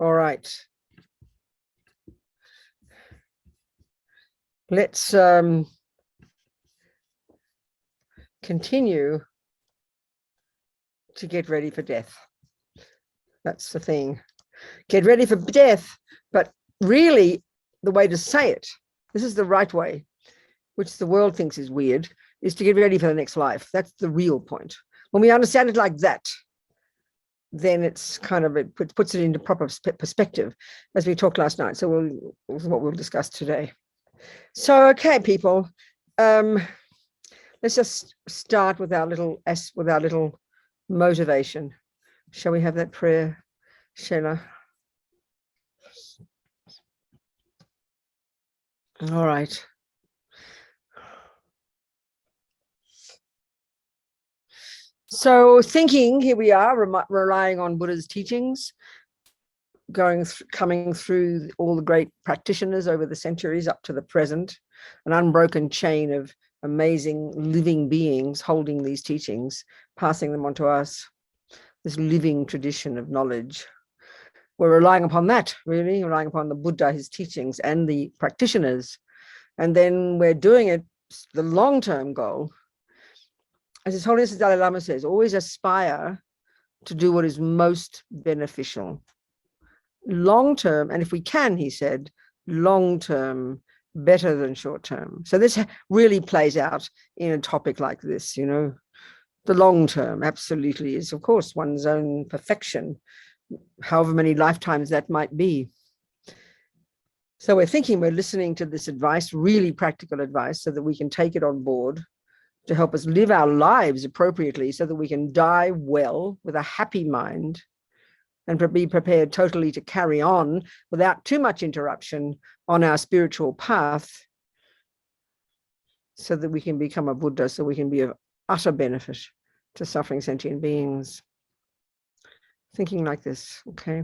All right. Let's continue to get ready for death. That's the thing. Get ready for death, but really the way to say it, this is the right way, which the world thinks is weird, is to get ready for the next life. That's the real point. When we understand it like that, then it's kind of, it puts it into proper perspective, as we talked last night. So this is what we'll discuss today. So, okay, people, let's just start with our little motivation. Shall we have that prayer, Sheila? All right. So thinking, here we are, relying on Buddha's teachings, coming through all the great practitioners over the centuries up to the present, an unbroken chain of amazing living beings holding these teachings, passing them on to us, this living tradition of knowledge. We're relying upon that, really, relying upon the Buddha, his teachings, and the practitioners. And then we're doing it, the long-term goal, as His Holiness Dalai Lama says, always aspire to do what is most beneficial. Long-term, and if we can, he said, long-term, better than short-term. So this really plays out in a topic like this, you know. The long-term absolutely is, of course, one's own perfection, however many lifetimes that might be. So we're thinking, we're listening to this advice, really practical advice, so that we can take it on board to help us live our lives appropriately, so that we can die well with a happy mind and be prepared totally to carry on without too much interruption on our spiritual path, so that we can become a Buddha, so we can be of utter benefit to suffering sentient beings. Thinking like this, okay.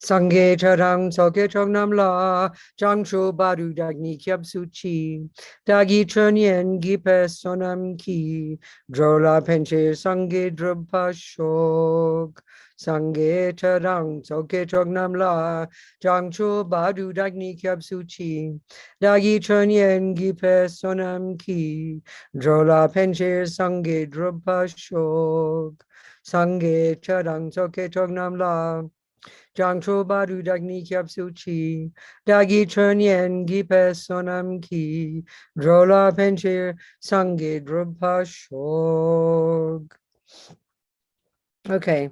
Sangye charang soke chognam la jangcho baru dagni kyab suchi dagi chönyen gipe sonam ki drola penche sangye drupha shok sangye charang soke chognam la jangcho baru dagni kyab suchi dagi chönyen gipe sonam ki drola penche sangye drupha shok sangye charang soke chognam la Jangcho baru dagni kyab suchi, dagi chönyen gipe sonam ki, drola penchir sange drupha shog. Okay,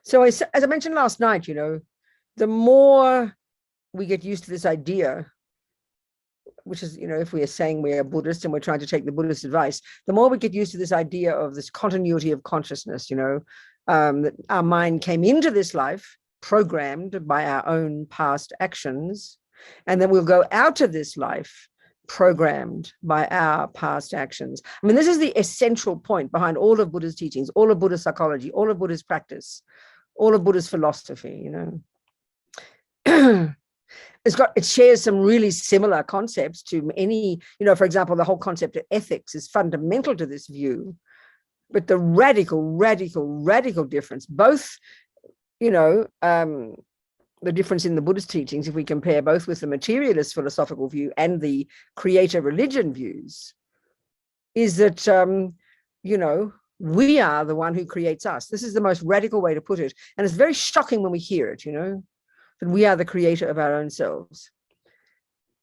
so as I mentioned last night, you know, the more we get used to this idea, which is, you know, if we are saying we are Buddhist and we're trying to take the Buddhist advice, the more we get used to this idea of this continuity of consciousness, you know, that our mind came into this life programmed by our own past actions, and then we'll go out of this life programmed by our past actions. I mean, this is the essential point behind all of Buddha's teachings, all of Buddhist psychology, all of Buddhist practice, all of Buddhist philosophy, you know. It shares some really similar concepts to any, you know, for example, the whole concept of ethics is fundamental to this view, but the radical difference, both, you know, the difference in the Buddhist teachings, if we compare both with the materialist philosophical view and the creator religion views, is that, you know, we are the one who creates us. This is the most radical way to put it. And it's very shocking when we hear it, you know, that we are the creator of our own selves.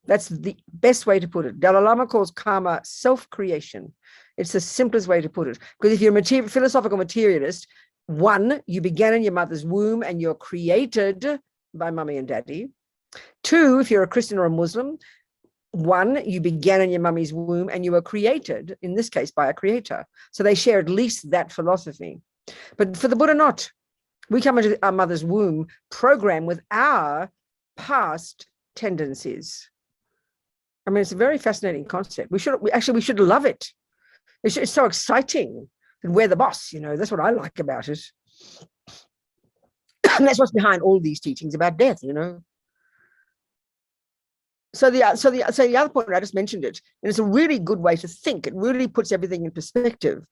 That's the best way to put it. Dalai Lama calls karma self-creation. It's the simplest way to put it. Because if you're a philosophical materialist, one, you began in your mother's womb and you're created by mummy and daddy. Two, if you're a Christian or a Muslim, one, you began in your mummy's womb and you were created, in this case, by a creator. So they share at least that philosophy. But for the Buddha, not. We come into our mother's womb programmed with our past tendencies. I mean, it's a very fascinating concept. We should love it. It's so exciting. And we're the boss, you know, that's what I like about it. And that's what's behind all these teachings about death, you know. So the other point, I just mentioned it, and it's a really good way to think. It really puts everything in perspective.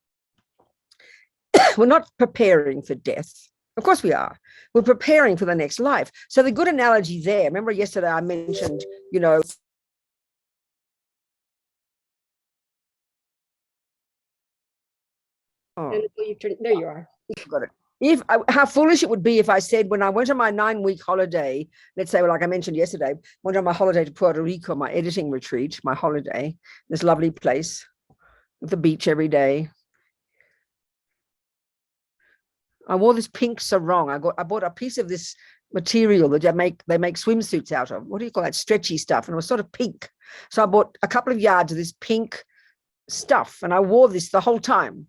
We're not preparing for death. Of course we are. We're preparing for the next life. So the good analogy there, remember yesterday I mentioned, And there you are. Got it. How foolish it would be if I said, when I went on my 9-week holiday, let's say, like I mentioned yesterday, went on my holiday to Puerto Rico, my editing retreat, my holiday, this lovely place with the beach every day. I wore this pink sarong. I bought a piece of this material that they make swimsuits out of. What do you call that? Stretchy stuff. And it was sort of pink. So I bought a couple of yards of this pink stuff, and I wore this the whole time.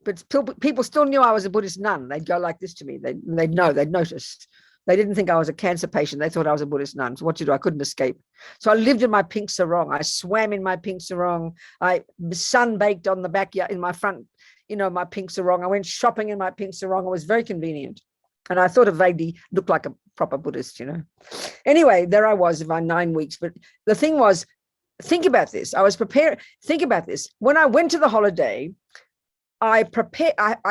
But people still knew I was a Buddhist nun. They'd go like this to me. They'd notice. They didn't think I was a cancer patient. They thought I was a Buddhist nun. So what to do? I couldn't escape. So I lived in my pink sarong. I swam in my pink sarong. I sunbaked on the backyard in my front, my pink sarong. I went shopping in my pink sarong. It was very convenient. And I thought it vaguely looked like a proper Buddhist, Anyway, there I was in my 9 weeks. But the thing was, think about this. I was prepared. Think about this. When I went to the holiday, I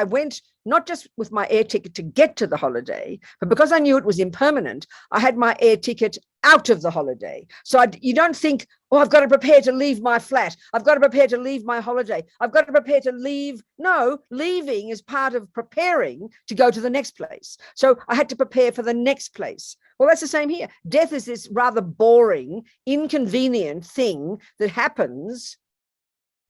went not just with my air ticket to get to the holiday, but because I knew it was impermanent, I had my air ticket out of the holiday. So you don't think, oh, I've got to prepare to leave my flat. I've got to prepare to leave my holiday. I've got to prepare to leave. No, leaving is part of preparing to go to the next place. So I had to prepare for the next place. Well, that's the same here. Death is this rather boring, inconvenient thing that happens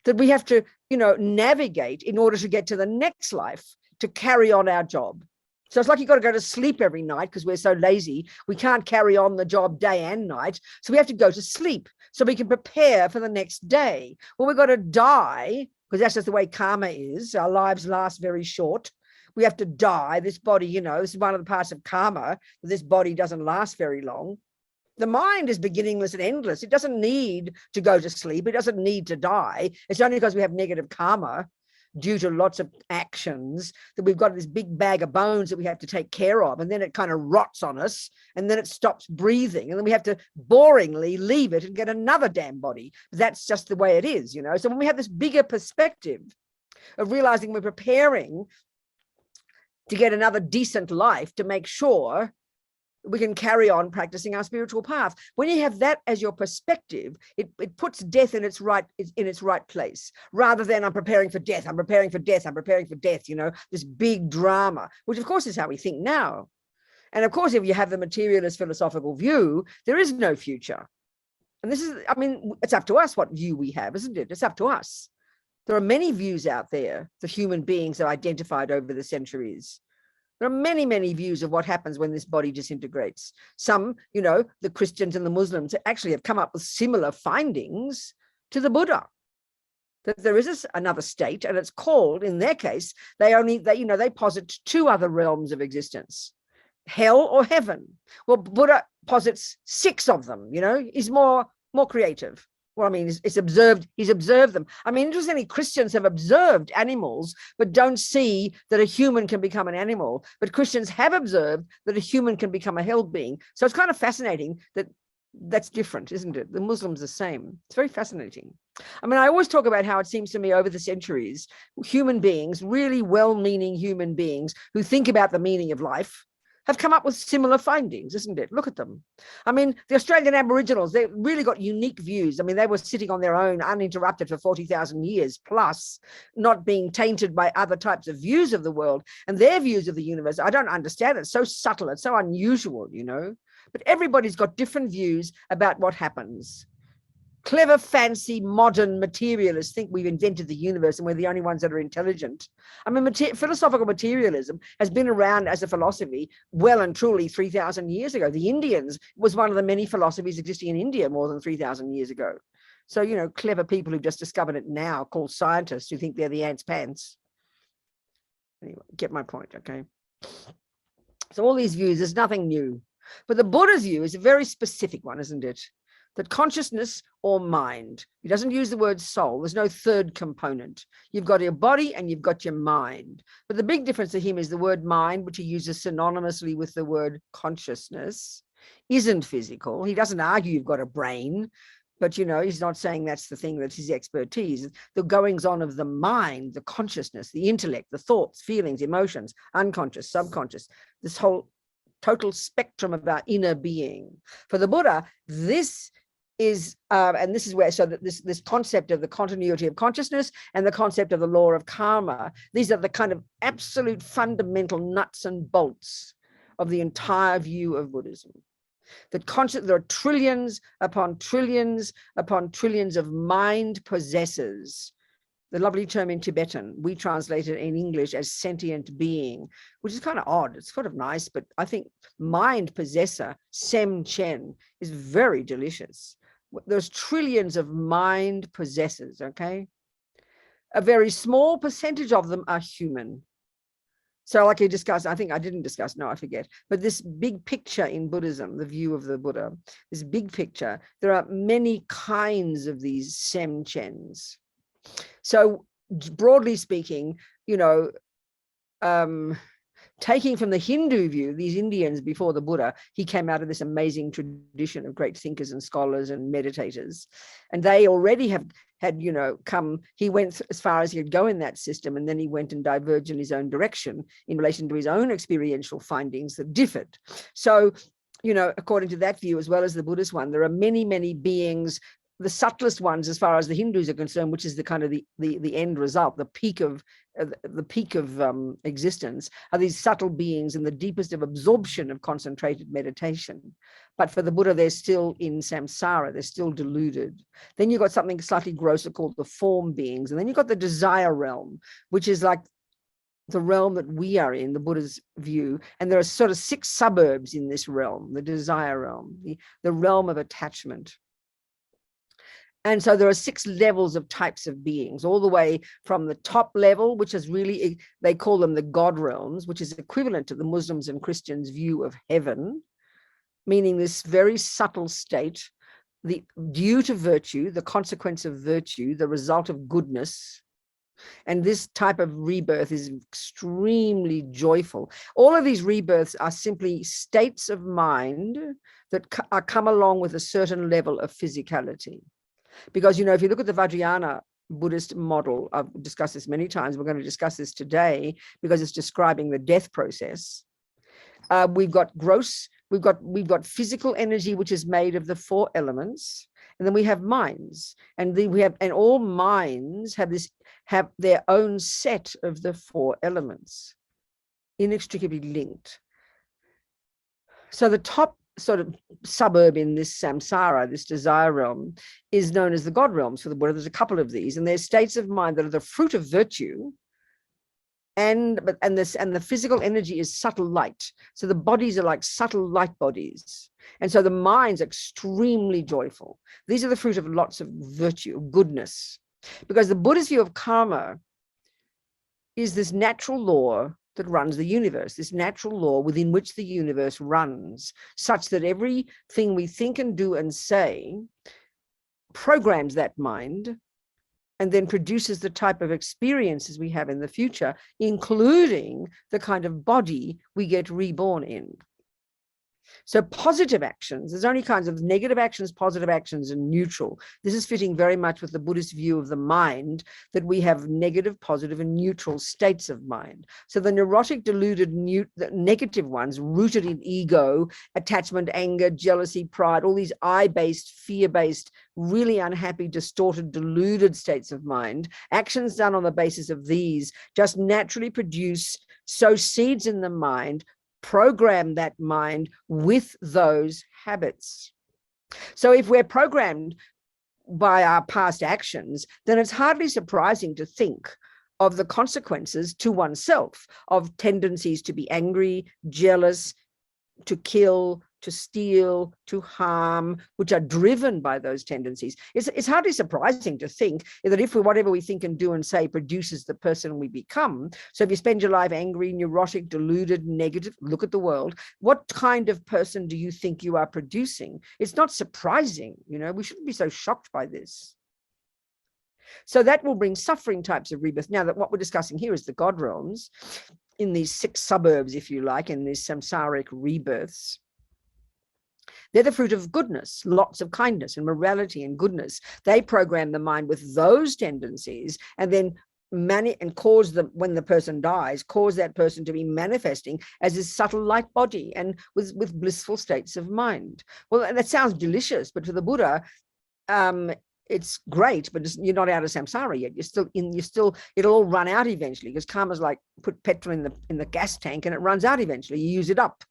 that we have to, navigate in order to get to the next life, to carry on our job. So it's like you've got to go to sleep every night because we're so lazy. We can't carry on the job day and night. So we have to go to sleep so we can prepare for the next day. Well, we've got to die because that's just the way karma is. Our lives last very short. We have to die. This body, this is one of the parts of karma. This body doesn't last very long. The mind is beginningless and endless. It doesn't need to go to sleep. It doesn't need to die. It's only because we have negative karma due to lots of actions that we've got this big bag of bones that we have to take care of. And then it kind of rots on us and then it stops breathing. And then we have to boringly leave it and get another damn body. That's just the way it is, So when we have this bigger perspective of realizing we're preparing to get another decent life, to make sure we can carry on practicing our spiritual path. When you have that as your perspective, it puts death in its right place, rather than I'm preparing for death, I'm preparing for death, I'm preparing for death, this big drama, which of course is how we think now. And of course, if you have the materialist philosophical view, there is no future. And this is, it's up to us what view we have, isn't it? It's up to us. There are many views out there that human beings have identified over the centuries. There are many, many views of what happens when this body disintegrates. Some, the Christians and the Muslims actually have come up with similar findings to the Buddha, that there is another state, and it's called, in their case, they posit 2 other realms of existence, hell or heaven. Well, Buddha posits 6 of them, he's more creative. Well, it's observed. He's observed them. Interestingly, Christians have observed animals, but don't see that a human can become an animal. But Christians have observed that a human can become a hell being. So it's kind of fascinating that that's different, isn't it? The Muslims the same. It's very fascinating. I always talk about how it seems to me over the centuries, human beings, really well-meaning human beings who think about the meaning of life, have come up with similar findings, isn't it? Look at them. The Australian Aboriginals, they really got unique views. They were sitting on their own uninterrupted for 40,000 years plus, not being tainted by other types of views of the world. And their views of the universe, I don't understand. It's so subtle. It's so unusual, But everybody's got different views about what happens. Clever, fancy, modern materialists think we've invented the universe and we're the only ones that are intelligent. Philosophical materialism has been around as a philosophy well and truly 3,000 years ago. The Indians was one of the many philosophies existing in India more than 3,000 years ago. So, clever people who've just discovered it now, called scientists, who think they're the ants' pants. Anyway, get my point, okay? So all these views, there's nothing new. But the Buddha's view is a very specific one, isn't it? That consciousness or mind, he doesn't use the word soul. There's no third component. You've got your body and you've got your mind. But the big difference to him is the word mind, which he uses synonymously with the word consciousness, isn't physical. He doesn't argue you've got a brain. But, he's not saying that's the thing that's his expertise. The goings on of the mind, the consciousness, the intellect, the thoughts, feelings, emotions, unconscious, subconscious, this whole total spectrum of our inner being. For the Buddha, this is, and this is where, so that this concept of the continuity of consciousness and the concept of the law of karma, these are the kind of absolute fundamental nuts and bolts of the entire view of Buddhism. That there are trillions upon trillions upon trillions of mind possessors. The lovely term in Tibetan, we translate it in English as sentient being, which is kind of odd. It's sort of nice, but I think mind possessor, sem chen, is very delicious. There's trillions of mind possessors, okay? A very small percentage of them are human. So like you discussed, I think I didn't discuss, no, I forget. But this big picture in Buddhism, the view of the Buddha, this big picture, there are many kinds of these sem chens. So broadly speaking, taking from the Hindu view, these Indians before the Buddha, he came out of this amazing tradition of great thinkers and scholars and meditators. And they already had come, he went as far as he could go in that system, and then he went and diverged in his own direction in relation to his own experiential findings that differed. So, according to that view, as well as the Buddhist one, there are many, many beings, the subtlest ones as far as the Hindus are concerned, which is the kind of the end result, the peak of existence, are these subtle beings in the deepest of absorption of concentrated meditation. But for the Buddha, they're still in samsara, they're still deluded. Then you've got something slightly grosser called the form beings. And then you've got the desire realm, which is like the realm that we are in, the Buddha's view. And there are sort of 6 suburbs in this realm, the desire realm, the realm of attachment. And so there are 6 levels of types of beings, all the way from the top level, which is really, they call them the God realms, which is equivalent to the Muslims and Christians' view of heaven, meaning this very subtle state, the due to virtue, the consequence of virtue, the result of goodness. And this type of rebirth is extremely joyful. All of these rebirths are simply states of mind that come along with a certain level of physicality. Because, if you look at the Vajrayana Buddhist model, I've discussed this many times, we're going to discuss this today because it's describing the death process. We've got physical energy, which is made of the 4 elements, and then we have minds, and all minds have their own set of the 4 elements, inextricably linked. So the top sort of suburb in this samsara, this desire realm, is known as the God realms for the Buddha. There's a couple of these, and they're states of mind that are the fruit of virtue, and the physical energy is subtle light. So the bodies are like subtle light bodies, and so the mind's extremely joyful. These are the fruit of lots of virtue, goodness, because the Buddhist view of karma is this natural law that runs the universe, this natural law within which the universe runs, such that everything we think and do and say programs that mind and then produces the type of experiences we have in the future, including the kind of body we get reborn in. So positive actions, there's only kinds of negative actions, positive actions, and neutral. This is fitting very much with the Buddhist view of the mind, that we have negative, positive, and neutral states of mind. So the neurotic, deluded, the negative ones, rooted in ego, attachment, anger, jealousy, pride, all these I-based, fear-based, really unhappy, distorted, deluded states of mind, actions done on the basis of these just naturally sow seeds in the mind, program that mind with those habits. So if we're programmed by our past actions, then it's hardly surprising to think of the consequences to oneself of tendencies to be angry, jealous, to kill, to steal, to harm, which are driven by those tendencies. It's hardly surprising to think that if whatever we think and do and say produces the person we become. So if you spend your life angry, neurotic, deluded, negative, look at the world, what kind of person do you think you are producing? It's not surprising, we shouldn't be so shocked by this. So that will bring suffering types of rebirth. Now that what we're discussing here is the God realms, in these 6 suburbs, if you like, in these samsaric rebirths. They're the fruit of goodness, lots of kindness and morality and goodness. They program the mind with those tendencies, and then cause them, when the person dies, cause that person to be manifesting as this subtle light body and with blissful states of mind. Well, that sounds delicious, but to the Buddha, it's great, but you're not out of samsara yet. It'll all run out eventually, because karma's like put petrol in the gas tank, and it runs out eventually. You use it up.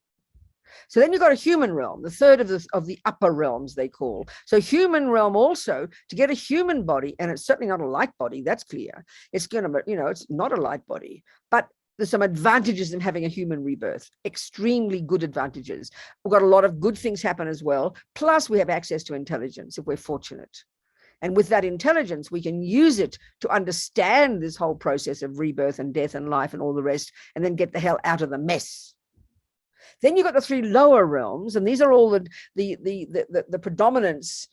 So then you've got a human realm, the third of the upper realms, they call. So human realm also, to get a human body, and it's certainly not a light body, that's clear. It's going to, it's not a light body, but there's some advantages in having a human rebirth, extremely good advantages. We've got a lot of good things happen as well. Plus we have access to intelligence if we're fortunate. And with that intelligence, we can use it to understand this whole process of rebirth and death and life and all the rest, and then get the hell out of the mess. Then you've got the three lower realms, and these are all the predominance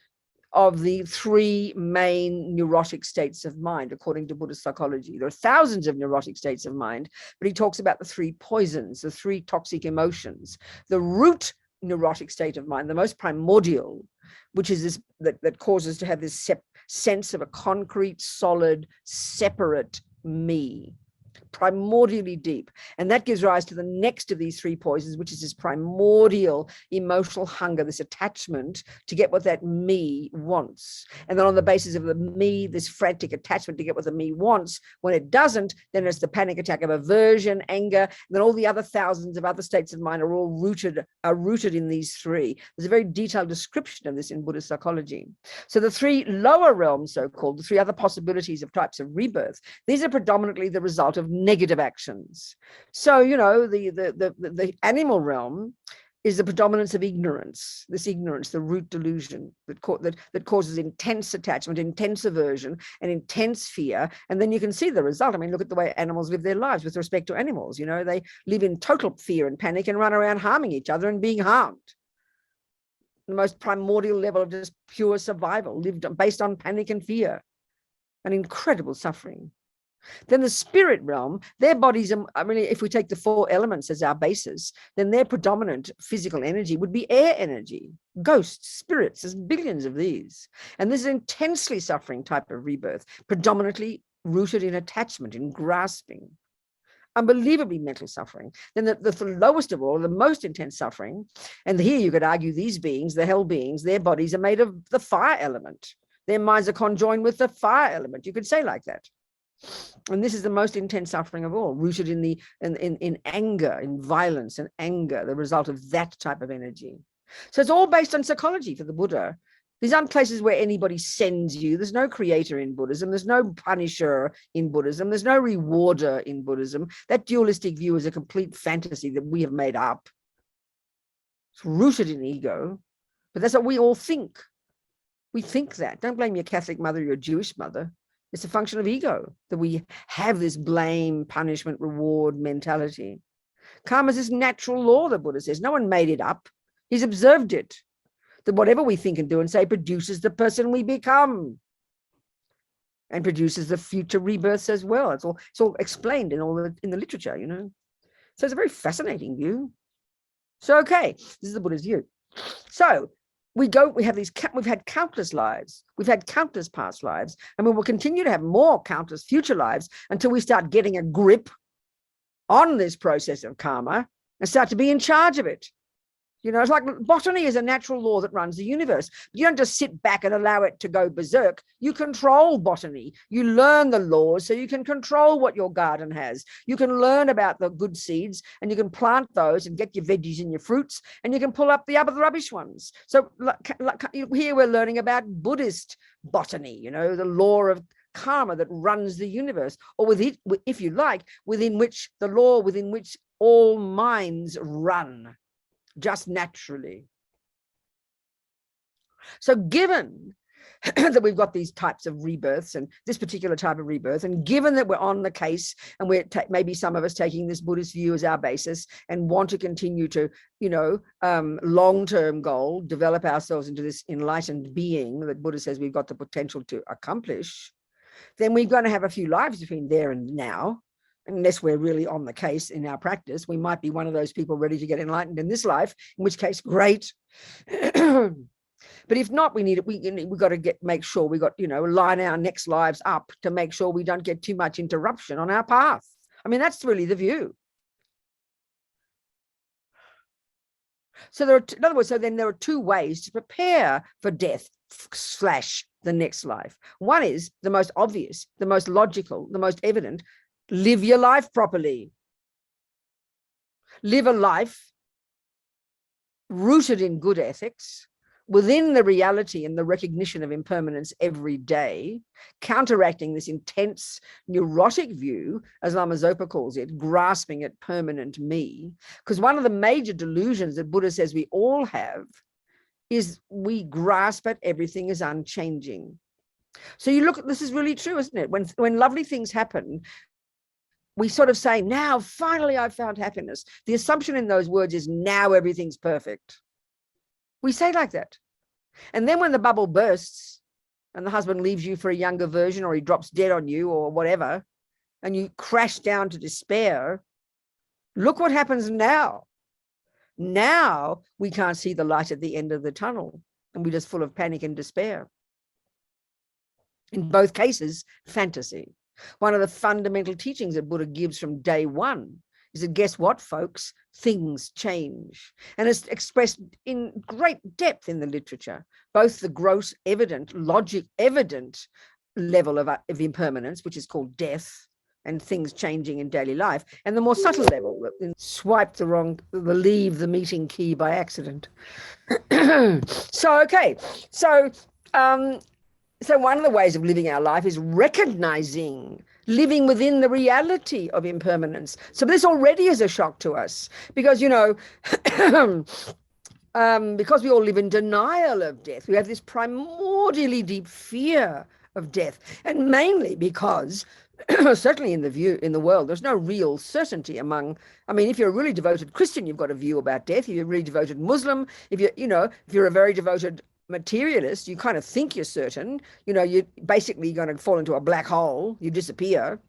of the three main neurotic states of mind, according to Buddhist psychology. There are thousands of neurotic states of mind, but he talks about the three poisons, the three toxic emotions. The root neurotic state of mind, the most primordial, which is this that causes to have this sense of a concrete, solid, separate me, primordially deep. And that gives rise to the next of these three poisons, which is this primordial emotional hunger, this attachment to get what that me wants. And then on the basis of the me, this frantic attachment to get what the me wants, when it doesn't, then it's the panic attack of aversion, anger, and then all the other thousands of other states of mind are all rooted in these three. There's a very detailed description of this in Buddhist psychology. So the three lower realms, so-called, the three other possibilities of types of rebirth, these are predominantly the result of negative actions. So, the animal realm is the predominance of ignorance, the root delusion that causes intense attachment, intense aversion, and intense fear. And then you can see the result. I mean, look at the way animals live their lives with respect to animals. They live in total fear and panic and run around harming each other and being harmed. The most primordial level of just pure survival, lived based on panic and fear and incredible suffering. Then the spirit realm, their bodies are, if we take the four elements as our basis, then their predominant physical energy would be air energy, ghosts, spirits. There's billions of these. And this is an intensely suffering type of rebirth, predominantly rooted in attachment, in grasping. Unbelievably mental suffering. Then the lowest of all, the most intense suffering, and here you could argue these beings, the hell beings, their bodies are made of the fire element. Their minds are conjoined with the fire element. You could say like that. And this is the most intense suffering of all, rooted in anger, in violence and anger, the result of that type of energy. So it's all based on psychology for the Buddha. These aren't places where anybody sends you. There's no creator in Buddhism. There's no punisher in Buddhism. There's no rewarder in Buddhism. That dualistic view is a complete fantasy that we have made up. It's rooted in ego, but that's what we all think. We think that. Don't blame your Catholic mother, your Jewish mother. It's a function of ego that we have this blame, punishment, reward mentality. Karma is this natural law, the Buddha says. No one made it up. He's observed it. That whatever we think and do and say produces the person we become and produces the future rebirths as well. It's all explained in the literature, So it's a very fascinating view. So, okay, this is the Buddha's view. So we've had countless lives. We've had countless past lives, and we will continue to have more countless future lives until we start getting a grip on this process of karma and start to be in charge of it. It's like botany is a natural law that runs the universe. You don't just sit back and allow it to go berserk. You control botany. You learn the laws so you can control what your garden has. You can learn about the good seeds and you can plant those and get your veggies and your fruits, and you can pull up the other rubbish ones. So here we're learning about Buddhist botany, the law of karma that runs the universe, or with it, if you like, within which all minds run. Just naturally. So given that we've got these types of rebirths and this particular type of rebirth, and given that we're on the case and we're maybe some of us taking this Buddhist view as our basis and want to continue to, long-term goal, develop ourselves into this enlightened being that Buddha says we've got the potential to accomplish, then we're going to have a few lives between there and now. unless we're really on the case in our practice. We might be one of those people ready to get enlightened in this life, in which case, great. But if not, we got to make sure we got, line our next lives up to make sure we don't get too much interruption on our path. I mean, that's really the view. So in other words, then there are two ways to prepare for death / the next life. One is the most obvious, the most logical, the most evident. Live your life properly. Live a life rooted in good ethics, within the reality and the recognition of impermanence every day, counteracting this intense neurotic view, as Lama Zopa calls it, grasping at permanent me. Because one of the major delusions that Buddha says we all have is we grasp at everything as unchanging. So you look, this is really true, isn't it? When lovely things happen, we sort of say, now finally I've found happiness. The assumption in those words is now everything's perfect. We say like that. And then when the bubble bursts and the husband leaves you for a younger version, or he drops dead on you or whatever, and you crash down to despair, look what happens now. Now we can't see the light at the end of the tunnel, and we're just full of panic and despair. In both cases, fantasy. One of the fundamental teachings that Buddha gives from day one is that, guess what, folks? Things change. And it's expressed in great depth in the literature, both the gross, evident, logic, evident level of impermanence, which is called death, and things changing in daily life, and the more subtle level, swipe leave the meeting key by accident. So one of the ways of living our life is recognizing, living within the reality of impermanence. So this already is a shock to us because, because we all live in denial of death. We have this primordially deep fear of death, and mainly because certainly in the world, there's no real certainty among, if you're a really devoted Christian, you've got a view about death. If you're a really devoted Muslim, if you're a very devoted materialist, you kind of think you're certain, you're basically going to fall into a black hole, you disappear.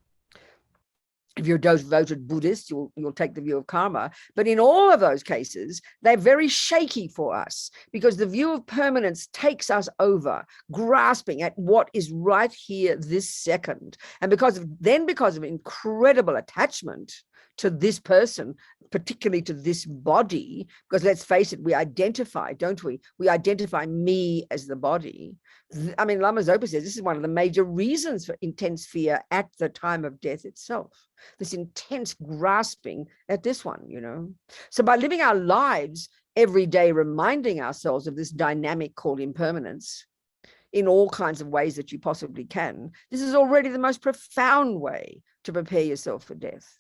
If you're a devoted Buddhist, you'll take the view of karma. But in all of those cases, they're very shaky for us because the view of permanence takes us over, grasping at what is right here this second. And because of incredible attachment to this person, particularly to this body, because let's face it, we identify, don't we? We identify me as the body. Lama Zopa says this is one of the major reasons for intense fear at the time of death itself. This intense grasping at this one, So by living our lives every day, reminding ourselves of this dynamic called impermanence in all kinds of ways that you possibly can, this is already the most profound way to prepare yourself for death.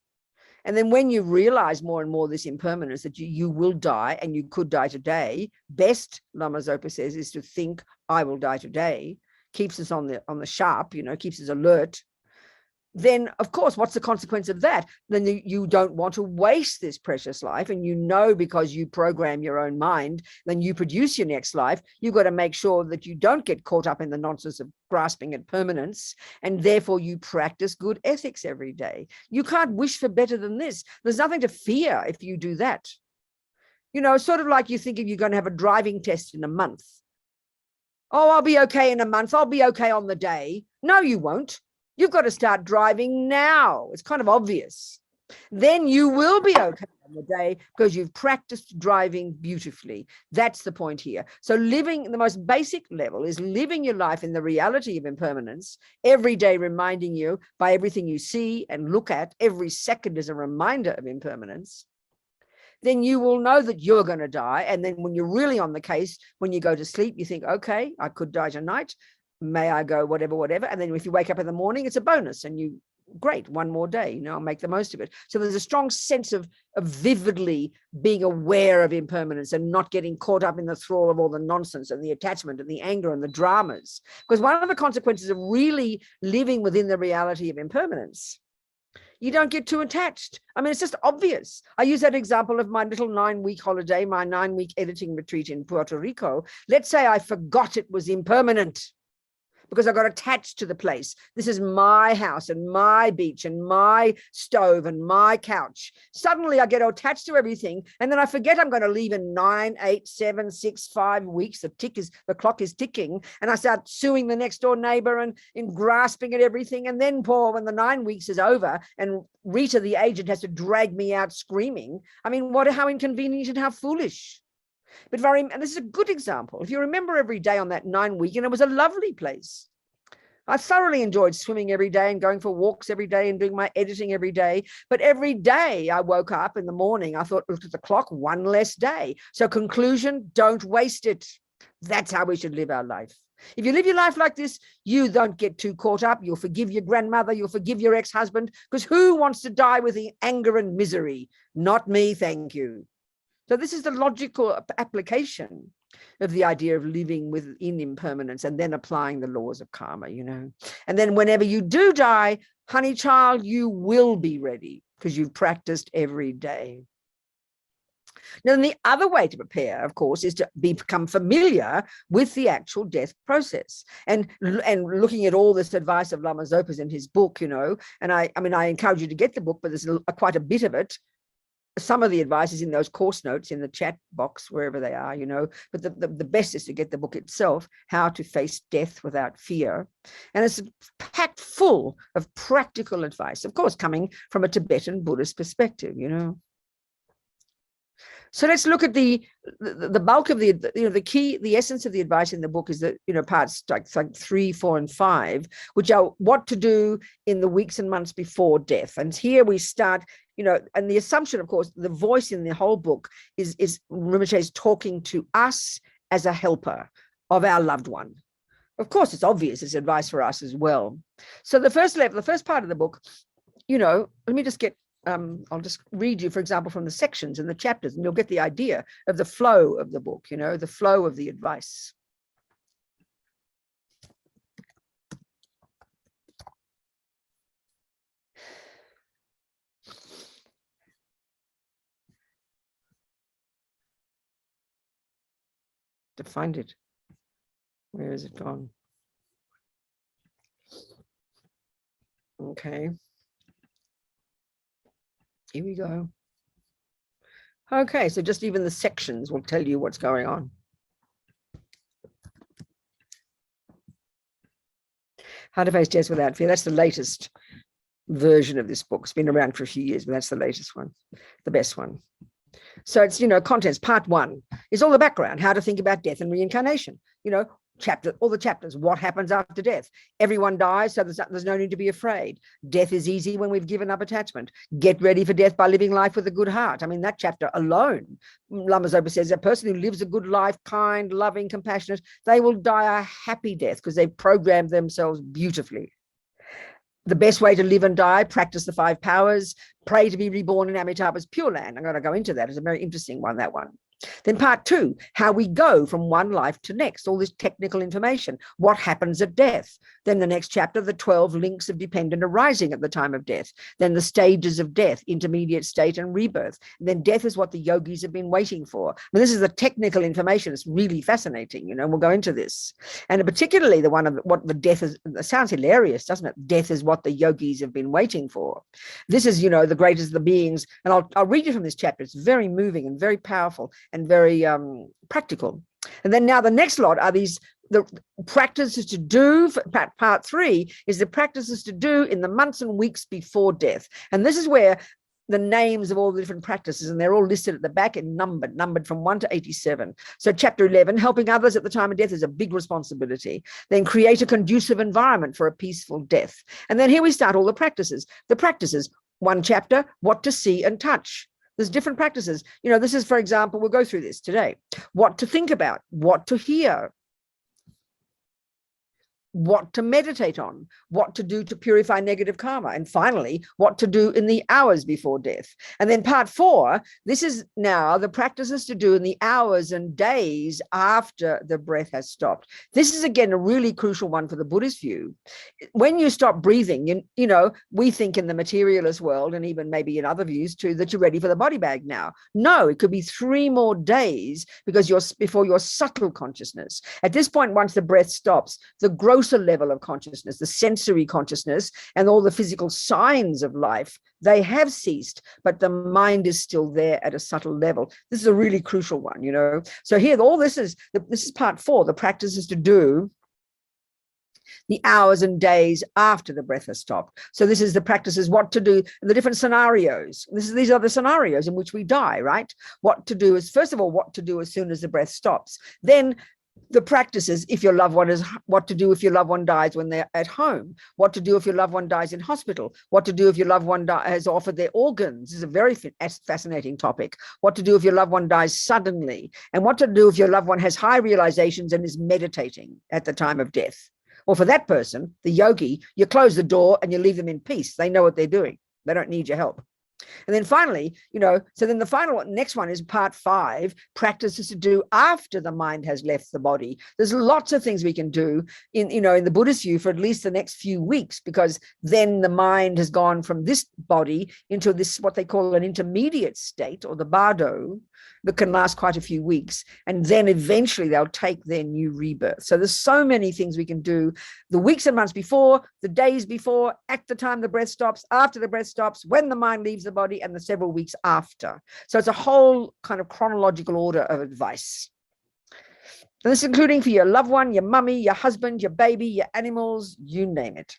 And then when you realize more and more this impermanence, that you will die and you could die today, best, Lama Zopa says, is to think, I will die today, keeps us on the sharp, keeps us alert. Then, of course, what's the consequence of that? Then you don't want to waste this precious life. And because you program your own mind, then you produce your next life. You've got to make sure that you don't get caught up in the nonsense of grasping at permanence. And therefore, you practice good ethics every day. You can't wish for better than this. There's nothing to fear if you do that. Sort of like you think if you're going to have a driving test in a month. Oh, I'll be okay in a month. I'll be okay on the day. No, you won't. You've got to start driving now. It's kind of obvious. Then you will be okay on the day because you've practiced driving beautifully. That's the point here. So living, the most basic level is living your life in the reality of impermanence, every day reminding you by everything you see and look at, every second is a reminder of impermanence. Then you will know that you're going to die. And then when you're really on the case, when you go to sleep, you think, okay, I could die tonight. May I go whatever. And then if you wake up in the morning, it's a bonus and great, one more day, I'll make the most of it. So there's a strong sense of vividly being aware of impermanence and not getting caught up in the thrall of all the nonsense and the attachment and the anger and the dramas. Because one of the consequences of really living within the reality of impermanence, you don't get too attached. It's just obvious. I use that example of my little 9-week holiday, my 9-week editing retreat in Puerto Rico. Let's say I forgot it was impermanent. because I got attached to the place. This is my house and my beach and my stove and my couch. Suddenly I get attached to everything, and then I forget I'm going to leave in 9, 8, 7, 6, 5 weeks. The clock is ticking, and I start suing the next door neighbor and in grasping at everything. And then, Paul, when the 9 weeks is over and Rita, the agent, has to drag me out screaming, I mean, how inconvenient and how foolish. But and this is a good example. If you remember every day on that 9 week, and it was a lovely place. I thoroughly enjoyed swimming every day and going for walks every day and doing my editing every day. But every day I woke up in the morning, I thought, looked at the clock, one less day. So conclusion, don't waste it. That's how we should live our life. If you live your life like this, you don't get too caught up. You'll forgive your grandmother. You'll forgive your ex-husband, because who wants to die with the anger and misery? Not me, thank you. So this is the logical application of the idea of living within impermanence and then applying the laws of karma, you know. And then whenever you do die, honey child, you will be ready because you've practiced every day. Now, the other way to prepare, of course, is to become familiar with the actual death process. And looking at all this advice of Lama Zopa's in his book, you know, and I mean, I encourage you to get the book, but there's quite a bit of it. Some of the advice is in those course notes in the chat box, wherever they are, you know, but the best is to get the book itself, How to Face Death Without Fear. And it's packed full of practical advice, of course, coming from a Tibetan Buddhist perspective, you know. So let's look at the bulk of the, you know, the essence of the advice in the book is that, you know, parts like 3, 4, and 5, which are what to do in the weeks and months before death. And here we start, you know, and the assumption, of course, the voice in the whole book is Rinpoche is talking to us as a helper of our loved one. Of course, it's obvious it's advice for us as well. So the first part of the book, you know, let me just get, I'll just read you, for example, from the sections and the chapters, and you'll get the idea of the flow of the book, you know, the flow of the advice. To find it. Where is it gone? Okay. Here we go. Okay, so just even the sections will tell you what's going on. How to Face Death Without Fear. That's the latest version of this book. It's been around for a few years, but that's the latest one, the best one. So it's, you know, contents. Part 1 is all the background, how to think about death and reincarnation. You know, all the chapters, what happens after death. Everyone dies, so there's no need to be afraid. Death is easy when we've given up attachment. Get ready for death by living life with a good heart. I mean, that chapter alone, Lama Zopa says, a person who lives a good life, kind, loving, compassionate, they will die a happy death because they've programmed themselves beautifully. The best way to live and die, practice the 5 powers, pray to be reborn in Amitabha's Pure Land. I'm going to go into that. It's a very interesting one, that one. Then part 2, how we go from one life to next, all this technical information, what happens at death. Then the next chapter, the 12 links of dependent arising at the time of death. Then the stages of death, intermediate state and rebirth. And then death is what the yogis have been waiting for. I mean, this is the technical information. It's really fascinating, you know, we'll go into this. And particularly the one of what the death is, it sounds hilarious, doesn't it? Death is what the yogis have been waiting for. This is, you know, the greatest of the beings. And I'll read you from this chapter. It's very moving and very powerful and very practical. And then now the next lot are the practices to do. Part 3 is the practices to do in the months and weeks before death. And this is where the names of all the different practices, and they're all listed at the back and numbered from 1 to 87. So chapter 11, helping others at the time of death is a big responsibility. Then create a conducive environment for a peaceful death. And then here we start all the practices. The practices, 1 chapter, what to see and touch. There's different practices. You know, this is, for example, we'll go through this today. What to think about, what to hear, what to meditate on, what to do to purify negative karma, and finally, what to do in the hours before death. And then part 4, this is now the practices to do in the hours and days after the breath has stopped. This is, again, a really crucial one for the Buddhist view. When you stop breathing, you know, we think in the materialist world, and even maybe in other views too, that you're ready for the body bag now. No, it could be 3 more days because before your subtle consciousness. At this point, once the breath stops, the gross grosser level of consciousness, the sensory consciousness and all the physical signs of life, they have ceased, but the mind is still there at a subtle level. This is a really crucial one, you know. So here, all this is part 4. The practice is to do the hours and days after the breath has stopped. So this is the practices, what to do in the different scenarios. These are the scenarios in which we die, right? What to do is, first of all, what to do as soon as the breath stops. Then the practices, if your loved one is, what to do if your loved one dies when they're at home, what to do if your loved one dies in hospital, what to do if your loved one has offered their organs. This is a very fascinating topic. What to do if your loved one dies suddenly, and what to do if your loved one has high realizations and is meditating at the time of death. Or for that person, the yogi, you close the door and you leave them in peace. They know what they're doing. They don't need your help. And then finally, you know, so then the final next one is part 5, practices to do after the mind has left the body. There's lots of things we can do in, you know, in the Buddhist view for at least the next few weeks, because then the mind has gone from this body into this, what they call an intermediate state, or the bardo, that can last quite a few weeks. And then eventually they'll take their new rebirth. So there's so many things we can do the weeks and months before, the days before, at the time the breath stops, after the breath stops, when the mind leaves the body, and the several weeks after. So it's a whole kind of chronological order of advice. And this is including for your loved one, your mummy, your husband, your baby, your animals, you name it.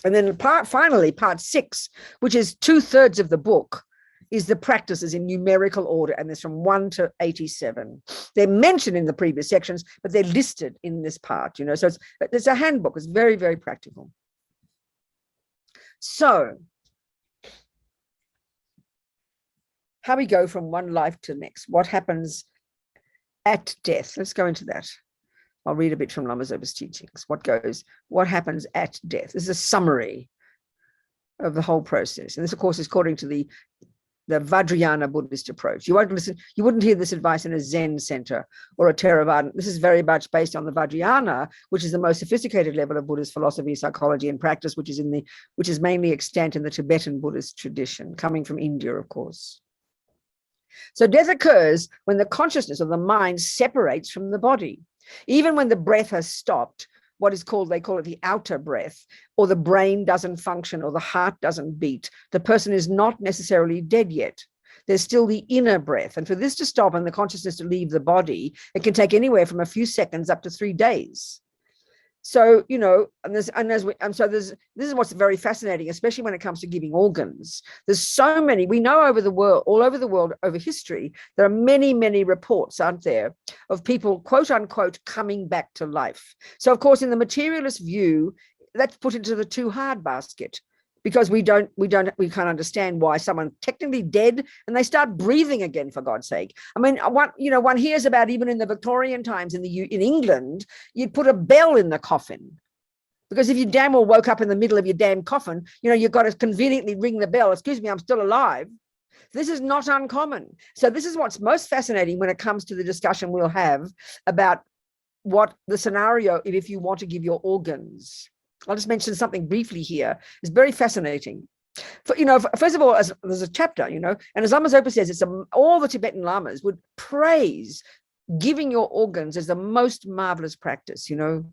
And then finally, part 6, which is 2/3 of the book, is the practices in numerical order, and there's from 1 to 87. They're mentioned in the previous sections, but they're listed in this part, you know. So it's a handbook. It's very, very practical. So how we go from one life to the next, what happens at death. Let's go into that. I'll read a bit from Lama Zopa's teachings. What happens at death? This is a summary of the whole process. And this, of course, is according to the Vajrayana Buddhist approach. You wouldn't hear this advice in a Zen center or a Theravada. This is very much based on the Vajrayana, which is the most sophisticated level of Buddhist philosophy, psychology, and practice, which is mainly extant in the Tibetan Buddhist tradition, coming from India, of course. So death occurs when the consciousness of the mind separates from the body. Even when the breath has stopped, they call it the outer breath, or the brain doesn't function, or the heart doesn't beat, the person is not necessarily dead yet. There's still the inner breath. And for this to stop and the consciousness to leave the body, it can take anywhere from a few seconds up to 3 days. So, you know, this is what's very fascinating, especially when it comes to giving organs. There's so many, we know all over the world, over history, there are many, many reports, aren't there, of people, quote unquote, coming back to life. So, of course, in the materialist view, that's put into the too hard basket, because we can't understand why someone technically dead and they start breathing again, for God's sake. I mean, one hears about, even in the Victorian times in England, you'd put a bell in the coffin, because if you damn well woke up in the middle of your damn coffin, you know, you've got to conveniently ring the bell. Excuse me, I'm still alive. This is not uncommon. So this is what's most fascinating when it comes to the discussion we'll have about what the scenario, if you want to give your organs. I'll just mention something briefly here. It's very fascinating. First of all, there's a chapter, you know, and as Lama Zopa says, all the Tibetan lamas would praise giving your organs as the most marvelous practice, you know,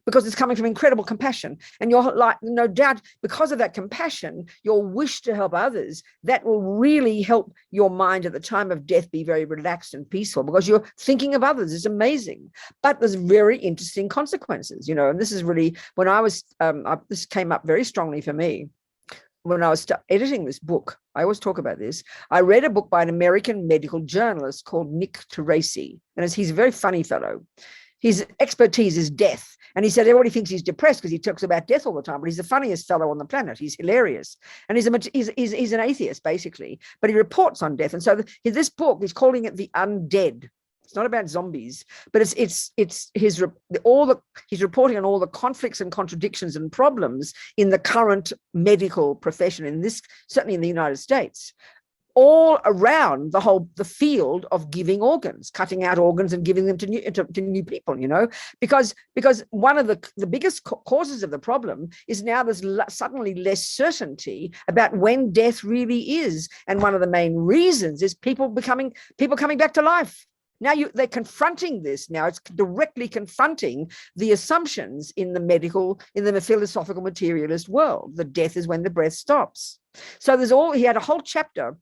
because it's coming from incredible compassion. And you're like, no doubt, because of that compassion, your wish to help others, that will really help your mind at the time of death be very relaxed and peaceful, because you're thinking of others. It's amazing. But there's very interesting consequences, you know, and this is really, when I was, this came up very strongly for me. When I was editing this book, I always talk about this. I read a book by an American medical journalist called Nick Teresi, and he's a very funny fellow. His expertise is death. And he said everybody thinks he's depressed because he talks about death all the time, but he's the funniest fellow on the planet. He's hilarious. And he's an atheist, basically, but he reports on death. And so this book, he's calling it The Undead. It's not about zombies, but he's reporting on all the conflicts and contradictions and problems in the current medical profession, certainly in the United States, all around the field of giving organs, cutting out organs and giving them to new people, you know, because one of the biggest causes of the problem is now there's suddenly less certainty about when death really is. And one of the main reasons is people coming back to life. Now they're confronting this. Now it's directly confronting the assumptions in the philosophical materialist world. The death is when the breath stops. So he had a whole chapter,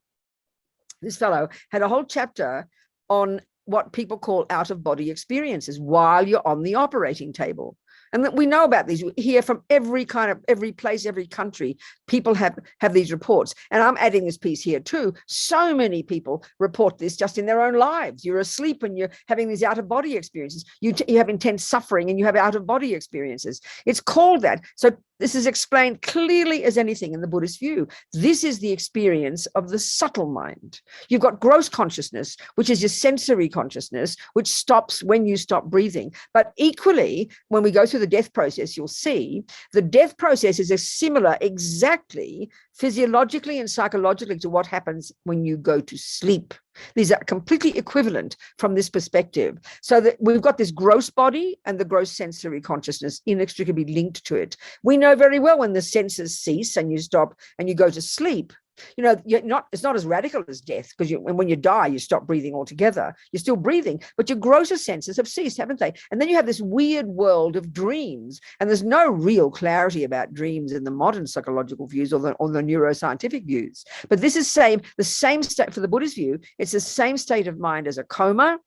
this fellow had a whole chapter on what people call out-of-body experiences while you're on the operating table. And that we know about these. We hear from every place, every country, people have these reports. And I'm adding this piece here too. So many people report this just in their own lives. You're asleep and you're having these out-of-body experiences. You have intense suffering and you have out-of-body experiences. It's called that. So this is explained clearly as anything in the Buddhist view. This is the experience of the subtle mind. You've got gross consciousness, which is your sensory consciousness, which stops when you stop breathing. But equally, when we go through the death process, you'll see the death process is similar exactly physiologically and psychologically to what happens when you go to sleep. These are completely equivalent from this perspective. So that we've got this gross body and the gross sensory consciousness inextricably linked to it. We know very well when the senses cease and you stop and you go to sleep. You know, it's not as radical as death, because when you die, you stop breathing altogether. You're still breathing, but your grosser senses have ceased, haven't they? And then you have this weird world of dreams, and there's no real clarity about dreams in the modern psychological views or the neuroscientific views. But this is the same state for the Buddhist view. It's the same state of mind as a coma.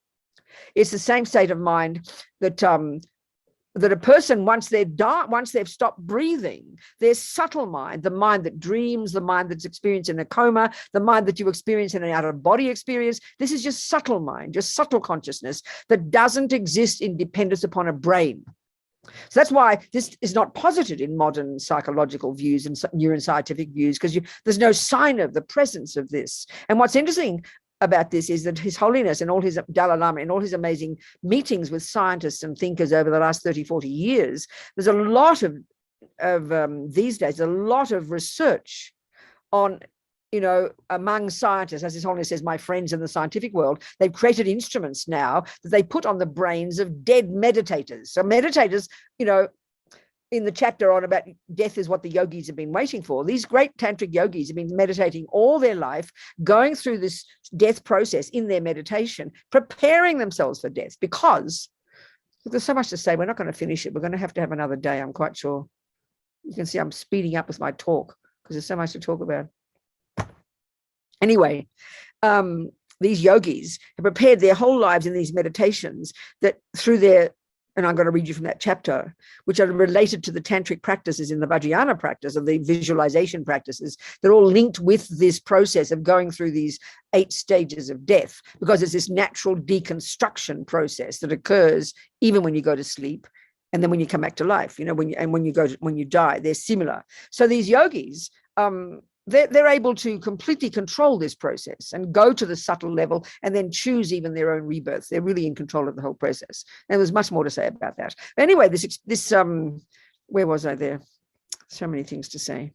It's the same state of mind that a person, once they've stopped breathing, their subtle mind, the mind that dreams, the mind that's experienced in a coma, the mind that you experience in an out-of-body experience, this is just subtle mind, just subtle consciousness that doesn't exist in dependence upon a brain. So that's why this is not posited in modern psychological views and neuroscientific views, because there's no sign of the presence of this. And what's interesting about this is that His Holiness and all his Dalai Lama and all his amazing meetings with scientists and thinkers over the last 30, 40 years, there's a lot of these days, a lot of research on, among scientists, as His Holiness says, my friends in the scientific world, they've created instruments now that they put on the brains of dead meditators. So meditators, in the chapter on about death is what the yogis have been waiting for. These great tantric yogis have been meditating all their life, going through this death process in their meditation, preparing themselves for death, because there's so much to say. We're not going to finish it. We're going to have another day, I'm quite sure. You can see I'm speeding up with my talk because there's so much to talk about. Anyway, these yogis have prepared their whole lives in these meditations that through their, and I'm going to read you from that chapter, which are related to the tantric practices in the Vajrayana practice, of the visualization practices. They're all linked with this process of going through these 8 stages of death, because it's this natural deconstruction process that occurs even when you go to sleep and then when you come back to life. When you die, they're similar. So these yogis, they're able to completely control this process and go to the subtle level and then choose even their own rebirth. They're really in control of the whole process. And there's much more to say about that. But anyway, this where was I there? So many things to say.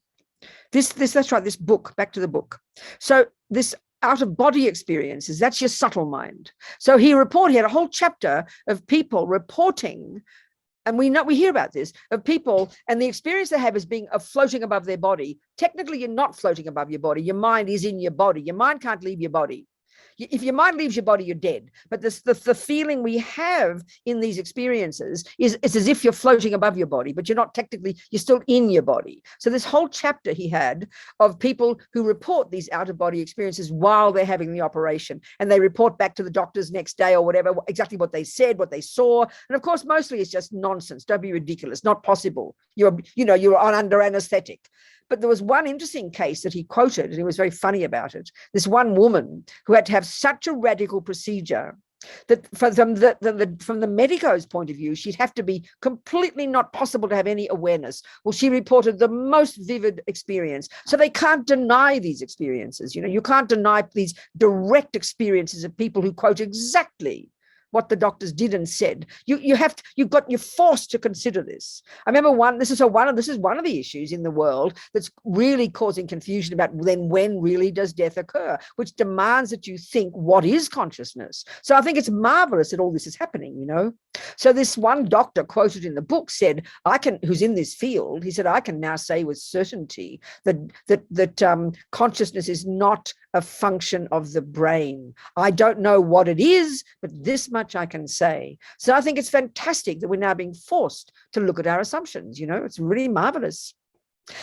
That's right, this book, back to the book. So this out-of-body experiences, that's your subtle mind. So he had a whole chapter of people reporting, and we hear about this, of people and the experience they have as being of floating above their body. Technically, you're not floating above your body. Your mind is in your body. Your mind can't leave your body. If your mind leaves your body, you're dead. But the feeling we have in these experiences is it's as if you're floating above your body, but you're not technically, you're still in your body. So this whole chapter he had of people who report these out-of-body experiences while they're having the operation, and they report back to the doctors next day or whatever, exactly what they said, what they saw. And of course, mostly it's just nonsense. Don't be ridiculous. Not possible. You're under anesthetic. But there was one interesting case that he quoted, and he was very funny about it. This one woman who had to have such a radical procedure that from the medico's point of view, she'd have to be completely not possible to have any awareness. Well, she reported the most vivid experience. So they can't deny these experiences. You can't deny these direct experiences of people who quote exactly what the doctors did and said. You're forced to consider this. I remember this is one of the issues in the world that's really causing confusion about then when really does death occur, which demands that you think, what is consciousness? So I think it's marvelous that all this is happening, So this one doctor quoted in the book said, who's in this field, he said, I can now say with certainty that consciousness is not a function of the brain. I don't know what it is, but this much I can say. So I think it's fantastic that we're now being forced to look at our assumptions. It's really marvelous.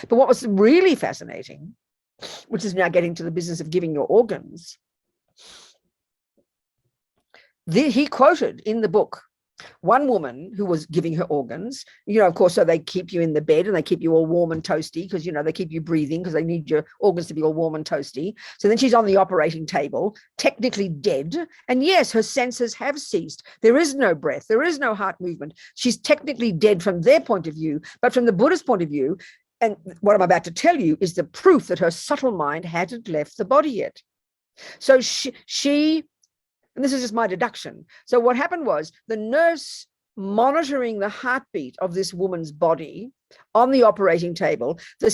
But what was really fascinating, which is now getting to the business of giving your organs, he quoted in the book one woman who was giving her organs, of course, so they keep you in the bed and they keep you all warm and toasty because, they keep you breathing because they need your organs to be all warm and toasty. So then she's on the operating table, technically dead. And yes, her senses have ceased. There is no breath. There is no heart movement. She's technically dead from their point of view, but from the Buddhist point of view, and what I'm about to tell you is the proof that her subtle mind hadn't left the body yet. So she and this is just my deduction. So what happened was the nurse monitoring the heartbeat of this woman's body on the operating table, she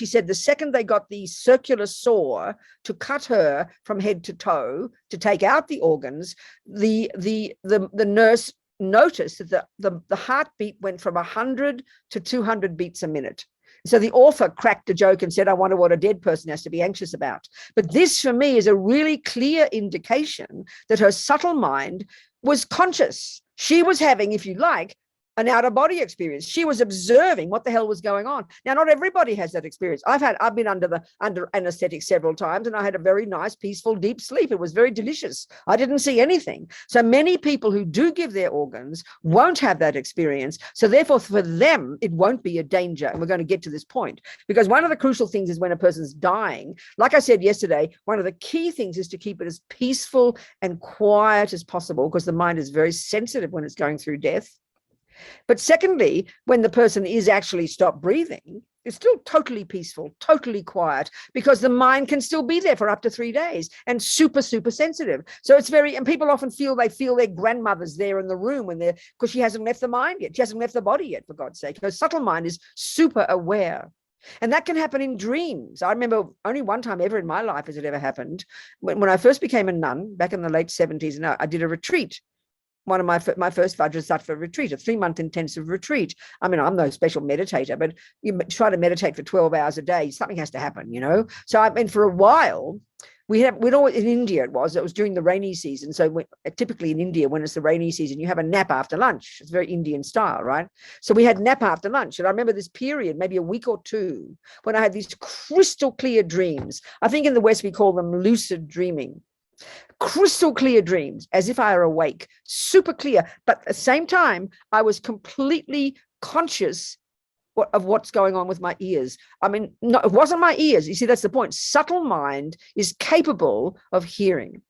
said the second they got the circular saw to cut her from head to toe to take out the organs, the nurse noticed that the heartbeat went from 100 to 200 beats a minute. So the author cracked a joke and said, I wonder what a dead person has to be anxious about. But this, for me, is a really clear indication that her subtle mind was conscious. She was having, if you like, an out-of-body experience. She was observing what the hell was going on. Now, not everybody has that experience. I've been under anesthetic several times, and I had a very nice, peaceful, deep sleep. It was very delicious. I didn't see anything. So many people who do give their organs won't have that experience. So therefore, for them, it won't be a danger. And we're going to get to this point, because one of the crucial things is when a person's dying, like I said yesterday, one of the key things is to keep it as peaceful and quiet as possible, because the mind is very sensitive when it's going through death. But secondly, when the person is actually stopped breathing, it's still totally peaceful, totally quiet, because the mind can still be there for up to 3 days and super, super sensitive. So it's and people often feel their grandmother's there in the room because she hasn't left the mind yet. She hasn't left the body yet, for God's sake. Her subtle mind is super aware. And that can happen in dreams. I remember only one time ever in my life has it ever happened. When I first became a nun back in the late 70s, and I did a retreat. One of my first Vajrasattva retreat, a 3-month intensive retreat. I mean, I'm no special meditator, but you try to meditate for 12 hours a day, something has to happen, So for a while, we'd always, in India it was during the rainy season. So typically in India, when it's the rainy season, you have a nap after lunch. It's very Indian style, right? So we had nap after lunch. And I remember this period, maybe a week or two, when I had these crystal clear dreams. I think in the West, we call them lucid dreaming. Crystal clear dreams, as if I were awake, super clear. But at the same time, I was completely conscious of what's going on with my ears. I mean, no, it wasn't my ears. You see, that's the point. Subtle mind is capable of hearing.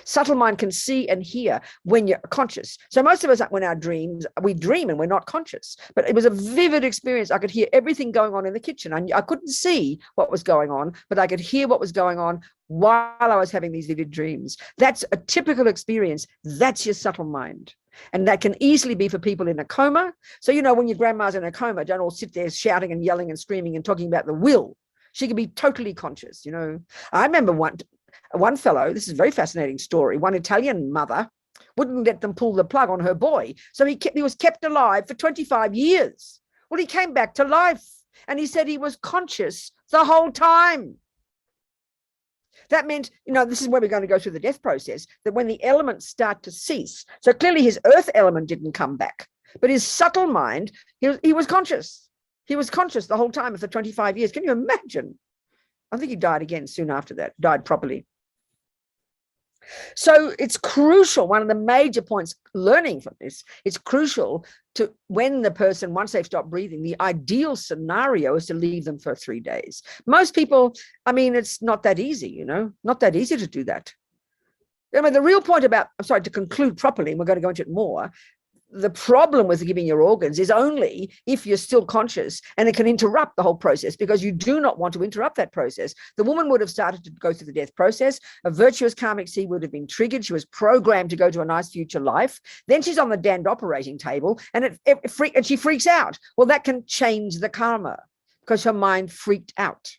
Subtle mind can see and hear when you're conscious. So most of us, when our dreams, we dream and we're not conscious. But it was a vivid experience. I could hear everything going on in the kitchen. I couldn't see what was going on, but I could hear what was going on while I was having these vivid dreams. That's a typical experience. That's your subtle mind. And that can easily be for people in a coma. So, when your grandma's in a coma, don't all sit there shouting and yelling and screaming and talking about the will. She can be totally conscious, I remember one fellow, this is a very fascinating story, one Italian mother wouldn't let them pull the plug on her boy. So he was kept alive for 25 years. Well, he came back to life and he said he was conscious the whole time. That meant, this is where we're going to go through the death process, that when the elements start to cease, so clearly his earth element didn't come back, but his subtle mind, he was conscious. He was conscious the whole time for 25 years. Can you imagine? I think he died again soon after that, died properly. So it's crucial. One of the major points learning from this, it's crucial to when the person, once they've stopped breathing, the ideal scenario is to leave them for 3 days. Most people, it's not that easy, not that easy to do that. The real point to conclude properly, and we're going to go into it more, the problem with giving your organs is only if you're still conscious, and it can interrupt the whole process, because you do not want to interrupt that process. The woman would have started to go through the death process. A virtuous karmic seed would have been triggered. She was programmed to go to a nice future life. Then she's on the damned operating table and she freaks out. Well, that can change the karma because her mind freaked out.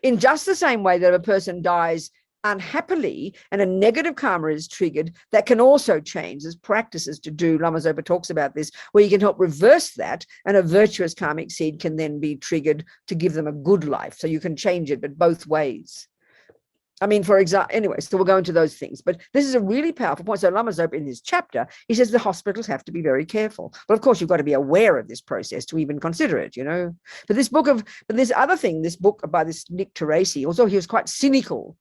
In just the same way that a person dies unhappily and a negative karma is triggered, that can also change. There's practices to do. Lama Zopa talks about this, where you can help reverse that, and a virtuous karmic seed can then be triggered to give them a good life. So you can change it, but both ways. I mean, for example, anyway, so we'll go into those things. But this is a really powerful point. So Lama Zopa, in his chapter, he says the hospitals have to be very careful. But of course, you've got to be aware of this process to even consider it, you know. But this other thing, this book by this Nick Teresi, also he was quite cynical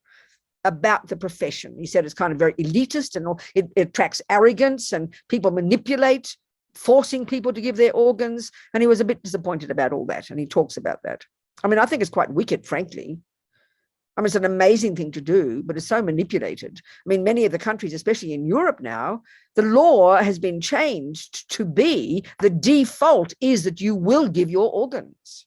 about the profession. He said it's kind of very elitist and it attracts arrogance and people manipulate, forcing people to give their organs. And he was a bit disappointed about all that. And he talks about that. I mean, I think it's quite wicked, frankly. I mean, it's an amazing thing to do, but it's so manipulated. I mean, many of the countries, especially in Europe now, the law has been changed to be the default is that you will give your organs.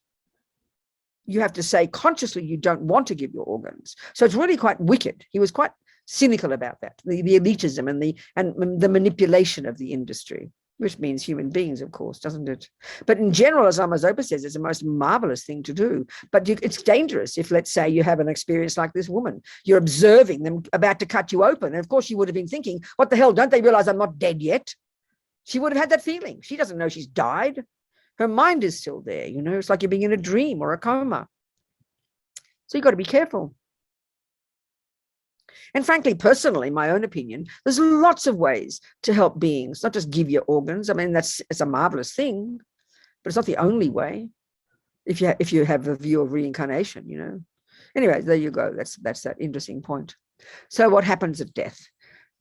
You have to say consciously you don't want to give your organs. So it's really quite wicked. He was quite cynical about that, the elitism and the manipulation of the industry, which means human beings, of course, doesn't it? But in general, as Lama Zopa says, it's the most marvelous thing to do. But it's dangerous if, let's say, you have an experience like this woman. You're observing them about to cut you open. And of course, you would have been thinking, what the hell, don't they realize I'm not dead yet? She would have had that feeling. She doesn't know she's died. Her mind is still there, you know. It's like you're being in a dream or a coma. So you've got to be careful. And frankly, personally, my own opinion, there's lots of ways to help beings, not just give your organs. I mean, it's a marvelous thing, but it's not the only way if you have a view of reincarnation, you know. Anyway, there you go. That's that interesting point. So what happens at death?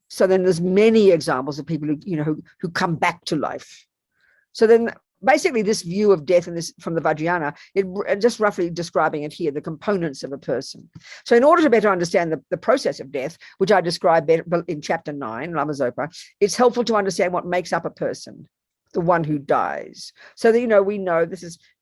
So then there's many examples of people who come back to life. So then basically this view of death and this from the Vajrayana, just roughly describing it here, the components of a person. So in order to better understand the process of death, which I describe in chapter 9, Lama Zopa, it's helpful to understand what makes up a person, the one who dies. So that, we know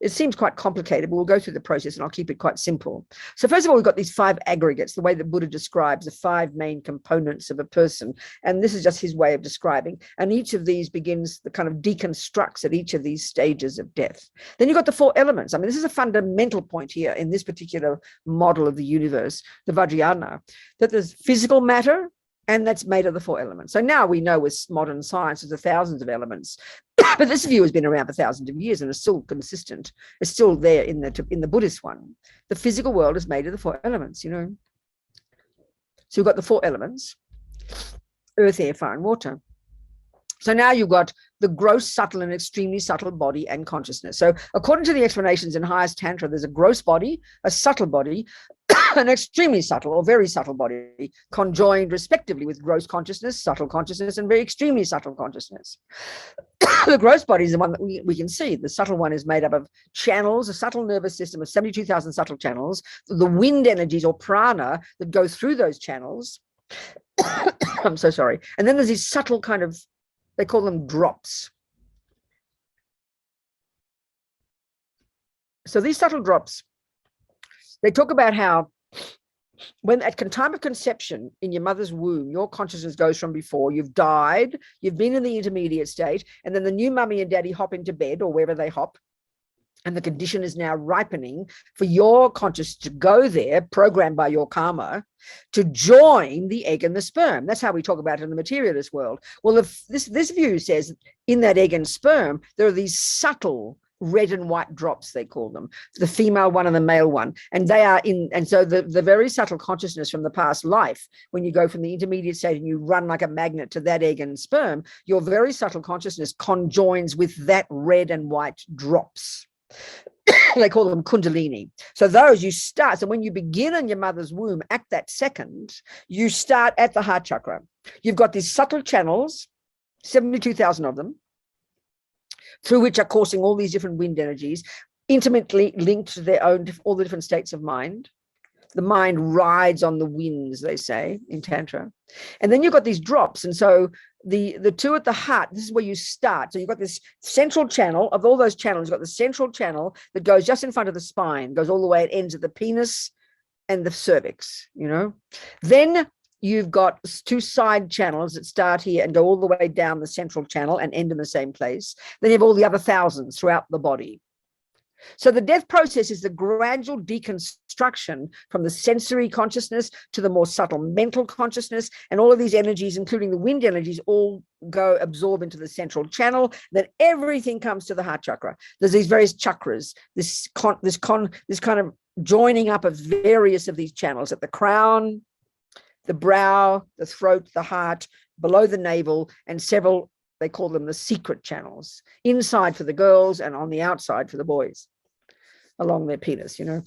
it seems quite complicated, but we'll go through the process and I'll keep it quite simple. So first of all, we've got these 5 aggregates, the way that Buddha describes the 5 main components of a person. And this is just his way of describing. And each of these begins the kind of deconstructs at each of these stages of death. Then you've got the 4 elements. I mean, this is a fundamental point here in this particular model of the universe, the Vajrayana, that there's physical matter, and that's made of the 4 elements. So now we know with modern science there's thousands of elements, but this view has been around for thousands of years and is still consistent. It's still there in the Buddhist one. The physical world is made of the 4 elements, you know. So you've got the 4 elements: earth, air, fire, and water. So now you've got the gross, subtle, and extremely subtle body and consciousness. So according to the explanations in highest Tantra, there's a gross body, a subtle body, an extremely subtle or very subtle body, conjoined respectively with gross consciousness, subtle consciousness, and very extremely subtle consciousness. The gross body is the one that we can see. The subtle one is made up of channels, a subtle nervous system of 72,000 subtle channels, the wind energies or prana that go through those channels. I'm so sorry. And then there's these subtle kind of, they call them drops. So these subtle drops, they talk about how when at time of conception in your mother's womb, your consciousness goes from before you've died, you've been in the intermediate state, and then the new mummy and daddy hop into bed or wherever they hop, and the condition is now ripening for your consciousness to go there, programmed by your karma, to join the egg and the sperm. That's how we talk about it in the materialist world. Well, if this view says in that egg and sperm, there are these subtle red and white drops, they call them, the female one and the male one. And they are and so the very subtle consciousness from the past life, when you go from the intermediate state and you run like a magnet to that egg and sperm, your very subtle consciousness conjoins with that red and white drops. They call them kundalini. So those you start. So when you begin in your mother's womb at that second, you start at the heart chakra. You've got these subtle channels, 72,000 of them, through which are coursing all these different wind energies, intimately linked to their own, all the different states of mind. The mind rides on the winds, they say in Tantra. And then you've got these drops. And so the 2 at the heart, this is where you start. So you've got this central channel. Of all those channels, you've got the central channel that goes just in front of the spine, goes all the way, it ends at the penis and the cervix, you know. Then you've got 2 side channels that start here and go all the way down the central channel and end in the same place. Then you have all the other thousands throughout the body. So the death process is the gradual deconstruction from the sensory consciousness to the more subtle mental consciousness, and all of these energies, including the wind energies, all go absorb into the central channel. Then everything comes to the heart chakra. There's these various chakras, this kind of joining up of various of these channels at the crown, the brow, the throat, the heart, below the navel, and several, they call them the secret channels, inside for the girls and on the outside for the boys, along their penis, you know.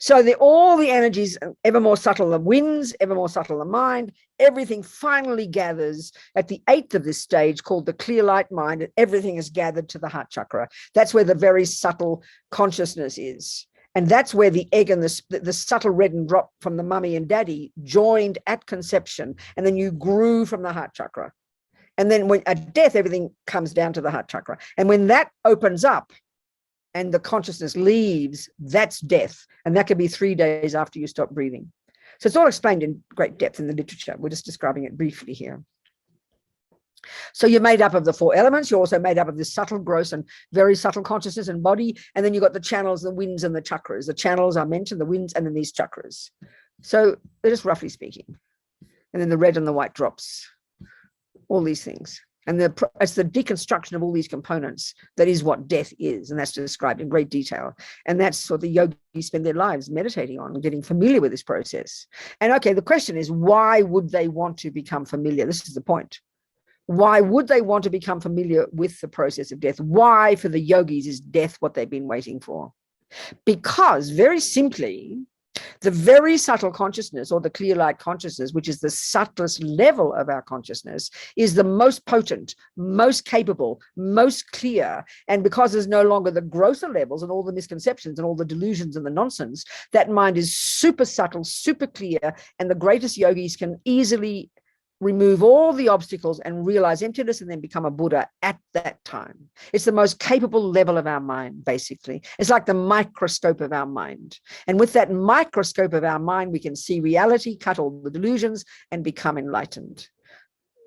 So all the energies, ever more subtle the winds, ever more subtle the mind, everything finally gathers at the 8th of this stage called the clear light mind, and everything is gathered to the heart chakra. That's where the very subtle consciousness is. And that's where the egg and the subtle reddened drop from the mummy and daddy joined at conception. And then you grew from the heart chakra. And then when at death, everything comes down to the heart chakra. And when that opens up, and the consciousness leaves, that's death. And that can be 3 days after you stop breathing. So it's all explained in great depth in the literature. We're just describing it briefly here. So you're made up of the 4 elements. You're also made up of this subtle, gross, and very subtle consciousness and body. And then you've got the channels, the winds, and the chakras. The channels I mentioned, the winds, and then these chakras. So they're just roughly speaking. And then the red and the white drops. All these things. And it's the deconstruction of all these components that is what death is. And that's described in great detail. And that's what the yogis spend their lives meditating on and getting familiar with this process. And okay, the question is, why would they want to become familiar? This is the point. Why would they want to become familiar with the process of death? Why, for the yogis, is death what they've been waiting for? Because, very simply, the very subtle consciousness, or the clear light consciousness, which is the subtlest level of our consciousness, is the most potent, most capable, most clear. And because there's no longer the grosser levels and all the misconceptions and all the delusions and the nonsense, that mind is super subtle, super clear, and the greatest yogis can easily remove all the obstacles and realize emptiness and then become a Buddha at that time. It's the most capable level of our mind, basically. It's like the microscope of our mind. And with that microscope of our mind, we can see reality, cut all the delusions, and become enlightened.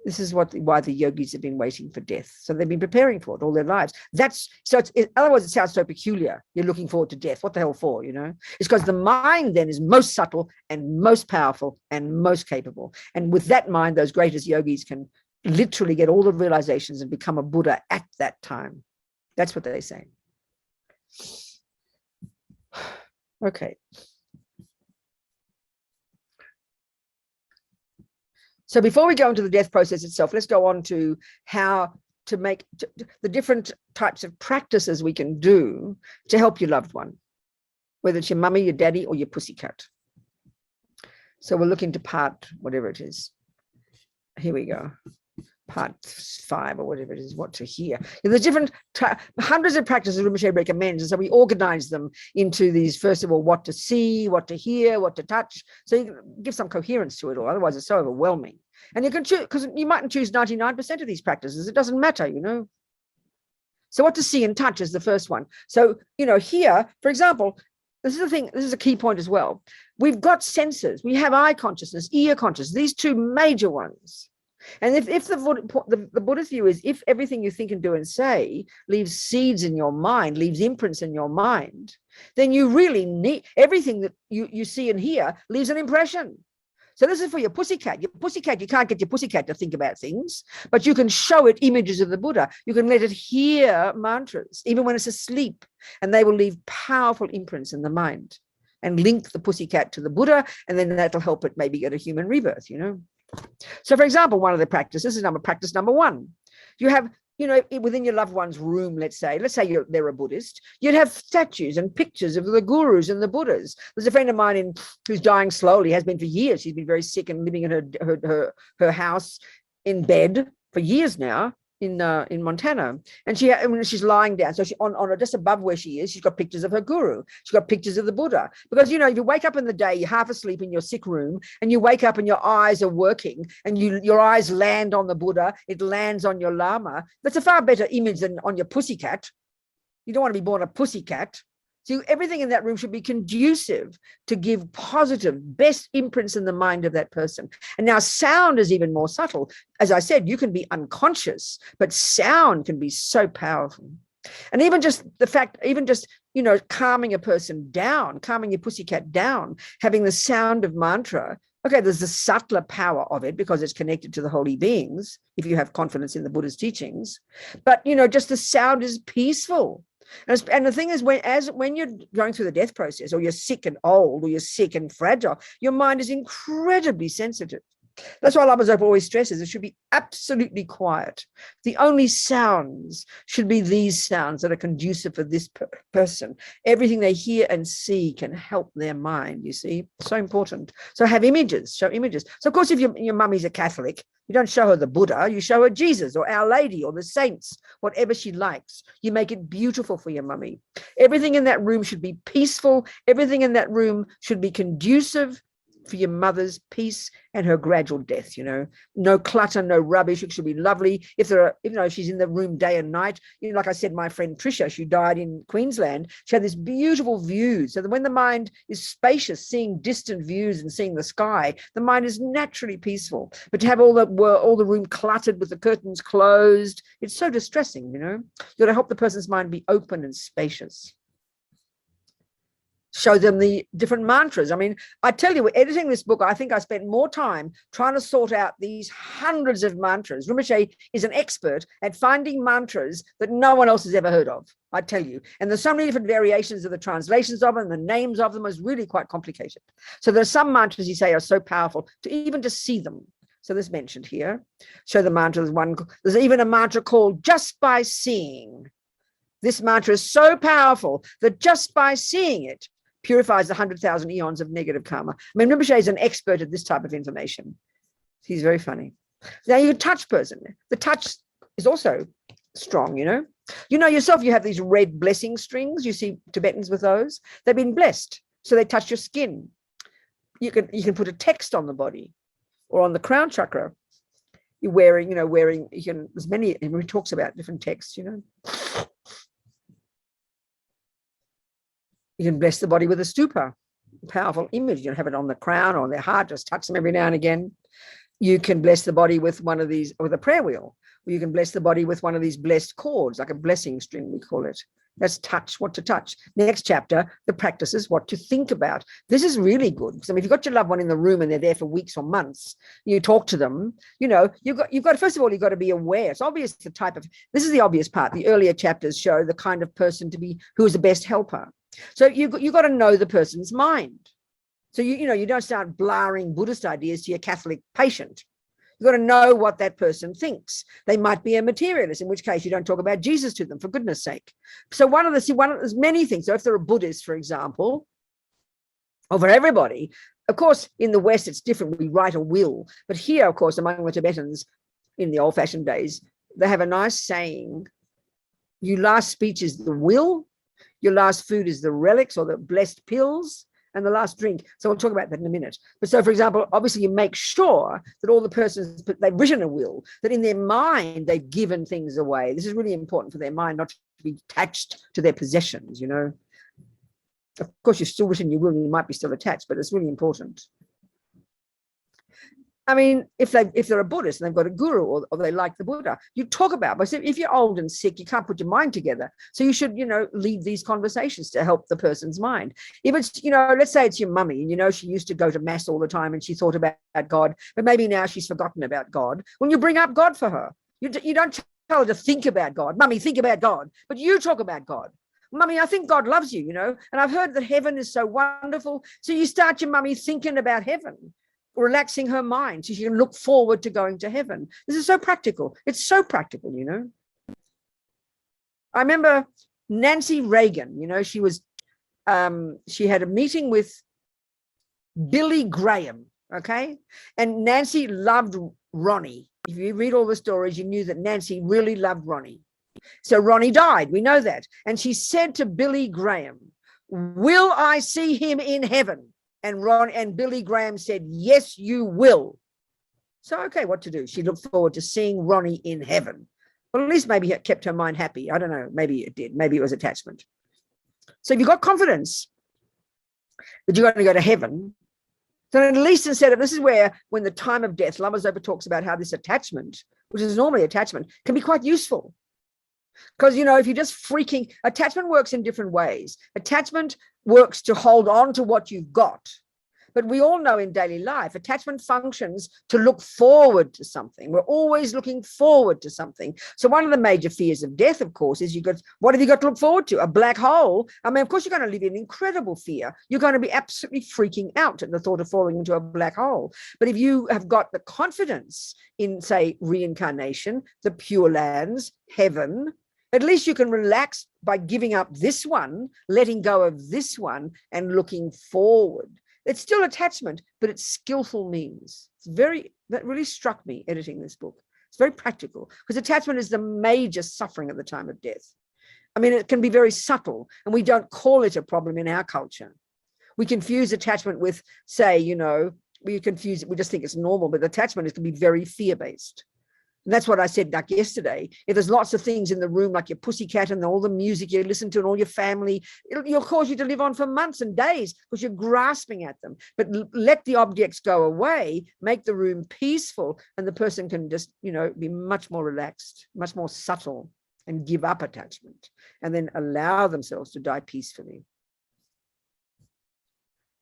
This is why the yogis have been waiting for death. So they've been preparing for it all their lives. Otherwise, it sounds so peculiar. You're looking forward to death. What the hell for, you know? It's because the mind then is most subtle and most powerful and most capable. And with that mind, those greatest yogis can literally get all the realizations and become a Buddha at that time. That's what they say. Okay. So before we go into the death process itself, let's go on to how to make the different types of practices we can do to help your loved one, whether it's your mummy, your daddy, or your pussycat. So we'll look into part, whatever it is. Here we go. Part 5 or whatever it is, what to hear. There's different hundreds of practices Rinpoche recommends, and so we organize them into these, first of all, what to see, what to hear, what to touch, so you can give some coherence to it all. Otherwise it's so overwhelming. And you can choose, because you mightn't choose 99% of these practices. It doesn't matter, you know. So what to see and touch is the first one. So, you know, here, for example, this is the thing, this is a key point as well. We've got senses. We have eye consciousness, ear consciousness, these 2 major ones. And if the Buddhist view is, if everything you think and do and say leaves seeds in your mind, leaves imprints in your mind, then you really need, everything that you see and hear leaves an impression. So this is for your pussycat. Your pussycat, you can't get your pussycat to think about things, but you can show it images of the Buddha. You can let it hear mantras, even when it's asleep, and they will leave powerful imprints in the mind and link the pussycat to the Buddha, and then that'll help it maybe get a human rebirth, you know. So, for example, one of the practices is practice number 1. You have, you know, within your loved one's room, let's say they're a Buddhist, you'd have statues and pictures of the gurus and the Buddhas. There's a friend of mine who's dying slowly, has been for years. She's been very sick and living in her house in bed for years now in Montana. And she's lying down. So she on just above where she is, she's got pictures of her guru. She's got pictures of the Buddha. Because, you know, if you wake up in the day, you're half asleep in your sick room, and you wake up and your eyes are working, and your eyes land on the Buddha, it lands on your Lama. That's a far better image than on your pussycat. You don't want to be born a pussycat. So everything in that room should be conducive to give positive, best imprints in the mind of that person. And now sound is even more subtle. As I said, you can be unconscious, but sound can be so powerful. And even just the fact, you know, calming a person down, calming your pussycat down, having the sound of mantra. Okay, there's the subtler power of it because it's connected to the holy beings, if you have confidence in the Buddha's teachings. But, you know, just the sound is peaceful. And the thing is, when you're going through the death process, or you're sick and old, or you're sick and fragile, your mind is incredibly sensitive. That's why Lama Zopa always stresses it should be absolutely quiet. The only sounds should be these sounds that are conducive for this person. Everything they hear and see can help their mind, you see. So important. So have images, show images. So of course, if your mummy's a Catholic, you don't show her the Buddha, you show her Jesus or Our Lady or the saints, whatever she likes. You make it beautiful for your mummy. Everything in that room should be peaceful. Everything in that room should be conducive for your mother's peace and her gradual death. No clutter, no rubbish. It should be lovely. If she's in the room day and night, like I said, my friend Trisha, she died in Queensland. She had this beautiful view. So that when the mind is spacious, seeing distant views and seeing the sky, the mind is naturally peaceful. But to have all the room cluttered with the curtains closed, it's so distressing. You got to help the person's mind be open and spacious. Show them the different mantras. I mean, I tell you, editing this book, I think I spent more time trying to sort out these hundreds of mantras. Rinpoche is an expert at finding mantras that no one else has ever heard of, I tell you. And there's so many different variations of the translations of them, the names of them is really quite complicated. So there's some mantras you say are so powerful to even just see them. So this mentioned here. Show the mantra. There's even a mantra called Just by Seeing. This mantra is so powerful that just by seeing it, purifies 100,000 eons of negative karma. I mean, Rinpoche is an expert at this type of information. He's very funny. Now you touch person. The touch is also strong, yourself, you have these red blessing strings. You see Tibetans with those. They've been blessed. So they touch your skin. You can put a text on the body or on the crown chakra. You're wearing, there's many, and he talks about different texts, You can bless the body with a stupa, powerful image. You have it on the crown or on their heart, just touch them every now and again. You can bless the body with one of these, with a prayer wheel. Or you can bless the body with one of these blessed cords, like a blessing string, we call it. That's touch, what to touch. Next chapter, the practices, what to think about. This is really good. Because if you've got your loved one in the room and they're there for weeks or months, you talk to them, you've got, first of all, you've got to be aware. It's obvious this is the obvious part. The earlier chapters show the kind of person to be, who is the best helper. So you've got to know the person's mind. So you don't start blaring Buddhist ideas to your Catholic patient. You've got to know what that person thinks. They might be a materialist, in which case you don't talk about Jesus to them, for goodness sake. So there's many things. So if they're a Buddhist, for example, or for everybody, of course, in the West, it's different. We write a will. But here, of course, among the Tibetans in the old-fashioned days, they have a nice saying, your last speech is the will, your last food is the relics or the blessed pills, and the last drink. So we'll talk about that in a minute. But so, for example, obviously you make sure that all the persons, they've written a will, that in their mind, they've given things away. This is really important for their mind, not to be attached to their possessions, Of course, you've still written your will and you might be still attached, but it's really important. I mean, if they're a Buddhist and they've got a guru or they like the Buddha, you talk about, but if you're old and sick, you can't put your mind together. So you should, lead these conversations to help the person's mind. If it's, let's say it's your mummy and she used to go to mass all the time and she thought about God, but maybe now she's forgotten about God. When you bring up God for her, you don't tell her to think about God. Mummy, think about God, but you talk about God. Mummy, I think God loves you, and I've heard that heaven is so wonderful. So you start your mummy thinking about heaven, relaxing her mind so she can look forward to going to heaven. This is so practical. It's so practical, I remember Nancy Reagan, she had a meeting with Billy Graham, okay? And Nancy loved Ronnie. If you read all the stories, you knew that Nancy really loved Ronnie. So Ronnie died, we know that. And she said to Billy Graham, "Will I see him in heaven?" And Billy Graham said, "Yes, you will." So, okay, what to do? She looked forward to seeing Ronnie in heaven. Well, at least maybe it kept her mind happy. I don't know. Maybe it did. Maybe it was attachment. So if you've got confidence that you're going to go to heaven, then at least instead of, this is where, when the time of death, Lama Zopa talks about how this attachment, which is normally attachment, can be quite useful. Because, if you're just freaking, attachment works in different ways. Attachment works to hold on to what you've got. But we all know in daily life, attachment functions to look forward to something. We're always looking forward to something. So one of the major fears of death, of course, is what have you got to look forward to? A black hole? I mean, of course, you're going to live in incredible fear. You're going to be absolutely freaking out at the thought of falling into a black hole. But if you have got the confidence in, say, reincarnation, the Pure Lands, heaven, at least you can relax by giving up this one, letting go of this one, and looking forward. It's still attachment, but it's skillful means. That really struck me editing this book. It's very practical, because attachment is the major suffering at the time of death. I mean, it can be very subtle, and we don't call it a problem in our culture. We confuse attachment with, say, we just think it's normal, but attachment can be very fear-based. And that's what I said like yesterday. If there's lots of things in the room, like your pussycat and all the music you listen to and all your family, it'll cause you to live on for months and days because you're grasping at them. But let the objects go away, make the room peaceful, and the person can just, be much more relaxed, much more subtle, and give up attachment, and then allow themselves to die peacefully.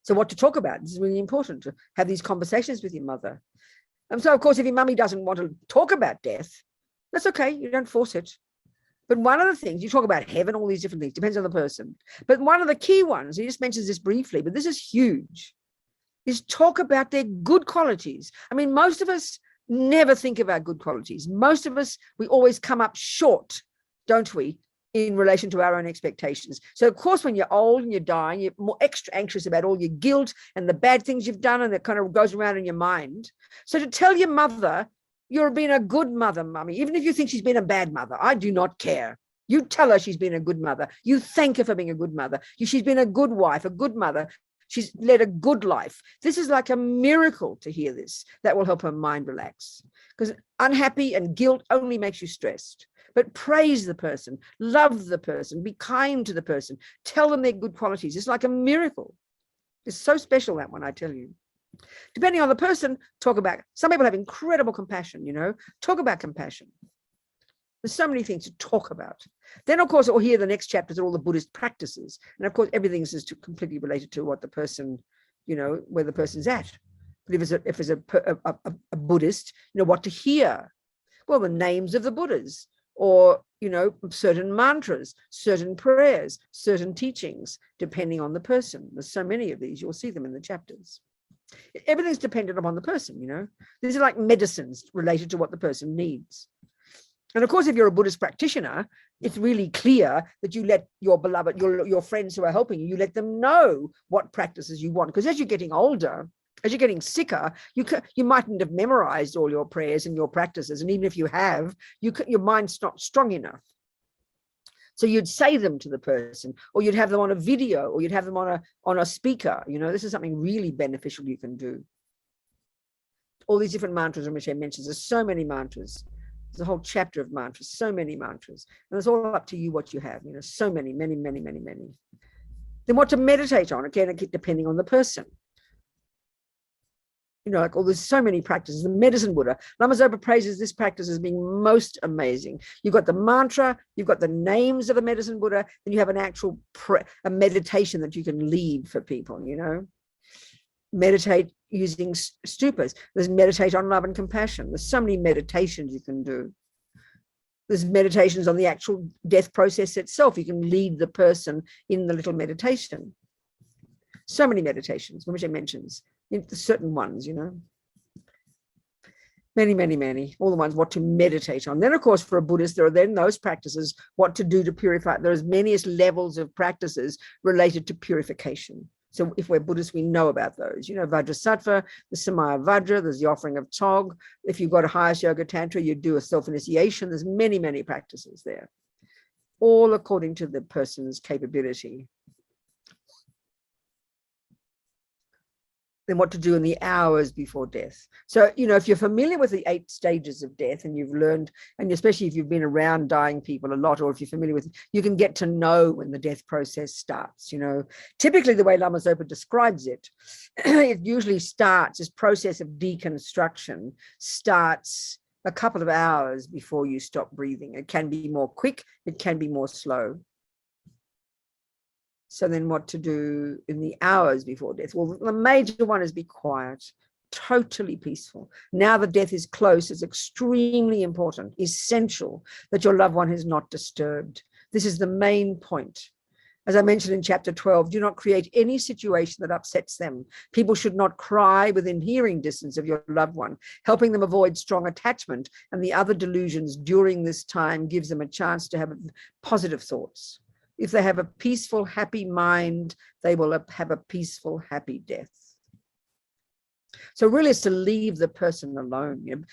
So what to talk about? This is really important, to have these conversations with your mother. And so, of course, if your mummy doesn't want to talk about death, that's okay. You don't force it. But one of the things, you talk about heaven, all these different things, depends on the person. But one of the key ones, he just mentions this briefly, but this is huge, is talk about their good qualities. I mean, most of us never think of our good qualities. Most of us, we always come up short, don't we, in relation to our own expectations. So, of course, when you're old and you're dying, you're more extra anxious about all your guilt and the bad things you've done, and that kind of goes around in your mind. So to tell your mother, you're being a good mother, mummy, even if you think she's been a bad mother, I do not care. You tell her she's been a good mother. You thank her for being a good mother. She's been a good wife, a good mother. She's led a good life. This is like a miracle to hear this. That will help her mind relax, because unhappy and guilt only makes you stressed. But praise the person, love the person, be kind to the person, tell them their good qualities. It's like a miracle. It's so special, that one, I tell you. Depending on the person, talk about, some people have incredible compassion, talk about compassion. There's so many things to talk about. Then, of course, we'll hear the next chapters are all the Buddhist practices. And of course, everything is completely related to what the person, where the person's at. But if it's a Buddhist, what to hear? Well, the names of the Buddhas, or, certain mantras, certain prayers, certain teachings, depending on the person. There's so many of these, you'll see them in the chapters. Everything's dependent upon the person, These are like medicines related to what the person needs. And of course, if you're a Buddhist practitioner, it's really clear that you let your beloved, your friends who are helping you, you let them know what practices you want. Because as you're getting older, as you're getting sicker, you mightn't have memorized all your prayers and your practices. And even if you have, your mind's not strong enough. So you'd say them to the person, or you'd have them on a video, or you'd have them on a speaker. This is something really beneficial you can do. All these different mantras, which I mentioned, there's so many mantras. There's a whole chapter of mantras, so many mantras. And it's all up to you what you have, so many. Then what to meditate on, again, depending on the person. There's so many practices. The medicine Buddha, Lama Zopa praises this practice as being most amazing. You've got the mantra, you've got the names of the medicine Buddha, then you have an actual a meditation that you can lead for people, Meditate using stupas. There's meditate on love and compassion. There's so many meditations you can do. There's meditations on the actual death process itself. You can lead the person in the little meditation. So many meditations, which I mentions, certain ones, many, all the ones what to meditate on. Then, of course, for a Buddhist, there are then those practices, what to do to purify. There's many levels of practices related to purification. So if we're Buddhists, we know about those, Vajrasattva, the Samaya Vajra, there's the offering of Tog. If you've got a highest yoga tantra, you do a self-initiation. There's many practices there, all according to the person's capability. Then what to do in the hours before death. So, if you're familiar with the 8 stages of death, and you've learned, and especially if you've been around dying people a lot, or if you're familiar with, you can get to know when the death process starts. Typically the way Lama Zopa describes it, it usually starts, this process of deconstruction starts a couple of hours before you stop breathing. It can be more quick, it can be more slow. So then what to do in the hours before death? Well, the major one is be quiet, totally peaceful. Now that death is close, it's extremely important, essential that your loved one is not disturbed. This is the main point. As I mentioned in chapter 12, do not create any situation that upsets them. People should not cry within hearing distance of your loved one. Helping them avoid strong attachment and the other delusions during this time gives them a chance to have positive thoughts. If they have a peaceful, happy mind, they will have a peaceful, happy death. So really it's to leave the person alone.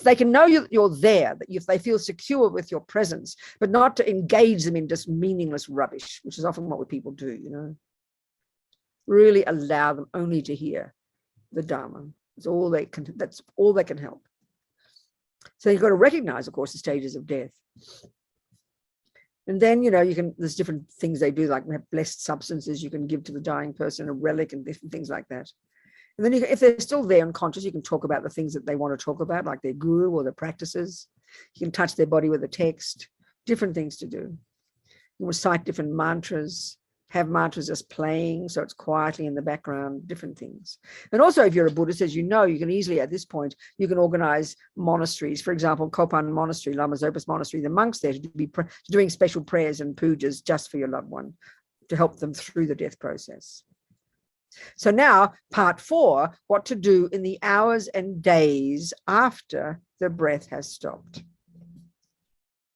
They can know you're there, that if they feel secure with your presence, but not to engage them in just meaningless rubbish, which is often what people do, Really allow them only to hear the Dharma. That's all they can help. So you've got to recognize, of course, the stages of death. And then, there's different things they do, like have blessed substances you can give to the dying person, a relic and different things like that. And then if they're still there unconscious, you can talk about the things that they want to talk about, like their guru or their practices. You can touch their body with a text, different things to do. You recite different mantras, have mantras just playing, so it's quietly in the background, different things. And also, if you're a Buddhist, as you know, you can easily, at this point, you can organize monasteries. For example, Courtin Monastery, Lama Zopa's monastery, the monks there to be doing special prayers and pujas just for your loved one, to help them through the death process. So now, part 4, what to do in the hours and days after the breath has stopped.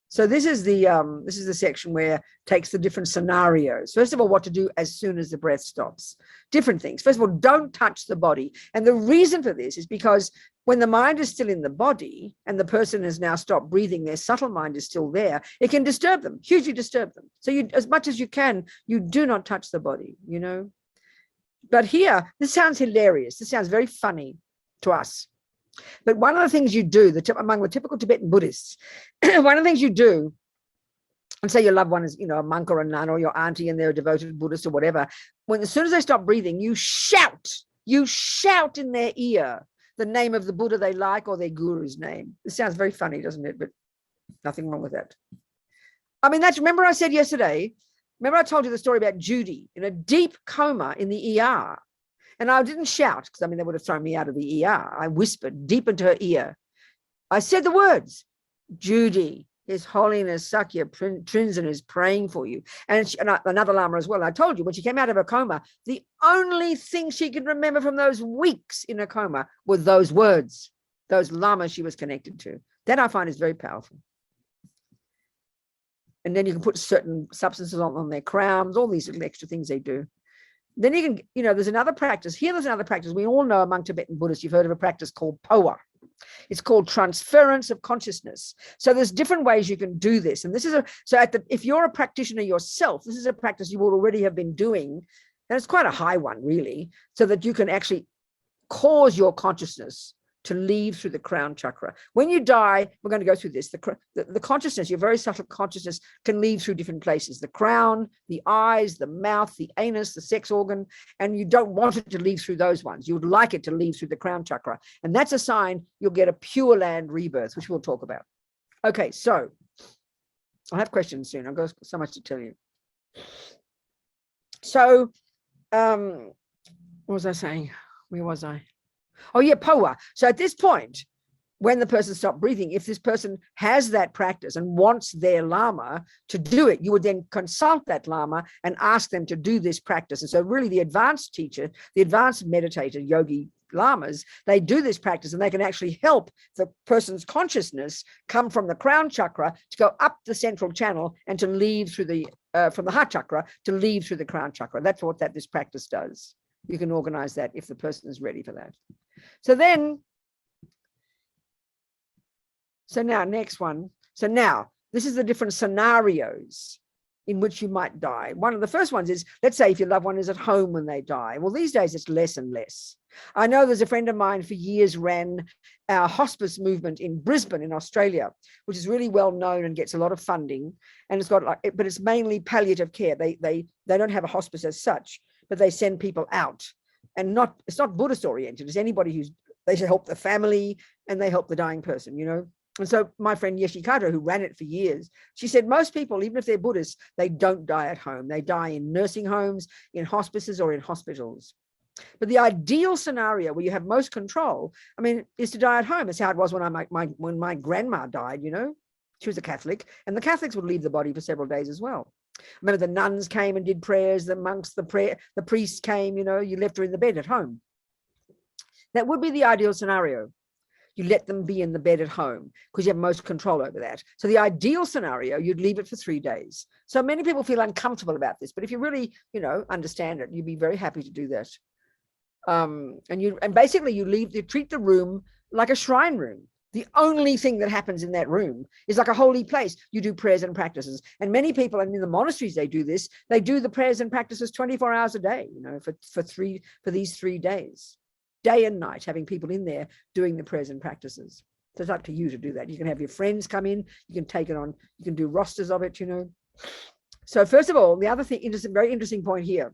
So this is the section where it takes the different scenarios. First of all, what to do as soon as the breath stops. Different things. First of all, don't touch the body. And the reason for this is because when the mind is still in the body and the person has now stopped breathing, their subtle mind is still there, it can disturb them, hugely disturb them. So as much as you can, you do not touch the body, But here, this sounds hilarious. This sounds very funny to us. But one of the things you do, among the typical Tibetan Buddhists, one of the things you do, and say your loved one is, a monk or a nun or your auntie and they're a devoted Buddhist or whatever, as soon as they stop breathing, you shout in their ear the name of the Buddha they like or their guru's name. It sounds very funny, doesn't it? But nothing wrong with that. I mean, remember I said yesterday, remember I told you the story about Judy in a deep coma in the ER. And I didn't shout because, they would have thrown me out of the ER. I whispered deep into her ear. I said the words, Judy, His Holiness Sakya Trinzen is praying for you. And another Lama as well. I told you when she came out of her coma, the only thing she could remember from those weeks in her coma were those words, those Lamas she was connected to. That I find is very powerful. And then you can put certain substances on their crowns, all these little extra things they do. Then you can, there's another practice. There's another practice. We all know among Tibetan Buddhists, you've heard of a practice called Powa. It's called Transference of Consciousness. So there's different ways you can do this. And this is if you're a practitioner yourself, this is a practice you will already have been doing. And it's quite a high one, really, so that you can actually cause your consciousness to leave through the crown chakra. When you die, we're going to go through this. The consciousness, your very subtle consciousness, can leave through different places. The crown, the eyes, the mouth, the anus, the sex organ, and you don't want it to leave through those ones. You would like it to leave through the crown chakra. And that's a sign you'll get a pure land rebirth, which we'll talk about. Okay, so I'll have questions soon. I've got so much to tell you. So, what was I saying? Where was I? Oh, yeah, Powa. So at this point, when the person stopped breathing, if this person has that practice and wants their Lama to do it, you would then consult that Lama and ask them to do this practice. And so really the advanced teacher, the advanced meditator, yogi Lamas, they do this practice and they can actually help the person's consciousness come from the crown chakra to go up the central channel and to leave through from the heart chakra to leave through the crown chakra. That's what this practice does. You can organize that if the person is ready for that. So now next one. So now this is the different scenarios in which you might die. One of the first ones is, let's say if your loved one is at home when they die. Well, these days it's less and less. I know there's a friend of mine for years ran our hospice movement in Brisbane in Australia, which is really well known and gets a lot of funding. And it's got but it's mainly palliative care. They don't have a hospice as such, but they send people out. And it's not Buddhist oriented. It's anybody they help the family and they help the dying person, And so my friend Yeshikato, who ran it for years, she said most people, even if they're Buddhists, they don't die at home. They die in nursing homes, in hospices, or in hospitals. But the ideal scenario where you have most control, I mean, is to die at home. It's how it was when my grandma died, you know. She was a Catholic, and the Catholics would leave the body for several days as well. Remember, the nuns came and did prayers, the monks, the priests came, you know, you left her in the bed at home. That would be the ideal scenario. You let them be in the bed at home because you have most control over that. So the ideal scenario, you'd leave it for 3 days. So many people feel uncomfortable about this, but if you really, you know, understand it, you'd be very happy to do that. And basically you treat the room like a shrine room. The only thing that happens in that room is like a holy place. You do prayers and practices. And many people, and in the monasteries, they do this. They do the prayers and practices 24 hours a day, you know, for these 3 days. Day and night, having people in there doing the prayers and practices. So it's up to you to do that. You can have your friends come in, you can take it on, you can do rosters of it, you know. So first of all, the other thing, very interesting point here,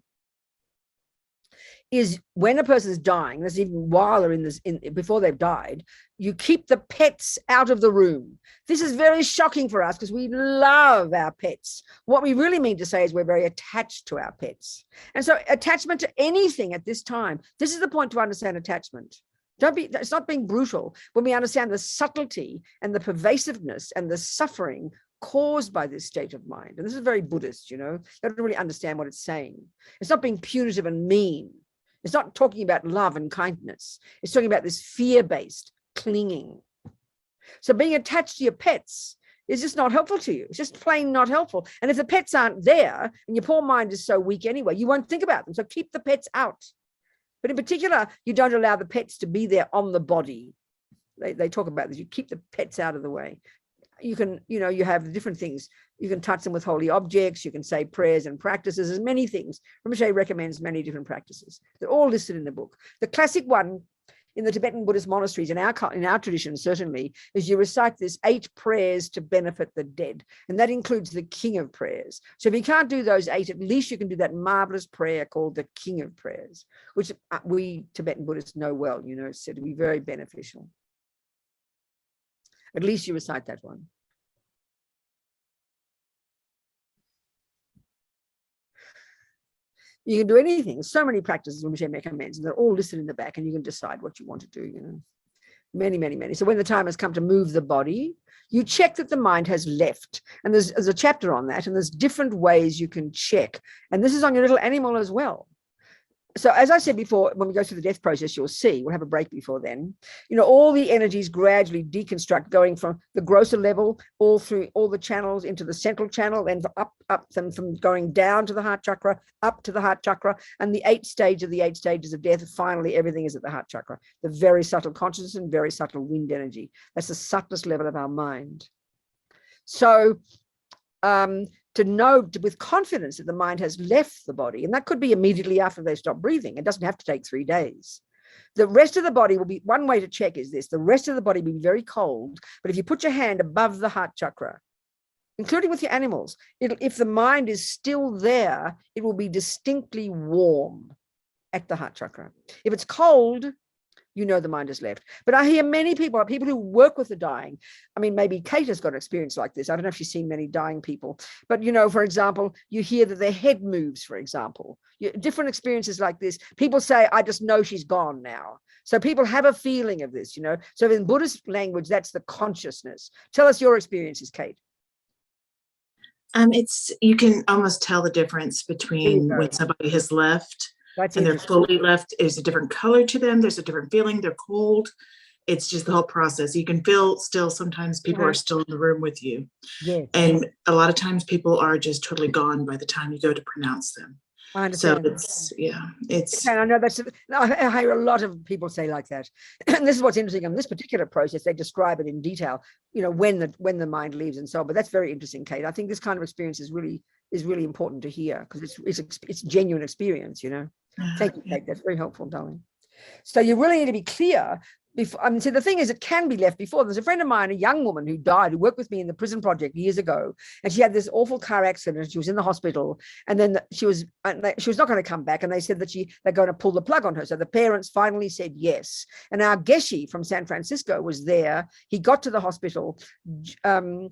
is when a person is dying, that's even while they're before they've died, you keep the pets out of the room. This is very shocking for us because we love our pets. What we really mean to say is we're very attached to our pets. And so attachment to anything at this time, this is the point to understand attachment. It's not being brutal when we understand the subtlety and the pervasiveness and the suffering caused by this state of mind. And this is very Buddhist, you know, they don't really understand what it's saying. It's not being punitive and mean. It's not talking about love and kindness. It's talking about this fear-based clinging. So being attached to your pets is just not helpful to you. It's just plain not helpful. And if the pets aren't there and your poor mind is so weak anyway, you won't think about them. So keep the pets out. But in particular, you don't allow the pets to be there on the body. They talk about this. You keep the pets out of the way. You can, you know, you have different things. You can touch them with holy objects. You can say prayers and practices. There's many things. Rinpoche recommends many different practices. They're all listed in the book. The classic one in the Tibetan Buddhist monasteries, in our tradition certainly, is you recite this 8 prayers to benefit the dead. And that includes the King of Prayers. So if you can't do those 8, at least you can do that marvelous prayer called the King of Prayers, which we Tibetan Buddhists know well, you know, it's said to be very beneficial. At least you recite that one. You can do anything. So many practices which recommends, and they're all listed in the back, and you can decide what you want to do, you know. Many, many, many. So when the time has come to move the body, you check that the mind has left. And there's a chapter on that, and there's different ways you can check. And this is on your little animal as well. So as I said before, when we go through the death process, you'll see, we'll have a break before then, you know, all the energies gradually deconstruct, going from the grosser level all through all the channels into the central channel, then up them from going down to the heart chakra, up to the heart chakra, and the 8 stages of death. Finally, everything is at the heart chakra, the very subtle consciousness and very subtle wind energy. That's the subtlest level of our mind. So, to know with confidence that the mind has left the body, and that could be immediately after they stop breathing. It doesn't have to take 3 days. The rest of the body will be, one way to check is this, the rest of the body will be very cold, but if you put your hand above the heart chakra, including with your animals, if the mind is still there, it will be distinctly warm at the heart chakra. If it's cold, you know the mind has left. But I hear many people who work with the dying. I mean, maybe Kate has got experience like this. I don't know if she's seen many dying people. But, you know, for example, you hear that their head moves, for example. Different experiences like this. People say, I just know she's gone now. So people have a feeling of this, you know. So in Buddhist language, that's the consciousness. Tell us your experiences, Kate. You can almost tell the difference between when somebody has left and they're fully left. There's a different color to them. There's a different feeling. They're cold. It's just the whole process. You can feel still, sometimes people are still in the room with you. Yes. And a lot of times people are just totally gone by the time you go to pronounce them. I understand. So it's. And I know I hear a lot of people say like that. And this is what's interesting in this particular process. They describe it in detail, you know, when the mind leaves and so on. But that's very interesting, Kate. I think this kind of experience is really important to hear, because it's genuine experience, you know. Thank you, Kate. That's very helpful, darling. So you really need to be clear before. I mean, see, the thing is, it can be left before. There's a friend of mine, a young woman who died, who worked with me in the prison project years ago, and she had this awful car accident. She was in the hospital, and then she was not going to come back, and they said that they're going to pull the plug on her. So the parents finally said yes. And our Geshe from San Francisco was there. He got to the hospital, and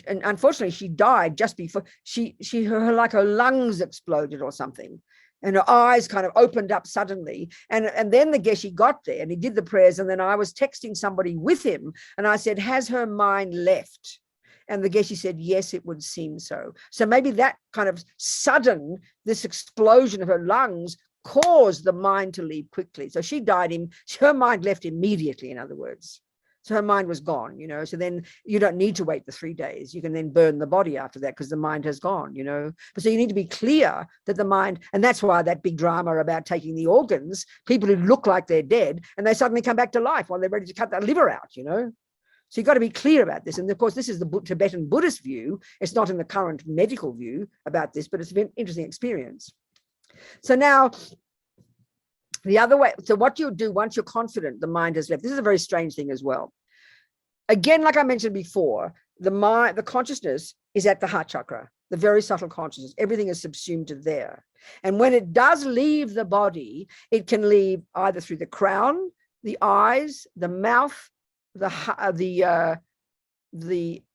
unfortunately, she died just before her lungs exploded or something. And her eyes kind of opened up suddenly. And then the Geshe got there and he did the prayers. And then I was texting somebody with him and I said, has her mind left? And the Geshe said, yes, it would seem so. So maybe that kind of this explosion of her lungs caused the mind to leave quickly. So she died, her mind left immediately, in other words. So her mind was gone, so then you don't need to wait the 3 days. You can then burn the body after that because the mind has gone, But so you need to be clear that the mind, and that's why that big drama about taking the organs, people who look like they're dead and they suddenly come back to life while they're ready to cut their liver out, So you've got to be clear about this. And of course, this is the Tibetan Buddhist view. It's not in the current medical view about this, but it's an interesting experience. So now, the other way, so what you do once you're confident the mind has left, this is a very strange thing as well. Again, like I mentioned before, the consciousness is at the heart chakra, the very subtle consciousness. Everything is subsumed to there. And when it does leave the body, it can leave either through the crown, the eyes, the mouth, the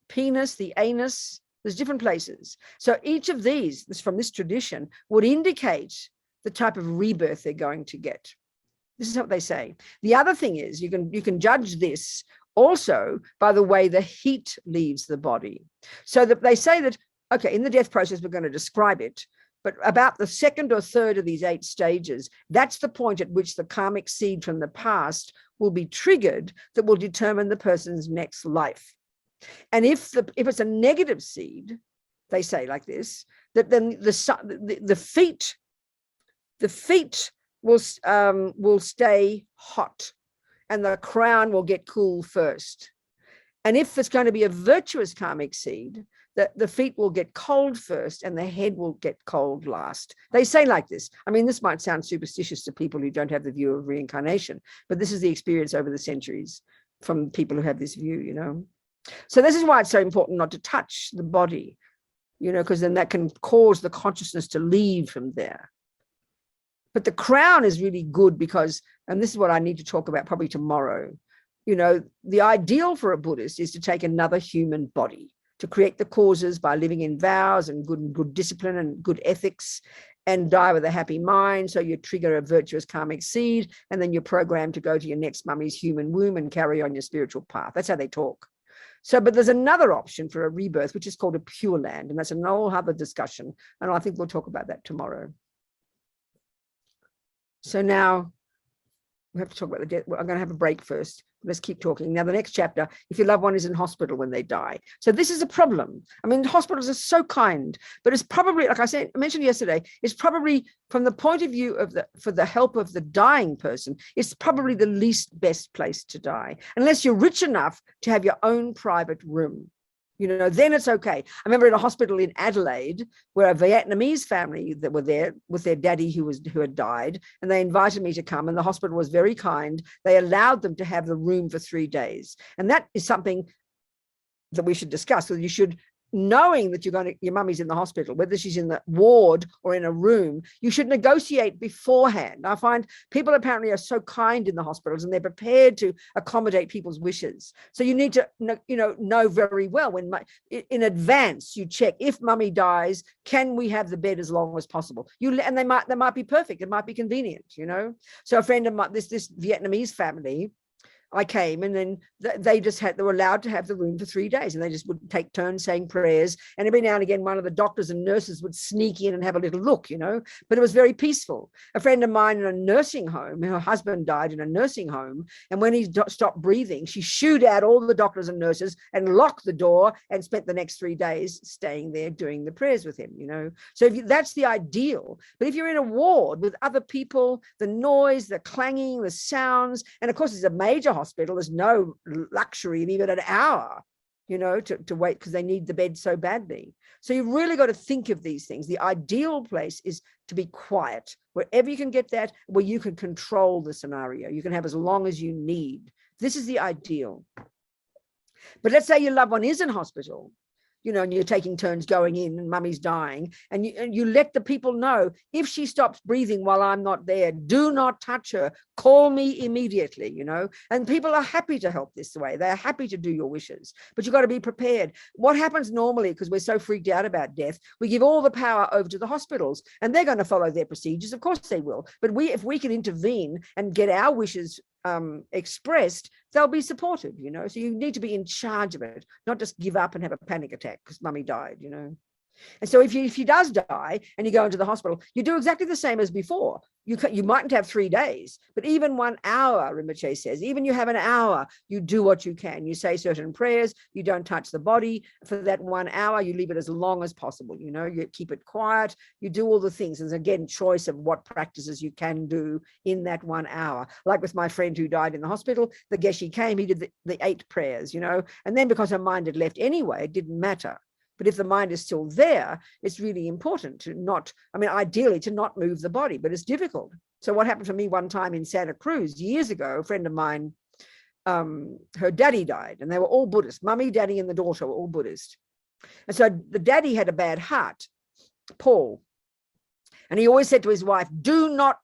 penis, the anus. There's different places. So each of these, from this tradition, would indicate the type of rebirth they're going to get. This is what they say. The other thing is you can judge this also by the way the heat leaves the body. So that they say that, okay, in the death process, we're going to describe it, but about the second or third of these 8 stages, that's the point at which the karmic seed from the past will be triggered that will determine the person's next life. And if it's a negative seed, they say like this, that then the feet will stay hot and the crown will get cool first. And if there's going to be a virtuous karmic seed, the feet will get cold first and the head will get cold last. They say like this. I mean, this might sound superstitious to people who don't have the view of reincarnation, but this is the experience over the centuries from people who have this view, So this is why it's so important not to touch the body, because then that can cause the consciousness to leave from there. But the crown is really good because, and this is what I need to talk about probably tomorrow, the ideal for a Buddhist is to take another human body, to create the causes by living in vows and good discipline and good ethics, and die with a happy mind. So you trigger a virtuous karmic seed, and then you're programmed to go to your next mummy's human womb and carry on your spiritual path. That's how they talk. So, but there's another option for a rebirth, which is called a pure land. And that's a whole other discussion. And I think we'll talk about that tomorrow. So now we have to talk about the death. I'm going to have a break first. Let's keep talking. Now, the next chapter, if your loved one is in hospital when they die. So this is a problem. I mean, hospitals are so kind, but it's probably, like I mentioned yesterday, it's probably from the point of view of for the help of the dying person, it's probably the least best place to die, unless you're rich enough to have your own private room. Then it's okay. I remember in a hospital in Adelaide where a Vietnamese family that were there with their daddy who had died, and they invited me to come, and the hospital was very kind. They allowed them to have the room for 3 days. And that is something that we should discuss. So you should, knowing that your mummy's in the hospital, whether she's in the ward or in a room, you should negotiate beforehand. I find people apparently are so kind in the hospitals and they're prepared to accommodate people's wishes. So you need to know very well when in advance you check, if mummy dies, can we have the bed as long as possible? And they might be perfect. It might be convenient, So a friend of mine, this Vietnamese family, I came, and then they were allowed to have the room for 3 days, and they just would take turns saying prayers. And every now and again, one of the doctors and nurses would sneak in and have a little look, but it was very peaceful. A friend of mine in a nursing home, her husband died in a nursing home. And when he stopped breathing, she shooed out all the doctors and nurses and locked the door and spent the next 3 days staying there doing the prayers with him, So that's the ideal. But if you're in a ward with other people, the noise, the clanging, the sounds, and of course, it's a major hospital, there's no luxury of even an hour, to wait because they need the bed so badly. So you've really got to think of these things. The ideal place is to be quiet, wherever you can get that, where you can control the scenario. You can have as long as you need This is the ideal. But let's say your loved one is in hospital, you know, and you're taking turns going in and mummy's dying, and you let the people know, if she stops breathing while I'm not there, do not touch her, call me immediately, you know. And people are happy to help this way. They're happy to do your wishes, but you've got to be prepared. What happens normally, because we're so freaked out about death, we give all the power over to the hospitals, and they're going to follow their procedures. Of course they will, but if we can intervene and get our wishes expressed, they'll be supportive, you know. So you need to be in charge of it, not just give up and have a panic attack because mummy died, you know. And so if she does die and you go into the hospital, you do exactly the same as before. You mightn't have 3 days, but even 1 hour, Rinpoche says, even you have an hour, you do what you can. You say certain prayers, you don't touch the body for that 1 hour, you leave it as long as possible, you know, you keep it quiet, you do all the things. There's again choice of what practices you can do in that 1 hour. Like with my friend who died in the hospital, the Geshe came, he did the 8 prayers, you know, and then because her mind had left anyway, it didn't matter. But if the mind is still there, it's really important to not, I mean, ideally to not move the body, but it's difficult. So what happened for me one time in Santa Cruz years ago, a friend of mine, her daddy died, and they were all Buddhist. Mummy, daddy, and the daughter were all Buddhist. And so the daddy had a bad heart, Paul. And he always said to his wife, do not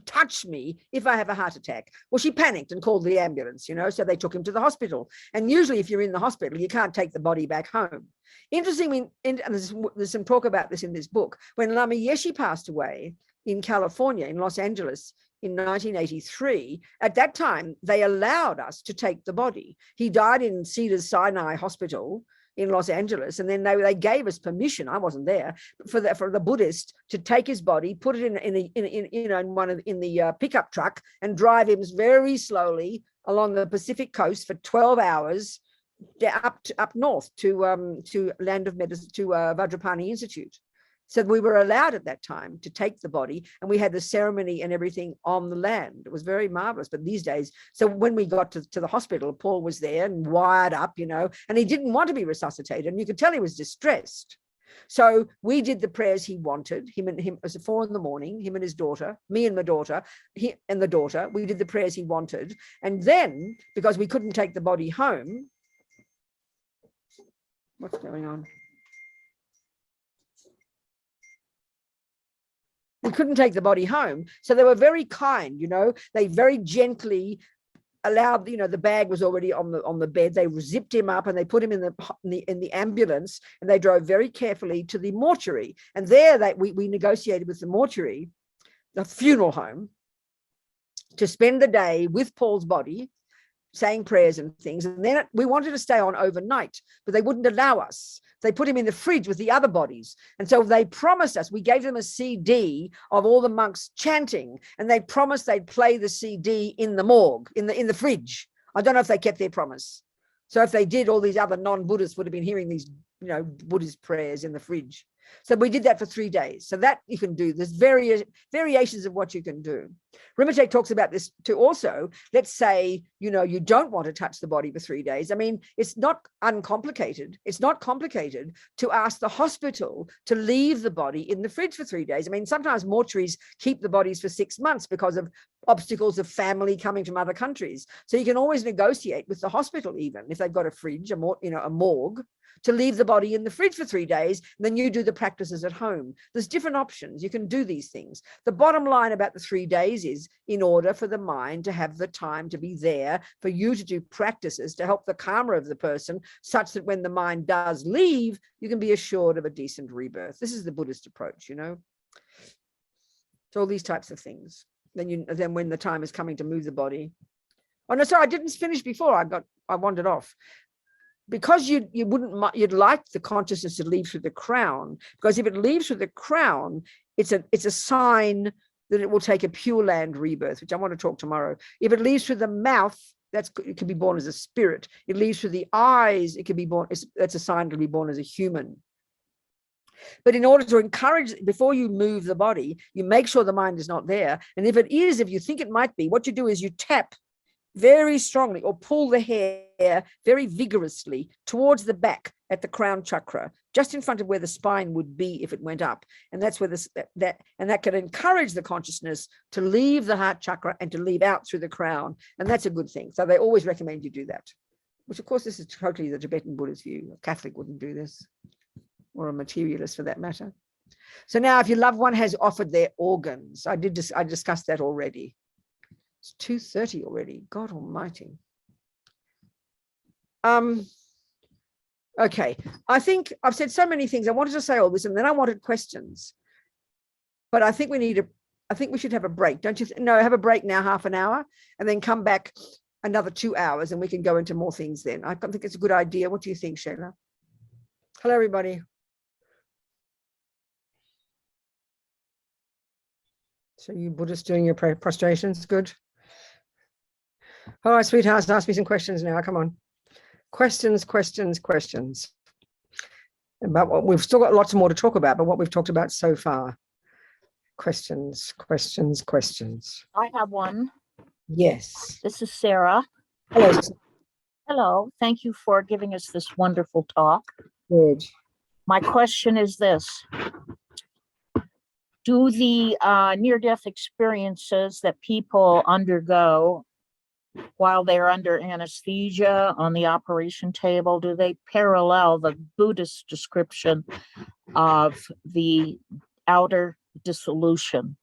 touch me if I have a heart attack. Well, she panicked and called the ambulance, you know, so they took him to the hospital. And usually if you're in the hospital, you can't take the body back home. Interestingly, and there's some talk about this in this book, when Lama Yeshe passed away in California, in Los Angeles, in 1983, at that time, they allowed us to take the body. He died in Cedars-Sinai Hospital in Los Angeles, and then they gave us permission. I wasn't there, for the Buddhist to take his body, put it in the pickup truck, and drive him very slowly along the Pacific coast for 12 hours up north to Land of Medicine, to Vajrapani Institute. So we were allowed at that time to take the body, and we had the ceremony and everything on the land. It was very marvelous. But these days, so when we got to the hospital, Paul was there and wired up, you know, and he didn't want to be resuscitated. And you could tell he was distressed. So we did the prayers he wanted. Him, it was 4 a.m, him and his daughter, me and my daughter, he and the daughter, we did the prayers he wanted. And then, because we couldn't take the body home, what's going on? We couldn't take the body home. So they were very kind, you know, they very gently allowed, you know, the bag was already on the bed. They zipped him up and they put him in the ambulance, and they drove very carefully to the mortuary. And there we negotiated with the mortuary, the funeral home, to spend the day with Paul's body, saying prayers and things. And then we wanted to stay on overnight, but they wouldn't allow us. They put him in the fridge with the other bodies. And so they promised us, we gave them a CD of all the monks chanting, and they promised they'd play the CD in the morgue, in the fridge. I don't know if they kept their promise. So if they did, all these other non-Buddhists would have been hearing these, you know, Buddhist prayers in the fridge. So we did that for 3 days. So that you can do. There's variations of what you can do. Rinpoche talks about this too also. Let's say, you know, you don't want to touch the body for 3 days. I mean, it's not uncomplicated. It's not complicated to ask the hospital to leave the body in the fridge for 3 days. I mean, sometimes mortuaries keep the bodies for 6 months because of obstacles of family coming from other countries. So you can always negotiate with the hospital, even if they've got a fridge, a morgue, to leave the body in the fridge for 3 days, and then you do the practices at home. There's different options. You can do these things. The bottom line about the 3 days is, in order for the mind to have the time to be there, for you to do practices to help the karma of the person, such that when the mind does leave, you can be assured of a decent rebirth. This is the Buddhist approach, you know. So all these types of things. Then when the time is coming to move the body. Oh no, sorry, I didn't finish before. I wandered off. Because you'd like the consciousness to leave through the crown, because if it leaves through the crown, it's a sign that it will take a Pure Land rebirth, which I want to talk tomorrow. If it leaves through the mouth, it can be born as a spirit. It leaves through the eyes, it can be born. That's a sign to be born as a human. But in order to encourage, before you move the body, you make sure the mind is not there. And if it is, if you think it might be, what you do is you tap very strongly, or pull the hair very vigorously towards the back at the crown chakra, just in front of where the spine would be if it went up. And that's where that can encourage the consciousness to leave the heart chakra and to leave out through the crown. And that's a good thing. So they always recommend you do that, which of course, this is totally the Tibetan Buddhist view. A Catholic wouldn't do this, or a materialist for that matter. So now if your loved one has offered their organs, I discussed that already. It's 2:30 already, God almighty. Okay, I think I've said so many things. I wanted to say all this and then I wanted questions. But I think we should have a break, don't you? No, have a break now, half an hour, and then come back another 2 hours and we can go into more things then. I think it's a good idea. What do you think, Sheila? Hello, everybody. So you Buddhists doing your prostrations, good. All right, sweethearts, ask me some questions now. Come on. Questions. About what we've still got lots more to talk about, but what we've talked about so far. Questions. I have one. Yes. This is Sarah. Hello. Hello. Thank you for giving us this wonderful talk. Good. My question is this. Do the near-death experiences that people undergo while they're under anesthesia on the operation table, do they parallel the Buddhist description of the outer dissolution?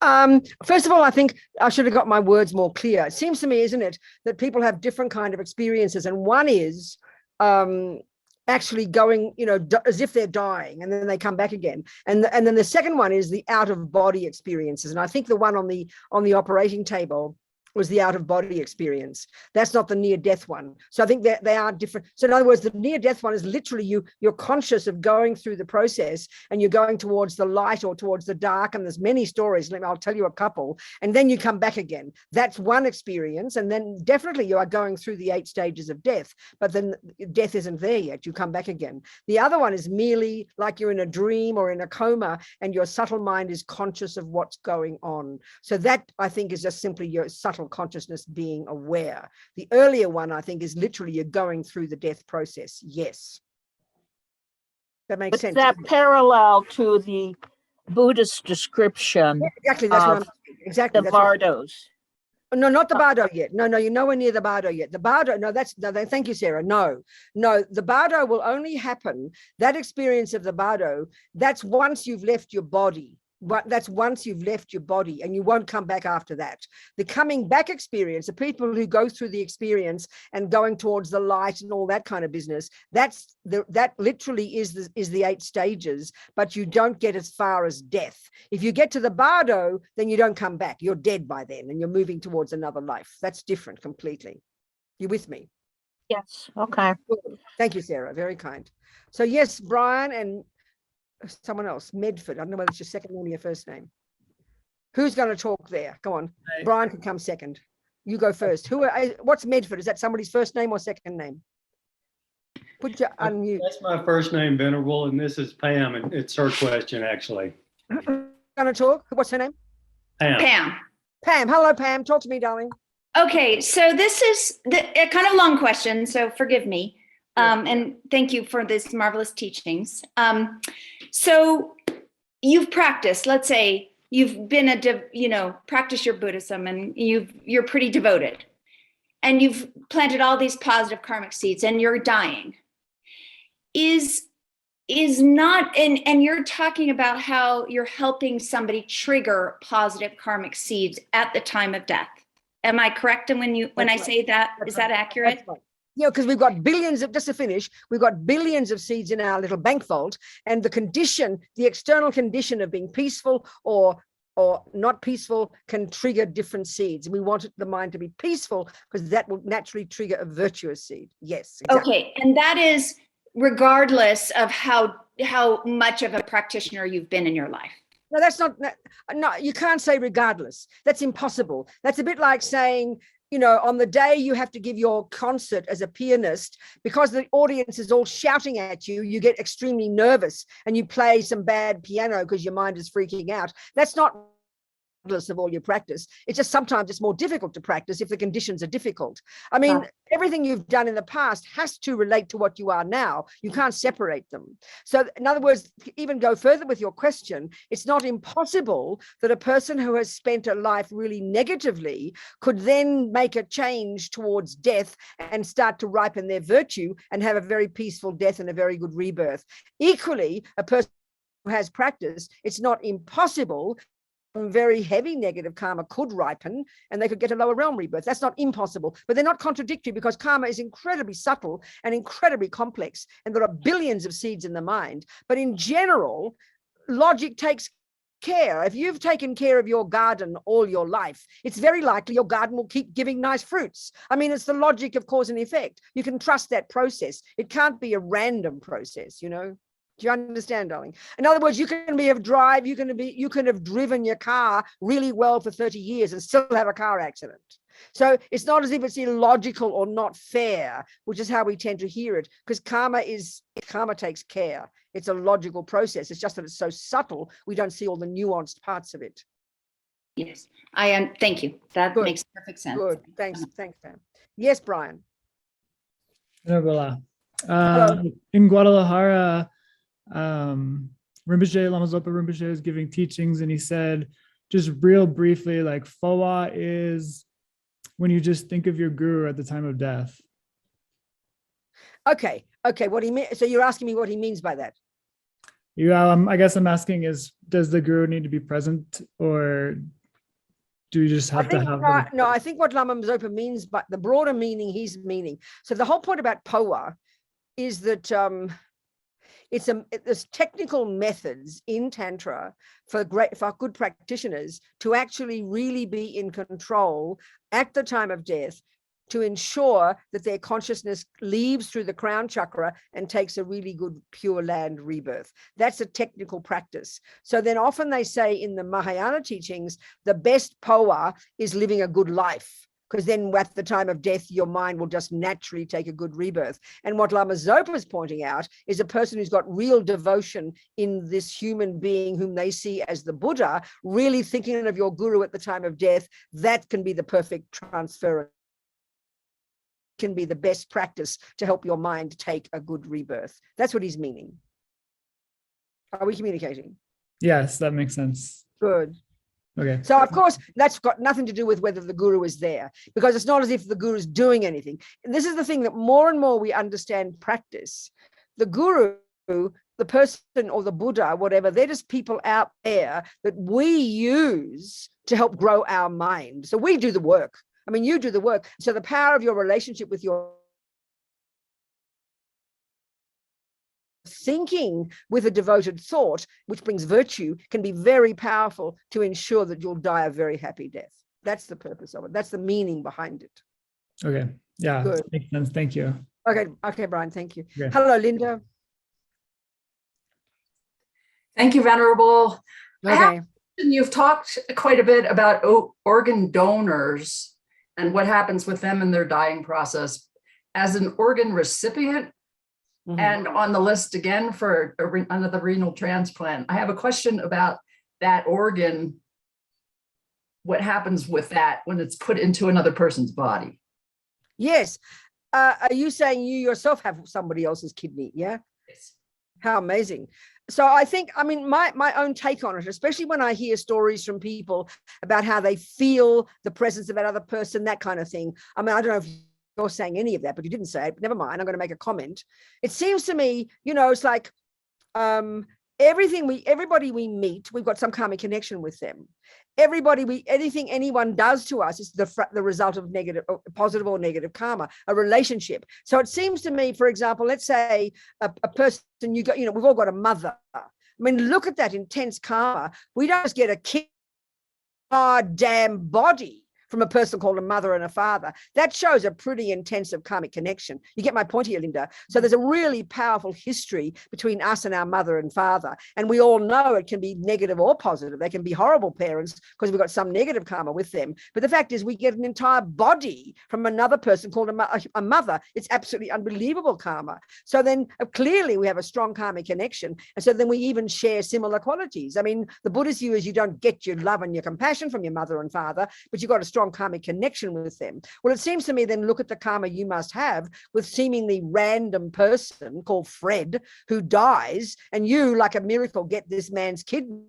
First of all, I think I should have got my words more clear. It seems to me, isn't it, that people have different kind of experiences, and one is actually going, as if they're dying, and then they come back again. And then the second one is the out of body experiences. And I think the one on the operating table was the out of body experience. That's not the near death one. So I think that they are different. So in other words, the near death one is literally you're conscious of going through the process and you're going towards the light or towards the dark. And there's many stories. I'll tell you a couple. And then you come back again. That's one experience. And then definitely you are going through the 8 stages of death, but then death isn't there yet. You come back again. The other one is merely like you're in a dream or in a coma and your subtle mind is conscious of what's going on. So that I think is just simply your subtle consciousness being aware. The earlier one, I think, is literally you're going through the death process. Yes. That makes sense. Is that parallel to the Buddhist description? Yeah, exactly. That's what I'm saying. Exactly. The Bardos. No, not the Bardo yet. No, you're nowhere near the Bardo yet. The Bardo, thank you, Sarah. No, the Bardo will only happen, that experience of the Bardo, that's once you've left your body. But that's once you've left your body and you won't come back after that. The coming back experience, the people who go through the experience and going towards the light and all that kind of business, that literally is the 8 stages, but you don't get as far as death. If you get to the Bardo, then you don't come back. You're dead by then and you're moving towards another life. That's different completely. You with me? Yes. Okay. Thank you, Sarah. Very kind. So yes, Brian and someone else, Medford. I don't know whether it's your second name or your first name. Who's going to talk there? Go on. Hey. Brian can come second. You go first. What's Medford? Is that somebody's first name or second name? Put your unmute. That's my first name, Venerable, and this is Pam, and it's her question, actually. Going to talk? What's her name? Pam. Pam. Hello, Pam. Talk to me, darling. Okay, so this is a kind of long question, so forgive me. And thank you for this marvelous teachings. So you've practiced, let's say you've been practiced your Buddhism and you're pretty devoted and you've planted all these positive karmic seeds and you're dying. Is not, and you're talking about how you're helping somebody trigger positive karmic seeds at the time of death. Am I correct? And when I say that, is that accurate? Yeah, because we've got billions of, just to finish, we've got billions of seeds in our little bank vault, and the external condition of being peaceful or not peaceful can trigger different seeds. We want the mind to be peaceful because that will naturally trigger a virtuous seed. Yes. Exactly. Okay, and that is regardless of how much of a practitioner you've been in your life. No, that's not. No, you can't say regardless. That's impossible. That's a bit like saying, on the day you have to give your concert as a pianist, because the audience is all shouting at you, you get extremely nervous and you play some bad piano because your mind is freaking out. That's not regardless of all your practice. It's just sometimes it's more difficult to practice if the conditions are difficult. I mean, everything you've done in the past has to relate to what you are now. You can't separate them. So in other words, even go further with your question, it's not impossible that a person who has spent a life really negatively could then make a change towards death and start to ripen their virtue and have a very peaceful death and a very good rebirth. Equally, a person who has practice, it's not impossible. Very heavy negative karma could ripen and they could get a lower realm rebirth. That's not impossible, but they're not contradictory, because karma is incredibly subtle and incredibly complex, and there are billions of seeds in the mind. But in general, logic takes care. If you've taken care of your garden all your life, it's very likely your garden will keep giving nice fruits. I mean, it's the logic of cause and effect. You can trust that process. It can't be a random process, you know. Do you understand, darling? In other words, you can have driven your car really well for 30 years and still have a car accident. So it's not as if it's illogical or not fair, which is how we tend to hear it, because karma takes care. It's a logical process. It's just that it's so subtle, we don't see all the nuanced parts of it. Yes, I am. Thank you. That Good. makes perfect sense. Good. Thanks, Pam. Yes, Brian. Hello. Hello. In Guadalajara, Rinpoche, Lama Zopa Rinpoche was giving teachings, and he said, just real briefly, like Phowa is when you just think of your guru at the time of death. Okay. What he meant. So you're asking me what he means by that? I guess I'm asking is, does the guru need to be present, or do you just have to have them? No, I think what Lama Zopa means, but the broader meaning he's meaning. So the whole point about Phowa is that there's technical methods in Tantra for good practitioners to actually really be in control at the time of death, to ensure that their consciousness leaves through the crown chakra and takes a really good pure land rebirth. That's a technical practice. So then often they say in the Mahayana teachings, the best Phowa is living a good life, because then at the time of death, your mind will just naturally take a good rebirth. And what Lama Zopa is pointing out is a person who's got real devotion in this human being whom they see as the Buddha, really thinking of your guru at the time of death, that can be the perfect transference, can be the best practice to help your mind take a good rebirth. That's what he's meaning. Are we communicating? Yes, that makes sense. Good. Okay. So of course, that's got nothing to do with whether the guru is there, because it's not as if the guru is doing anything. And this is the thing that more and more we understand practice. The guru, the person or the Buddha, whatever, they're just people out there that we use to help grow our mind. So we do the work. I mean, you do the work. So the power of your relationship with your thinking with a devoted thought, which brings virtue, can be very powerful to ensure that you'll die a very happy death. That's the purpose of it. That's the meaning behind it. Okay. Yeah, Good. makes sense. Thank you. Okay, Brian, thank you. Okay. Hello, Linda. Thank you, Venerable. Okay. You've talked quite a bit about organ donors and what happens with them in their dying process. As an organ recipient, and on the list again for another renal transplant, I have a question about that organ. What happens with that when it's put into another person's body? Yes. Are you saying you yourself have somebody else's kidney? Yeah. Yes. How amazing. So I think, I mean, my own take on it, especially when I hear stories from people about how they feel the presence of that other person, that kind of thing. I mean, I don't know if you're saying any of that, but you didn't say it, but never mind. I'm going to make a comment. It seems to me, you know, it's like everybody we meet, we've got some karmic connection with them. Anything anyone does to us is the result of negative, positive or negative karma, a relationship. So it seems to me, for example, let's say a person you got, you know, we've all got a mother. I mean, look at that intense karma. We don't just get a damn body from a person called a mother and a father. That shows a pretty intensive karmic connection. You get my point here, Linda? So there's a really powerful history between us and our mother and father. And we all know it can be negative or positive. They can be horrible parents because we've got some negative karma with them. But the fact is we get an entire body from another person called a mother. It's absolutely unbelievable karma. So then clearly we have a strong karmic connection. And so then we even share similar qualities. I mean, the Buddhist view is you don't get your love and your compassion from your mother and father, but you've got a strong karmic connection with them. Well, it seems to me then look at the karma you must have with seemingly random person called Fred who dies, and you, like a miracle, get this man's kidney.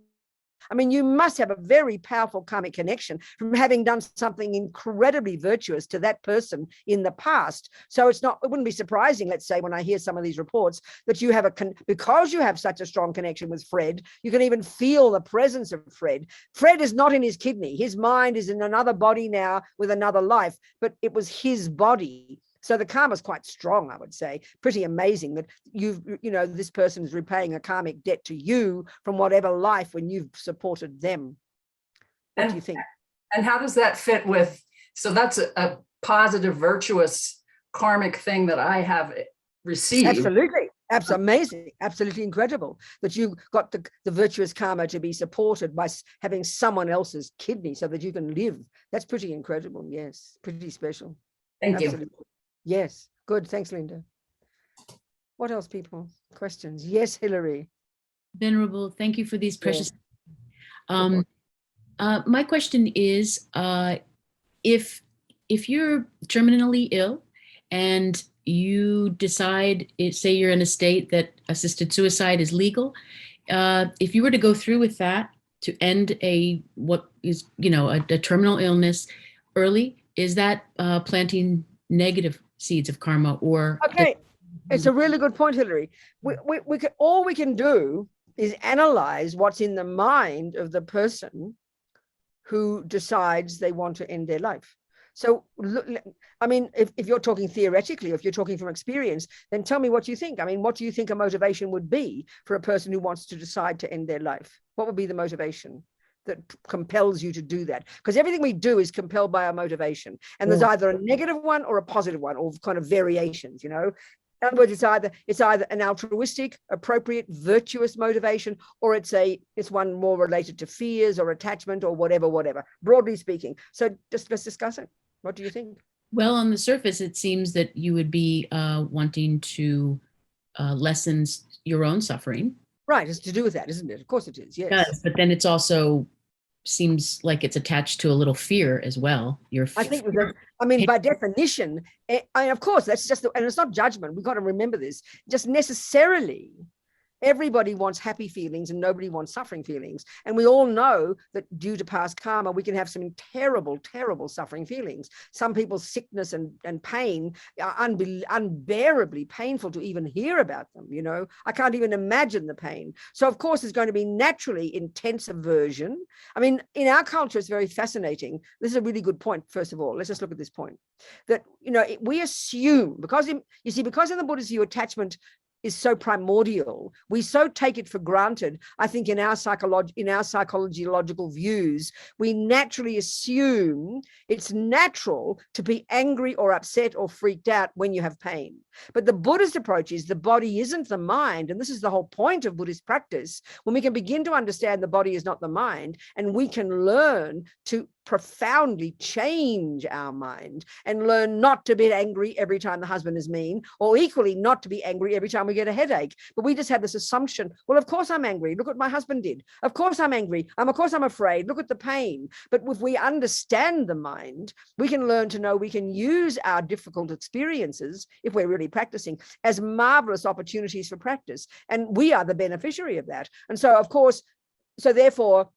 I mean, you must have a very powerful karmic connection from having done something incredibly virtuous to that person in the past. So it wouldn't be surprising, let's say, when I hear some of these reports, that you have because you have such a strong connection with Fred, you can even feel the presence of Fred. Fred is not in his kidney. His mind is in another body now with another life, but it was his body. So the karma is quite strong, I would say. Pretty amazing that this person is repaying a karmic debt to you from whatever life when you've supported them. What do you think? And how does that fit with, so that's a positive, virtuous karmic thing that I have received. Absolutely. Absolutely amazing. Absolutely incredible that you got the virtuous karma to be supported by having someone else's kidney so that you can live. That's pretty incredible. Yes. Pretty special. Thank Absolutely. you. Yes, good. Thanks, Linda. What else, people? Questions? Yes, Hillary. Venerable, thank you for these precious. Yeah. My question is, if you're terminally ill and you decide, say you're in a state that assisted suicide is legal, if you were to go through with that to end a terminal illness early, is that planting negative seeds of karma? Or okay, it's a really good point, Hillary. All we can do is analyze what's in the mind of the person who decides they want to end their life. So, I mean, if you're talking theoretically, if you're talking from experience, then tell me what you think. I mean, what do you think a motivation would be for a person who wants to decide to end their life? What would be the motivation that compels you to do that? Because everything we do is compelled by our motivation, and there's either a negative one or a positive one, or kind of variations, In other words, it's either an altruistic, appropriate, virtuous motivation, or it's one more related to fears or attachment or whatever, broadly speaking. So let's discuss it. What do you think? Well, on the surface, it seems that you would be wanting to lessen your own suffering. Right, it's to do with that, isn't it? Of course it is, yes. It does, but then it's also seems like it's attached to a little fear as well. I think, by definition, of course, that's just, and it's not judgment. We've got to remember this. Just necessarily, everybody wants happy feelings and nobody wants suffering feelings. And we all know that due to past karma, we can have some terrible, terrible suffering feelings. Some people's sickness and pain are unbearably painful to even hear about them. I can't even imagine the pain. So of course, there's going to be naturally intense aversion. I mean, in our culture, it's very fascinating. This is a really good point. First of all, let's just look at this point that, we assume because in the Buddhist view, attachment is so primordial, we so take it for granted. I think in our psychological views, we naturally assume it's natural to be angry or upset or freaked out when you have pain. But the Buddhist approach is the body isn't the mind, and this is the whole point of Buddhist practice. When we can begin to understand the body is not the mind, and we can learn to profoundly change our mind and learn not to be angry every time the husband is mean, or equally not to be angry every time we get a headache. But we just have this assumption, well, of course I'm angry. Look what my husband did. Of course I'm angry. Of course I'm afraid. Look at the pain. But if we understand the mind, we can learn to know we can use our difficult experiences, if we're really practicing, as marvelous opportunities for practice. And we are the beneficiary of that. And so, of course, therefore,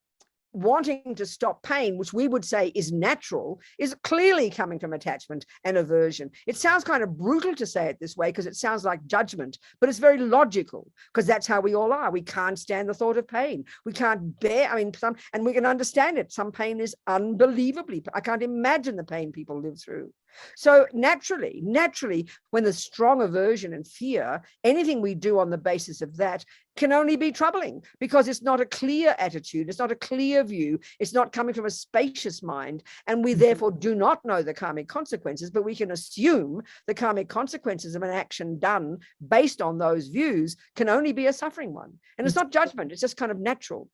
wanting to stop pain, which we would say is natural, is clearly coming from attachment and aversion. It sounds kind of brutal to say it this way because it sounds like judgment, but it's very logical because that's how we all are. We can't stand the thought of pain. We can't bear, and we can understand it. Some pain is unbelievably, I can't imagine the pain people live through. So naturally, when there's strong aversion and fear, anything we do on the basis of that can only be troubling, because it's not a clear attitude, it's not a clear view, it's not coming from a spacious mind, and we therefore do not know the karmic consequences, but we can assume the karmic consequences of an action done based on those views can only be a suffering one. And it's not judgment, it's just kind of natural.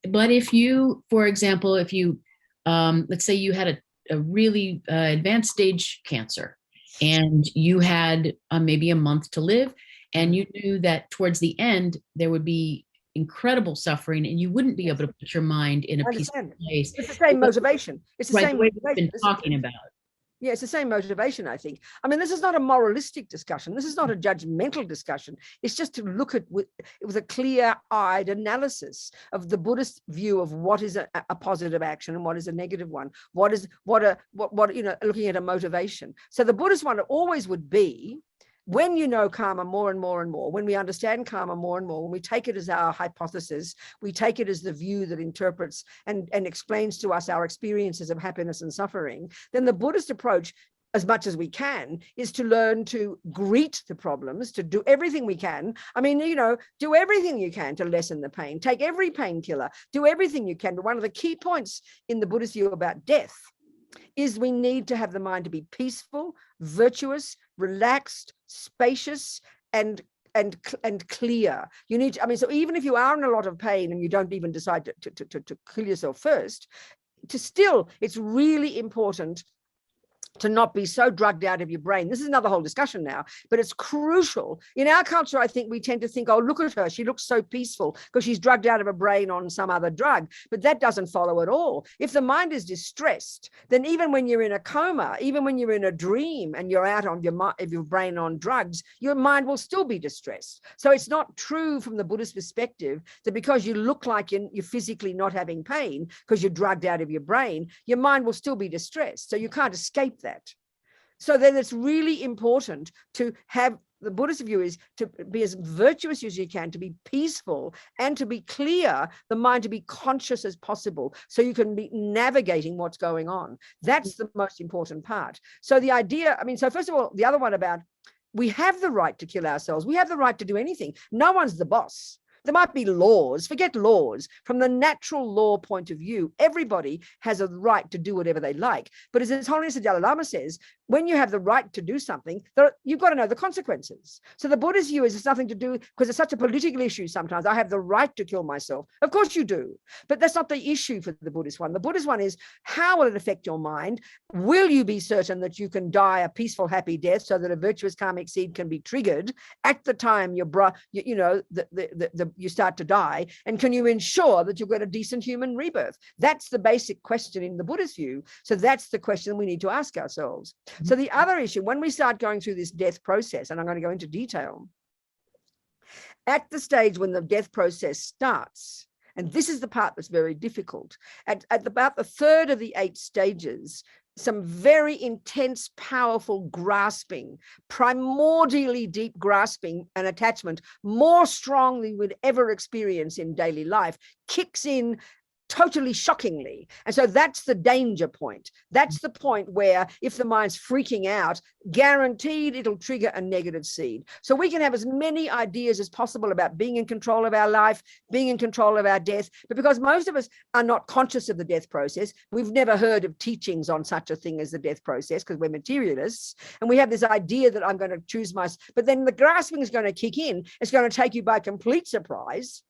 But if you, for example, if you, let's say you had a really advanced stage cancer, and you had maybe a month to live, and you knew that towards the end there would be incredible suffering, and you wouldn't be able to put your mind in a peaceful place. It's the same motivation. It's the right, same the way motivation. we've been talking about. Yeah, it's the same motivation, I think. I mean, this is not a moralistic discussion. This is not a judgmental discussion. It's just to look at with a clear-eyed analysis of the Buddhist view of what is a positive action and what is a negative one. What looking at a motivation. So the Buddhist one always would be, when you know karma more and more and more, when we understand karma more and more, when we take it as our hypothesis, we take it as the view that interprets and explains to us our experiences of happiness and suffering, then the Buddhist approach, as much as we can, is to learn to greet the problems, to do everything we can. I mean, do everything you can to lessen the pain, take every painkiller, do everything you can. But one of the key points in the Buddhist view about death is we need to have the mind to be peaceful, virtuous, relaxed, spacious, and clear. You need to, I mean, so even if you are in a lot of pain and you don't even decide to kill yourself first, it's really important to not be so drugged out of your brain. This is another whole discussion now, but it's crucial. In our culture, I think we tend to think, oh, look at her, she looks so peaceful because she's drugged out of her brain on some other drug. But that doesn't follow at all. If the mind is distressed, then even when you're in a coma, even when you're in a dream and you're out of your brain on drugs, your mind will still be distressed. So it's not true from the Buddhist perspective that because you look like you're physically not having pain because you're drugged out of your brain, your mind will still be distressed. So you can't escape that. So then it's really important to have, the Buddhist view is to be as virtuous as you can, to be peaceful and to be clear, the mind to be conscious as possible so you can be navigating what's going on. That's the most important part. So the idea, I mean, so first of all, the other one about we have the right to kill ourselves. We have the right to do anything. No one's the boss. There might be laws, forget laws. From the natural law point of view, everybody has a right to do whatever they like. But as His Holiness the Dalai Lama says, when you have the right to do something, you've got to know the consequences. So the Buddhist view is it's nothing to do, because it's such a political issue sometimes. I have the right to kill myself. Of course you do. But that's not the issue for the Buddhist one. The Buddhist one is, how will it affect your mind? Will you be certain that you can die a peaceful, happy death so that a virtuous karmic seed can be triggered at the time you start to die? And can you ensure that you'll get a decent human rebirth? That's the basic question in the Buddhist view. So that's the question we need to ask ourselves. So the other issue, when we start going through this death process, and I'm going to go into detail, at the stage when the death process starts, and this is the part that's very difficult, at about the third of the 8 stages, some very intense, powerful grasping, primordially deep grasping and attachment, more strongly than we'd ever experience in daily life, kicks in totally shockingly. And so that's the danger point. That's the point where if the mind's freaking out, guaranteed it'll trigger a negative seed. So we can have as many ideas as possible about being in control of our life, being in control of our death, but because most of us are not conscious of the death process, we've never heard of teachings on such a thing as the death process because we're materialists, and we have this idea that I'm going to choose but then the grasping is going to kick in. It's going to take you by complete surprise,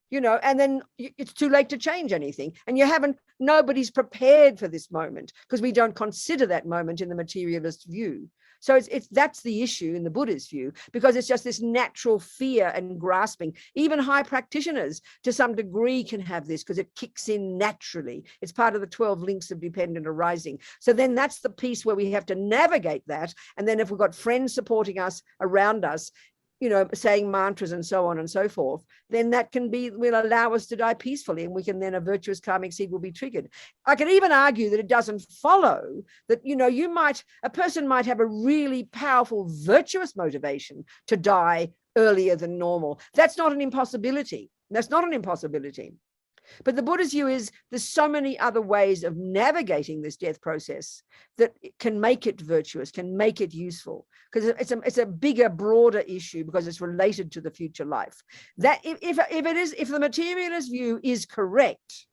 and then it's too late to change anything. And nobody's prepared for this moment because we don't consider that moment in the materialist view. So that's the issue in the Buddhist view, because it's just this natural fear and grasping. Even high practitioners to some degree can have this because it kicks in naturally. It's part of the 12 links of dependent arising. So then that's the piece where we have to navigate that. And then if we've got friends supporting us around us, saying mantras and so on and so forth, then that will allow us to die peacefully, and we can then, a virtuous karmic seed will be triggered. I could even argue that it doesn't follow that, a person might have a really powerful virtuous motivation to die earlier than normal. That's not an impossibility. That's not an impossibility. But the Buddha's view is there's so many other ways of navigating this death process that can make it virtuous, can make it useful, because it's a bigger, broader issue because it's related to the future life. That if the materialist view is correct,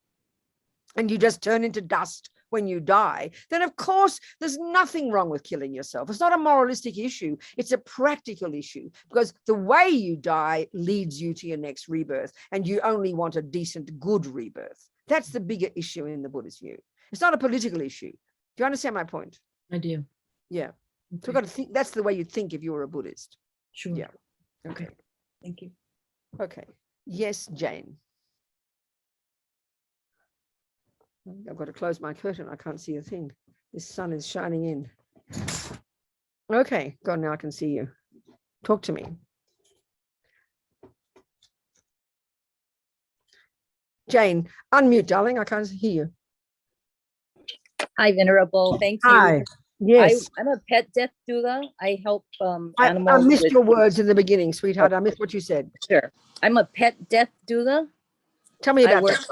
and you just turn into dust when you die, then of course there's nothing wrong with killing yourself. It's not a moralistic issue. It's a practical issue, because the way you die leads you to your next rebirth, and you only want a decent, good rebirth. That's the bigger issue in the Buddhist view. It's not a political issue. Do you understand my point? I do. Yeah. Okay. So we've got to think, that's the way you think if you were a Buddhist. Sure. Yeah. Okay. Thank you. Okay. Yes, Jane. I've got to close my curtain. I can't see a thing. This sun is shining in. Okay, God, now I can see you. Talk to me. Jane, unmute, darling. I can't hear you. Hi, Venerable. Thank you. Hi. Yes. I'm a pet death doula. I help I animals. missed with- your words in the beginning, sweetheart. I missed what you said. Sure. I'm a pet death doula. Tell me about that.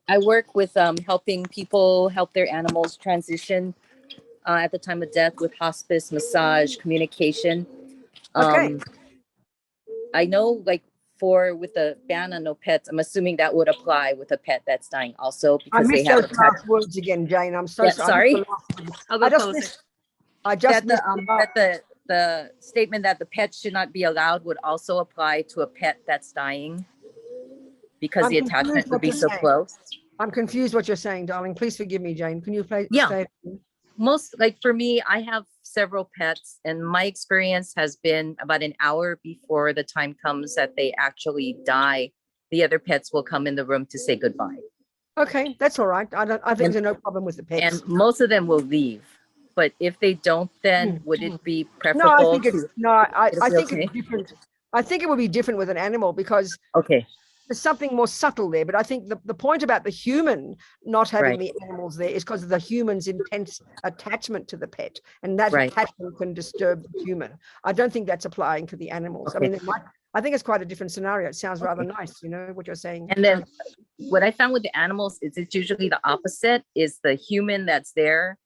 I work with helping people help their animals transition at the time of death with hospice, massage, communication. Okay. I know, like, with the ban on no pets, I'm assuming that would apply with a pet that's dying also, I because they missed have those last words again, Jane. I'm so Yeah, sorry. I'll I go just closer. missed. I just missed. that the statement that the pet should not be allowed would also apply to a pet that's dying, because I'm the confused attachment would what be you're so saying. close. I'm confused what you're saying, darling. Please forgive me, Jane. Can you play? Yeah. Say it? Most, like, for me, I have several pets, and my experience has been about an hour before the time comes that they actually die, the other pets will come in the room to say goodbye. Okay, that's all right. I think there's no problem with the pets. And most of them will leave. But if they don't, then would it be preferable? No, I think it's I It'll be think okay? it's different. I think it would be different with an animal because Okay, there's something more subtle there. But I think the point about the human not having Right. the animals there is because of the human's intense attachment to the pet, and that Right. attachment can disturb the human. I don't think that's applying to the animals. I Okay. mean, I think it's quite a different scenario. It sounds rather nice, you know, what you're saying. and then what I found with the animals is it's usually the opposite. Is the human that's there,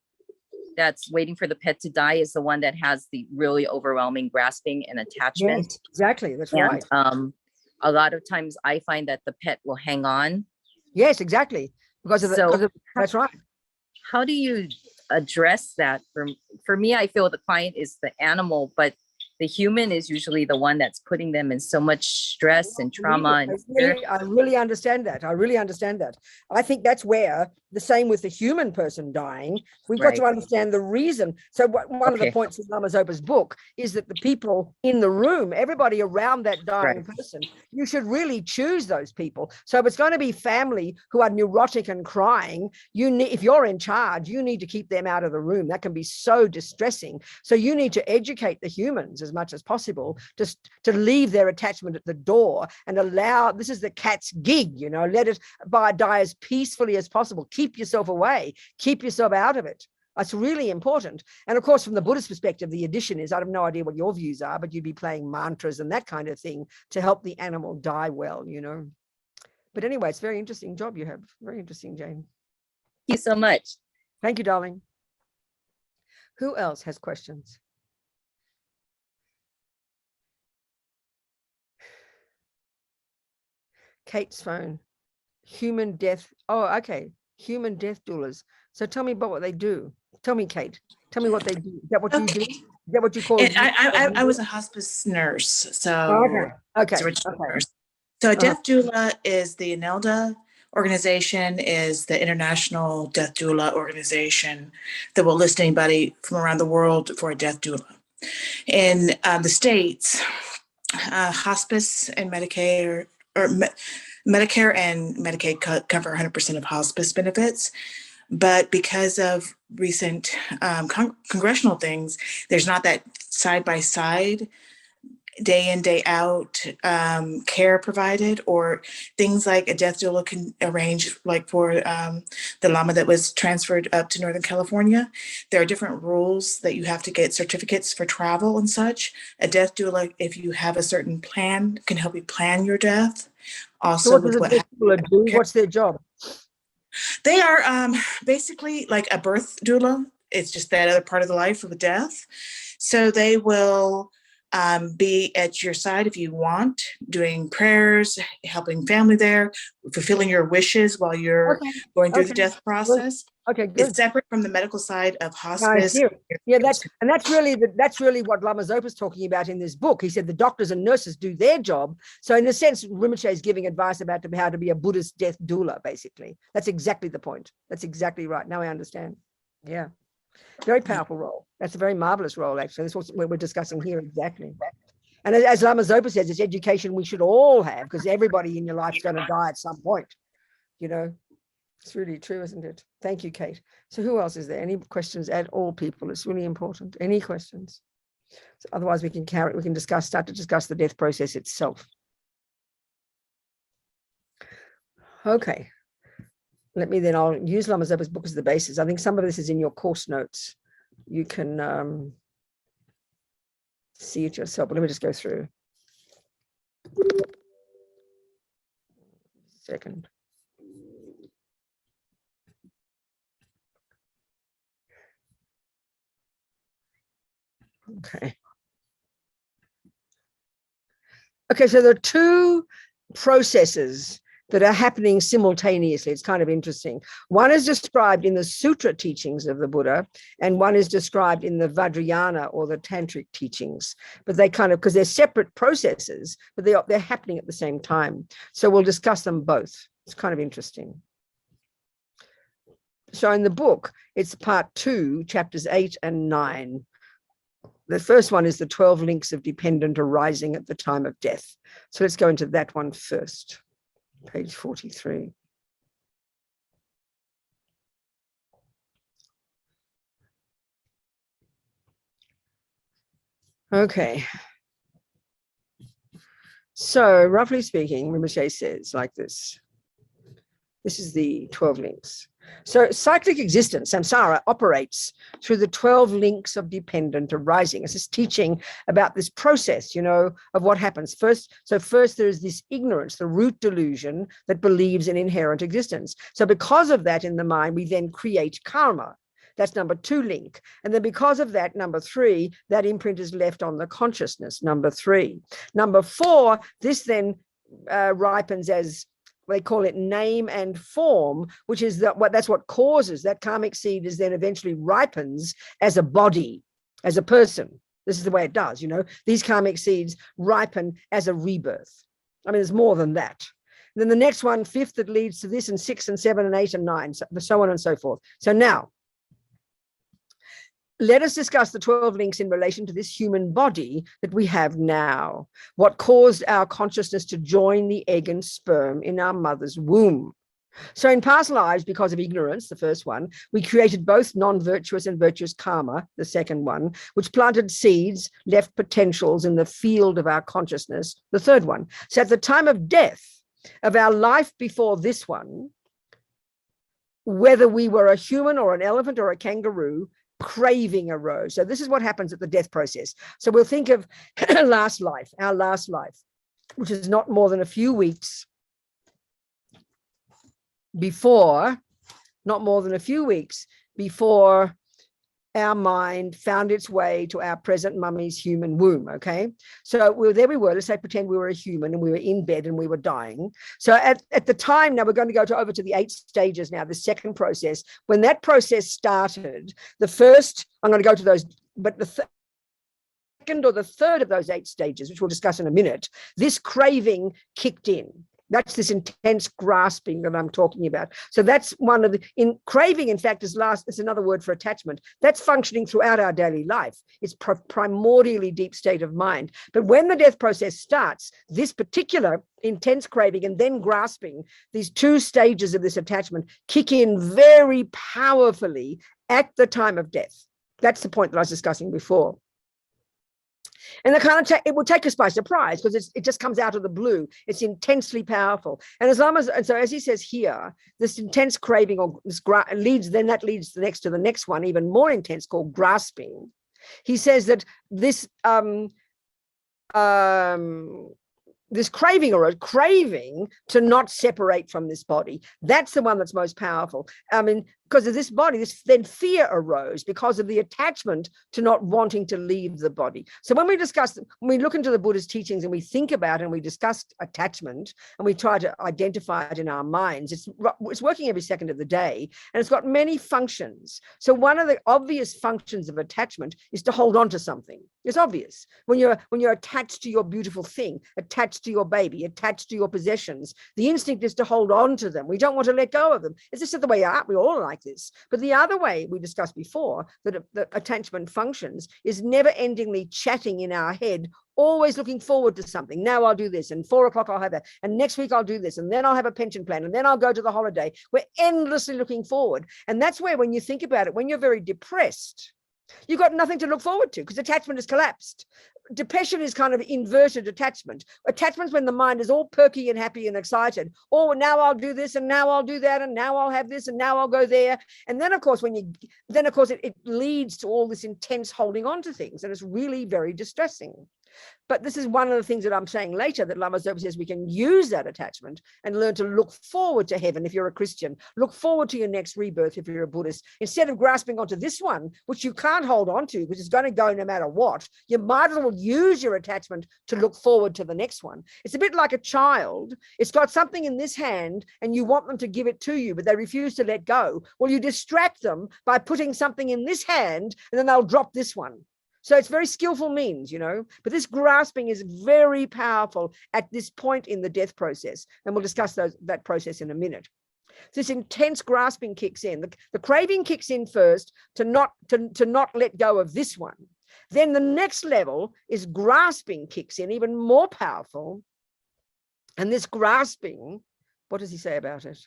that's waiting for the pet to die, is the one that has the really overwhelming grasping and attachment. Yes, exactly. That's And right. a lot of times I find that the pet will hang on. Yes, exactly. Because of So- that's right. How do you address that? For me, I feel the client is the animal, but the human is usually the one that's putting them in so much stress and trauma. I really understand that. I really understand that. I think that's where the same with the human person dying, we've got to Right. understand the reason. So one of the Okay. points in Lama Zopa's book is that the people in the room, everybody around that dying Right. person, you should really choose those people. So if it's going to be family who are neurotic and crying, if you're in charge, you need to keep them out of the room. That can be so distressing. So you need to educate the humans as much as possible to leave their attachment at the door and allow, this is the cat's gig, you know, let it die as peacefully as possible. Keep yourself away, keep yourself out of it. That's really important. And of course, from the Buddhist perspective, the addition is, I have no idea what your views are, but you'd be playing mantras and that kind of thing to help the animal die well, you know. But anyway, it's a very interesting job you have. Very interesting, Jane. Thank you so much. Thank you, darling. Who else has questions? Kate's phone. Human death. Oh, okay. Human death doulas. So tell me about what they do. Tell me, Kate. Tell me what they do. Is that what you do? Is that what you call it? I was a hospice nurse, so Okay. it's a Okay. registered Okay. nurse. So a death doula is the INELDA organization, is the International Death Doula Organization that will list anybody from around the world for a death doula. In the States, hospice and Medicare Medicare and Medicaid cover 100% of hospice benefits. But because of recent congressional things, there's not that side-by-side, day in, day out care provided, or things like a death doula can arrange, like for the Lama that was transferred up to Northern California. There are different rules that you have to get certificates for travel and such. A death doula, if you have a certain plan, can help you plan your death. Also, So what with does a what death doula do? What's their job? They are basically like a birth doula. It's just that other part of the life of a death. So they will be at your side if you want, doing prayers, helping family there, fulfilling your wishes while you're going through the death process. Okay, good. It's separate from the medical side of I hospice. see. Yeah, that's really what Lama Zopa is talking about in this book. He said the doctors and nurses do their job. So in a sense, Rinpoche is giving advice about how to be a Buddhist death doula, basically. That's exactly the point. That's exactly right. Now I understand. Yeah. Very powerful role. That's a very marvelous role, actually. That's what we're discussing here, exactly. And as Lama Zopa says, it's education we should all have, because everybody in your life is going to die at some point. You know, it's really true, isn't it? Thank you, Kate. So who else is there? Any questions at all, people? It's really important. Any questions? So otherwise, we can start to discuss the death process itself. Okay. I'll use Lama Zopa's book as the basis. I think some of this is in your course notes. You can see it yourself, but let me just go through. Second. Okay, so there are two processes that are happening simultaneously. It's kind of interesting. One is described in the sutra teachings of the Buddha, and one is described in the Vajrayana or the tantric teachings. But they kind of, because they're separate processes, but they're happening at the same time. So we'll discuss them both. It's kind of interesting. So in the book, it's part 2, chapters 8 and 9. The first one is the 12 links of dependent arising at the time of death. So let's go into that one first. Page 43. Okay. So roughly speaking, Rinpoche says like this. This is the 12 links. So cyclic existence, samsara, operates through the 12 links of dependent arising. It's just teaching about this process, you know, of what happens. First there is this ignorance, the root delusion that believes in inherent existence. So because of that in the mind, we then create karma. That's number 2 link. And then because of that, number 3, that imprint is left on the consciousness, number 3. Number 4, this then ripens as, they call it name and form, which is that's what causes that karmic seed is then eventually ripens as a body, as a person. This is the way it does, you know. These karmic seeds ripen as a rebirth. I mean, there's more than that. And then the next one, 5th, that leads to this, and 6 and 7 and 8 and 9, so on and so forth. So now, let us discuss the 12 links in relation to this human body that we have now. What caused our consciousness to join the egg and sperm in our mother's womb? So in past lives, because of ignorance, the first one, we created both non-virtuous and virtuous karma, the second one, which planted seeds, left potentials in the field of our consciousness, the third one. So at the time of death of our life before this one, whether we were a human or an elephant or a kangaroo, craving arose. So this is what happens at the death process. So we'll think of our last life, which is not more than a few weeks before our mind found its way to our present mummy's human womb, okay? So there we were, let's say, pretend we were a human and we were in bed and we were dying. So at the time, now we're going to go over to the 8 stages now, the second process. When that process started, the first, I'm going to go to those, but the second or the third of those 8 stages, which we'll discuss in a minute, this craving kicked in. That's this intense grasping that I'm talking about. So that's one of the, craving, in fact, it's another word for attachment. That's functioning throughout our daily life. It's primordially deep state of mind. But when the death process starts, this particular intense craving and then grasping, these 2 stages of this attachment kick in very powerfully at the time of death. That's the point that I was discussing before. And it will take us by surprise because it just comes out of the blue. It's intensely powerful. And so as he says here, this intense craving or this leads next to the next one, even more intense, called grasping. He says that this this craving or a craving to not separate from this body. That's the one that's most powerful. I mean, because of this body, then fear arose because of the attachment to not wanting to leave the body. So when we look into the Buddha's teachings and we think about and we discuss attachment and we try to identify it in our minds, it's working every second of the day, and it's got many functions. So one of the obvious functions of attachment is to hold on to something. It's obvious. When you're attached to your beautiful thing, attached to your baby, attached to your possessions, the instinct is to hold on to them. We don't want to let go of them. It's just the way out. We all like this. But the other way we discussed before that attachment functions is never endingly chatting in our head, always looking forward to something. Now I'll do this, and 4 o'clock I'll have that, and next week I'll do this, and then I'll have a pension plan, and then I'll go to the holiday. We're endlessly looking forward. And that's where, when you think about it, when you're very depressed, you've got nothing to look forward to because attachment has collapsed. Depression is kind of inverted attachment. Attachment's when the mind is all perky and happy and excited. Oh, now I'll do this, and now I'll do that, and now I'll have this, and now I'll go there. And then, of course, it leads to all this intense holding on to things, and it's really very distressing. But this is one of the things that I'm saying later, that Lama Zopa says we can use that attachment and learn to look forward to heaven if you're a Christian, look forward to your next rebirth if you're a Buddhist, instead of grasping onto this one, which you can't hold on to because it's going to go no matter what. You might as well use your attachment to look forward to the next one. It's a bit like a child. It's got something in this hand and you want them to give it to you, but they refuse to let go. Well, you distract them by putting something in this hand and then they'll drop this one. So it's very skillful means, but this grasping is very powerful at this point in the death process. And we'll discuss that process in a minute. This intense grasping kicks in. The craving kicks in first to not let go of this one. Then the next level is grasping kicks in, even more powerful. And this grasping, what does he say about it?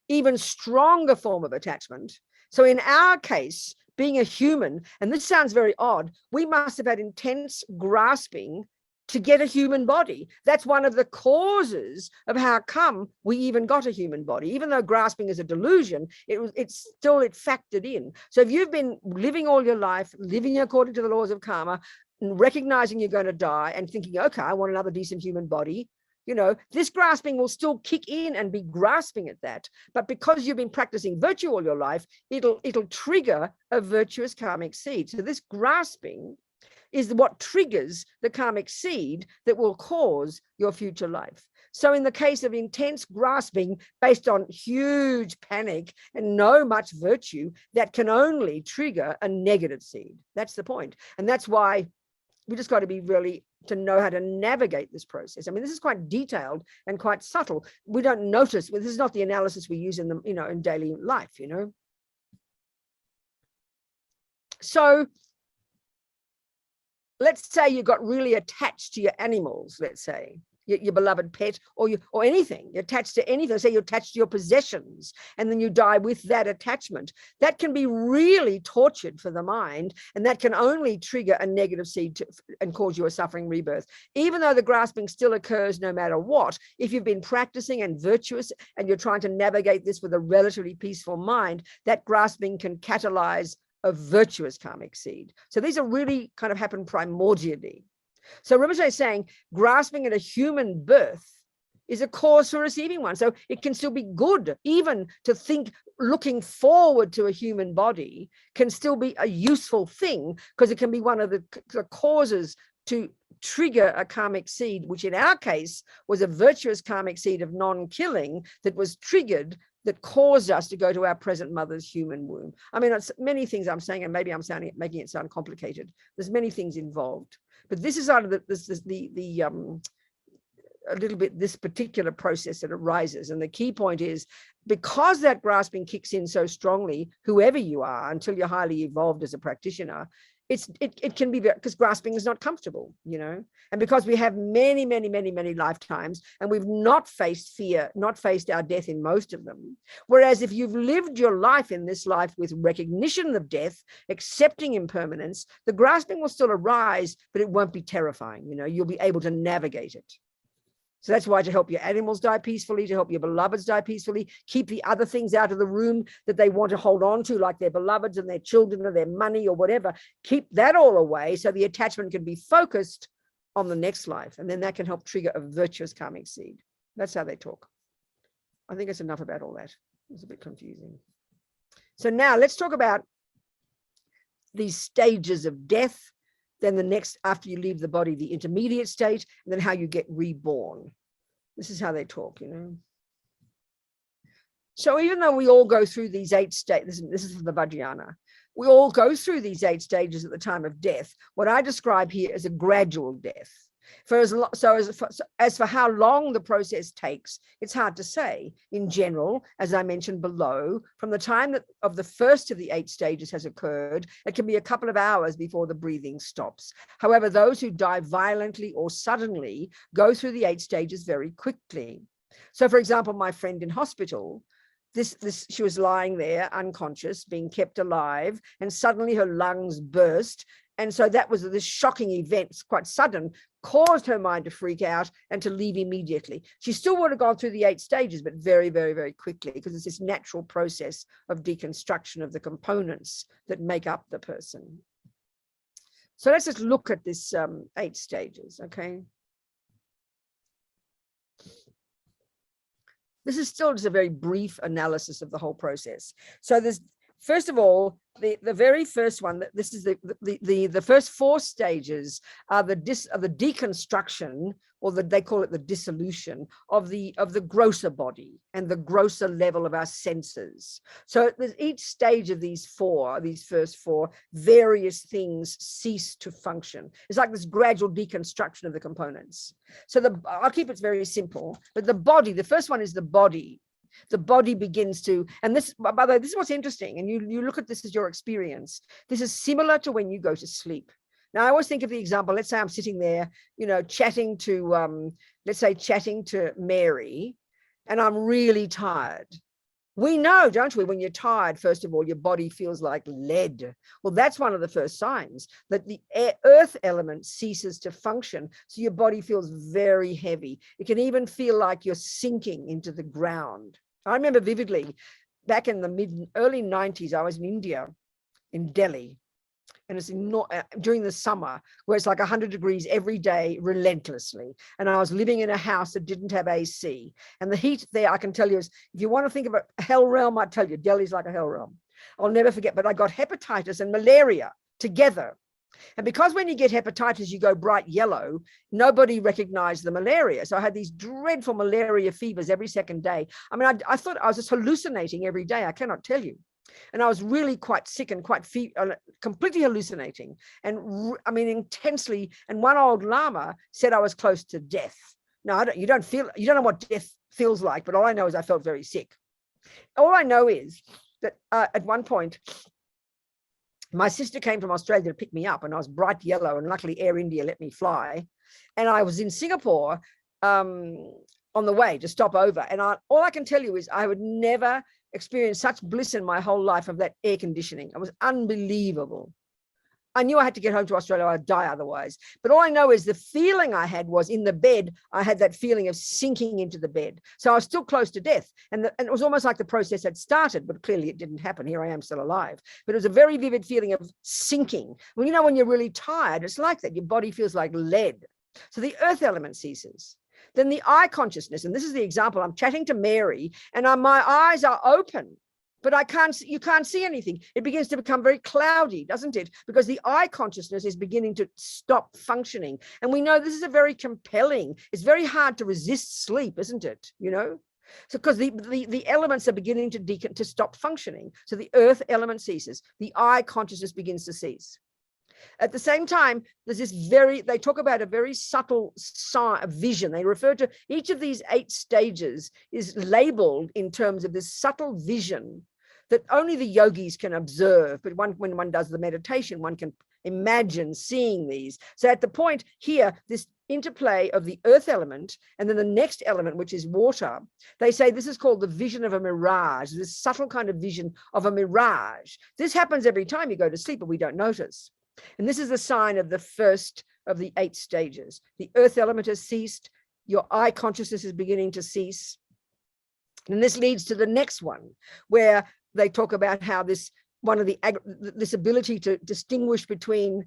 Even stronger form of attachment. So in our case, being a human, and this sounds very odd, we must have had intense grasping to get a human body. That's one of the causes of how come we even got a human body. Even though grasping is a delusion, it factored in. So if you've been living all your life, living according to the laws of karma, and recognizing you're going to die and thinking, okay, I want another decent human body, this grasping will still kick in and be grasping at that. But because you've been practicing virtue all your life, it'll trigger a virtuous karmic seed. So this grasping is what triggers the karmic seed that will cause your future life. So in the case of intense grasping based on huge panic and no much virtue, that can only trigger a negative seed. That's the point. And that's why we just got to be really to know how to navigate this process. I mean, this is quite detailed and quite subtle. We don't notice. Well, this is not the analysis we use in in daily life. So let's say you got really attached to your animals. Let's say your beloved pet or anything. You're attached to anything. Say you're attached to your possessions, and then you die with that attachment. That can be really tortured for the mind, and that can only trigger a negative seed and cause you a suffering rebirth. Even though the grasping still occurs no matter what, if you've been practicing and virtuous and you're trying to navigate this with a relatively peaceful mind, that grasping can catalyze a virtuous karmic seed. So these are really kind of happen primordially. So Rinpoche is saying grasping at a human birth is a cause for receiving one. So it can still be good. Even to think looking forward to a human body can still be a useful thing, because it can be one of the causes to trigger a karmic seed, which in our case was a virtuous karmic seed of non-killing that was triggered, that caused us to go to our present mother's human womb. I mean, it's many things I'm saying, and maybe I'm making it sound complicated. There's many things involved. But this is sort of a little bit this particular process that arises. And the key point is, because that grasping kicks in so strongly, whoever you are, until you're highly evolved as a practitioner, it can be, because grasping is not comfortable, and because we have many lifetimes, and we've not faced fear, not faced our death in most of them. Whereas if you've lived your life in this life with recognition of death, accepting impermanence, the grasping will still arise, but it won't be terrifying. You'll be able to navigate it. So that's why, to help your animals die peacefully, to help your beloveds die peacefully, keep the other things out of the room that they want to hold on to, like their beloveds and their children or their money or whatever, keep that all away so the attachment can be focused on the next life. And then that can help trigger a virtuous karmic seed. That's how they talk. I think it's enough about all that. It's a bit confusing. So now let's talk about these stages of death. Then the next, after you leave the body, the intermediate state, and then how you get reborn. This is how they talk, you know. So even though we all go through these 8 stages, this is from the Vajrayana, we all go through these 8 stages at the time of death. What I describe here is a gradual death. As for how long the process takes, it's hard to say. In general, as I mentioned below, from the time of the first of the 8 stages has occurred, it can be a couple of hours before the breathing stops. However, those who die violently or suddenly go through the 8 stages very quickly. So, for example, my friend in hospital, she was lying there unconscious, being kept alive, and suddenly her lungs burst. And so that was this shocking event, quite sudden, caused her mind to freak out and to leave immediately. She still would have gone through the 8 stages, but very, very, very quickly, because it's this natural process of deconstruction of the components that make up the person. So let's just look at this 8 stages, okay? This is still just a very brief analysis of the whole process. So there's, first of all, the very first one, this is the first 4 stages are the deconstruction, or they call it the dissolution of the grosser body and the grosser level of our senses. So there's each stage of these first 4, various things cease to function. It's like this gradual deconstruction of the components. So I'll keep it very simple, but the body, the first one is the body. The body begins to, and this, by the way, this is what's interesting, and you look at this as your experience. This is similar to when you go to sleep. Now, I always think of the example, let's say I'm sitting there, you know, chatting to Mary, and I'm really tired. We know, don't we, when you're tired, first of all, your body feels like lead. Well, that's one of the first signs that the earth element ceases to function. So your body feels very heavy. It can even feel like you're sinking into the ground. I remember vividly back in the early 90s, I was in India, in Delhi. And it's during the summer where it's like 100 degrees every day relentlessly. And I was living in a house that didn't have AC. And the heat there, I can tell you, is if you want to think of a hell realm, I tell you, Delhi's like a hell realm. I'll never forget, but I got hepatitis and malaria together. And because when you get hepatitis, you go bright yellow, nobody recognized the malaria. So I had these dreadful malaria fevers every second day. I mean, I thought I was just hallucinating every day. I cannot tell you. And I was really quite sick and completely hallucinating. And I mean, intensely. And one old Lama said I was close to death. Now, you don't know what death feels like, but all I know is I felt very sick. All I know is that at one point, my sister came from Australia to pick me up, and I was bright yellow, and luckily Air India let me fly. And I was in Singapore on the way to stop over. And all I can tell you is I would never experience such bliss in my whole life of that air conditioning. It was unbelievable. I knew I had to get home to Australia, I'd die otherwise. But all I know is the feeling I had was in the bed, I had that feeling of sinking into the bed. So I was still close to death. And it was almost like the process had started, but clearly it didn't happen. Here I am still alive. But it was a very vivid feeling of sinking. Well, you know, when you're really tired, it's like that. Your body feels like lead. So the earth element ceases. Then the eye consciousness, and this is the example, I'm chatting to Mary, and my eyes are open, but you can't see anything. It begins to become very cloudy, doesn't it? Because the eye consciousness is beginning to stop functioning. And we know this is a very compelling, it's very hard to resist sleep, isn't it? You know? So because the elements are beginning to stop functioning. So the earth element ceases, the eye consciousness begins to cease. At the same time, there's this they talk about a very subtle vision. They refer to each of these 8 stages is labeled in terms of this subtle vision that only the yogis can observe. But when one does the meditation, one can imagine seeing these. So at the point here, this interplay of the earth element and then the next element, which is water, they say this is called the vision of a mirage, this subtle kind of vision of a mirage. This happens every time you go to sleep, but we don't notice. And this is the sign of the first of the 8 stages. The earth element has ceased. Your eye consciousness is beginning to cease. And this leads to the next one, where they talk about how this ability to distinguish between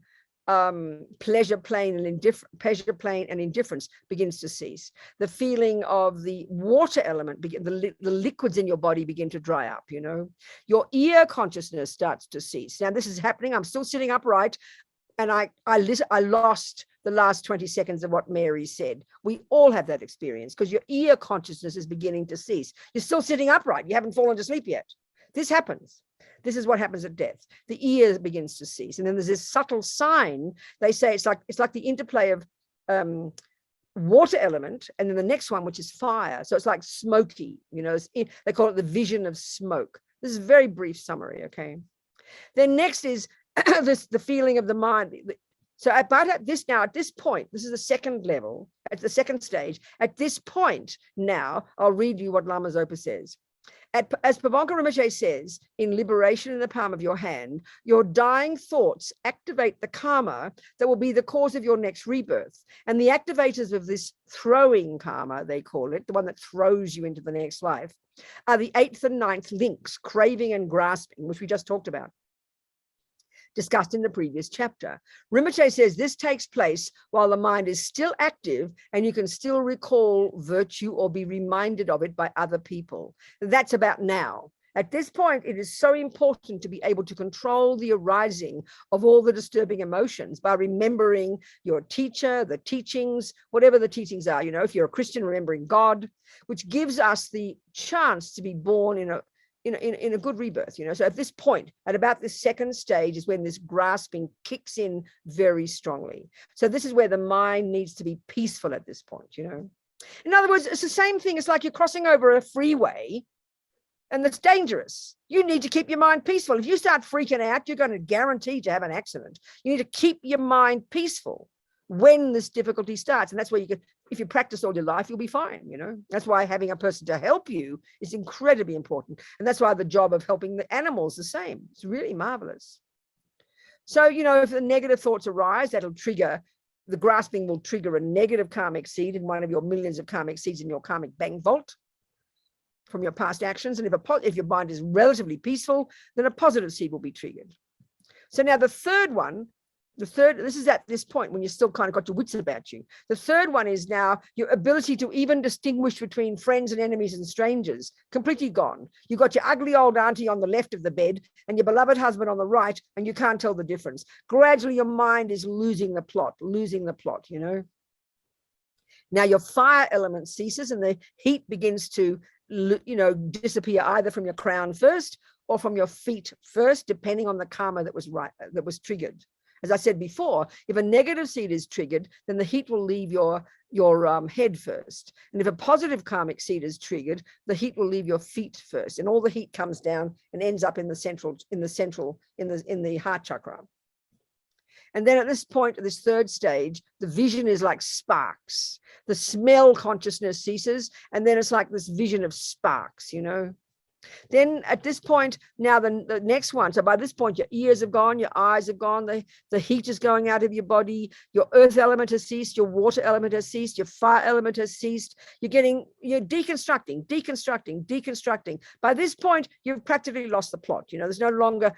pleasure, pain, and indifference begins to cease. The feeling of the water element, the liquids in your body begin to dry up, you know. Your ear consciousness starts to cease. Now this is happening. I'm still sitting upright, and I lost the last 20 seconds of what Mary said. We all have that experience because your ear consciousness is beginning to cease. You're still sitting upright. You haven't fallen to sleep yet. This happens. This is what happens at death. The ear begins to cease. And then there's this subtle sign. They say it's like the interplay of water element and then the next one, which is fire. So it's like smoky, you know, they call it the vision of smoke. This is a very brief summary, okay? Then next is the feeling of the mind. So at this point, this is the second level, at the second stage. At this point now, I'll read you what Lama Zopa says. As Pabonka Rinpoche says, in Liberation in the Palm of Your Hand, your dying thoughts activate the karma that will be the cause of your next rebirth. And the activators of this throwing karma, they call it, the one that throws you into the next life, are the 8th and 9th links, craving and grasping, which we just talked about, discussed in the previous chapter. Rinpoche says this takes place while the mind is still active and you can still recall virtue or be reminded of it by other people. That's about now. At this point, it is so important to be able to control the arising of all the disturbing emotions by remembering your teacher, the teachings, whatever the teachings are. You know, if you're a Christian, remembering God, which gives us the chance to be born in a good rebirth, you know. So at this point, at about this second stage is when this grasping kicks in very strongly. So this is where the mind needs to be peaceful at this point, you know. In other words, it's the same thing. It's like you're crossing over a freeway and that's dangerous. You need to keep your mind peaceful. If you start freaking out, you're going to guarantee to have an accident. You need to keep your mind peaceful when this difficulty starts. And that's where you can, if you practice all your life, you'll be fine, you know. That's why having a person to help you is incredibly important. And that's why the job of helping the animals the same. It's really marvelous. So, you know, if the negative thoughts arise, that'll trigger, the grasping will trigger a negative karmic seed in one of your millions of karmic seeds in your karmic bank vault from your past actions. And if your mind is relatively peaceful, then a positive seed will be triggered. So now the third one, this is at this point when you still kind of got your wits about you. The third one is now your ability to even distinguish between friends and enemies and strangers, completely gone. You got your ugly old auntie on the left of the bed and your beloved husband on the right, and you can't tell the difference. Gradually, your mind is losing the plot, you know. Now your fire element ceases and the heat begins to, you know, disappear either from your crown first or from your feet first, depending on the karma that was triggered. As I said before, if a negative seed is triggered, then the heat will leave your head first. And if a positive karmic seed is triggered, the heat will leave your feet first. And all the heat comes down and ends up in the heart chakra. And then at this point, at this third stage, the vision is like sparks. The smell consciousness ceases, and then it's like this vision of sparks, you know. Then at this point, now the next one, so by this point, your ears have gone, your eyes have gone, the heat is going out of your body, your earth element has ceased, your water element has ceased, your fire element has ceased. You're deconstructing. By this point, you've practically lost the plot. You know, there's no longer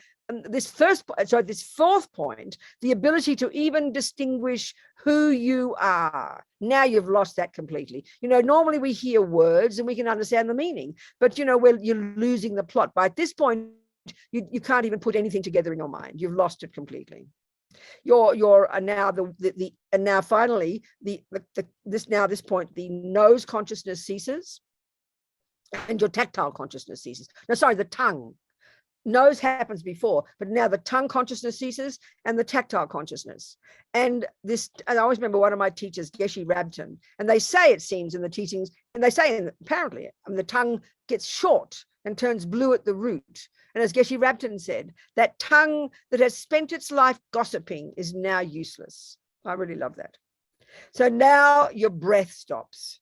this fourth point, the ability to even distinguish who you are. Now you've lost that completely. You know, normally we hear words and we can understand the meaning, but you know, you're losing the plot. By this point, you can't even put anything together in your mind. You've lost it completely. Finally, this point, the nose consciousness ceases and your tactile consciousness ceases. No, sorry, the tongue. Nose happens before, but now the tongue consciousness ceases and the tactile consciousness. And I always remember one of my teachers, Geshe Rabton, and they say, it seems in the teachings, and they say apparently the tongue gets short and turns blue at the root. And as Geshe Rabton said, that tongue that has spent its life gossiping is now useless. I really love that. So now your breath stops.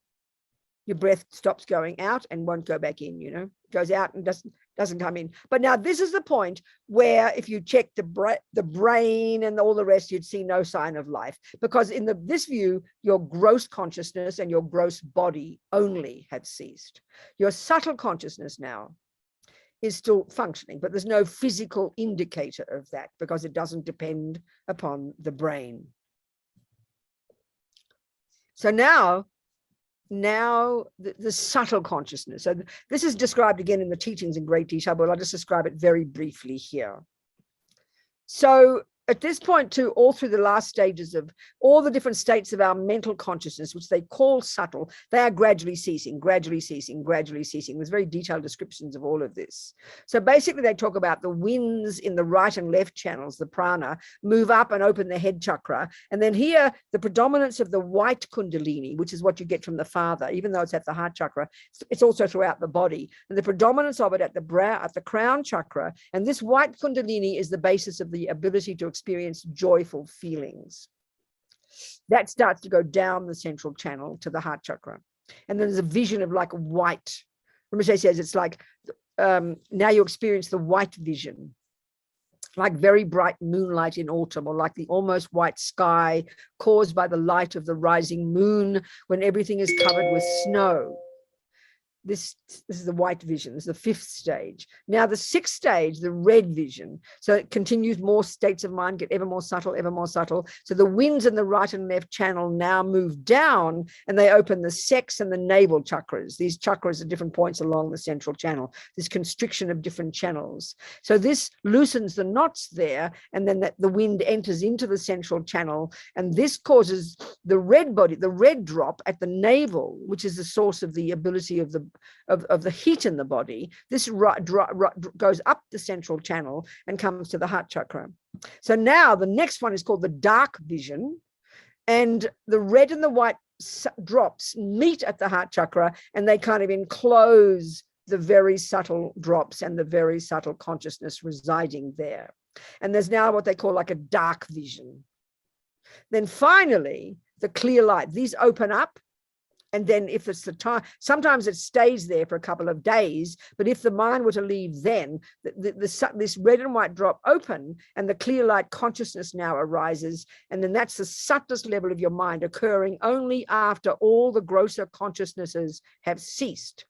Your breath stops going out and won't go back in, you know, goes out and doesn't come in. But now this is the point where if you check the brain and all the rest, you'd see no sign of life, because in this view, your gross consciousness and your gross body only had ceased. Your subtle consciousness now is still functioning, but there's no physical indicator of that because it doesn't depend upon the brain. So now the subtle consciousness. So this is described again in the teachings in great detail, but I'll just describe it very briefly here. So at this point too, all through the last stages of all the different states of our mental consciousness, which they call subtle, they are gradually ceasing, gradually ceasing, gradually ceasing. There's very detailed descriptions of all of this. So basically they talk about the winds in the right and left channels, the prana, move up and open the head chakra. And then here, the predominance of the white kundalini, which is what you get from the father, even though it's at the heart chakra, it's also throughout the body. And the predominance of it at the brow, at the crown chakra. And this white kundalini is the basis of the ability to experience joyful feelings. That starts to go down the central channel to the heart chakra. And then there's a vision of like white. Rinpoche says it's like, now you experience the white vision, like very bright moonlight in autumn, or like the almost white sky caused by the light of the rising moon when everything is covered with snow. This is the white vision. This is the fifth stage. Now the sixth stage, the red vision. So it continues, more states of mind get ever more subtle, ever more subtle. So the winds in the right and left channel now move down and they open the sex and the navel chakras. These chakras are different points along the central channel, this constriction of different channels. So this loosens the knots there, and then the wind enters into the central channel, and this causes the red body, the red drop at the navel, which is the source of the ability of the heat in the body. This goes up the central channel and comes to the heart chakra. So now the next one is called the dark vision, and the red and the white drops meet at the heart chakra, and they kind of enclose the very subtle drops and the very subtle consciousness residing there. And there's now what they call like a dark vision. Then finally, the clear light. These open up. And then if it's the time, sometimes it stays there for a couple of days, but if the mind were to leave then, this red and white drop open and the clear light consciousness now arises. And then that's the subtlest level of your mind, occurring only after all the grosser consciousnesses have ceased.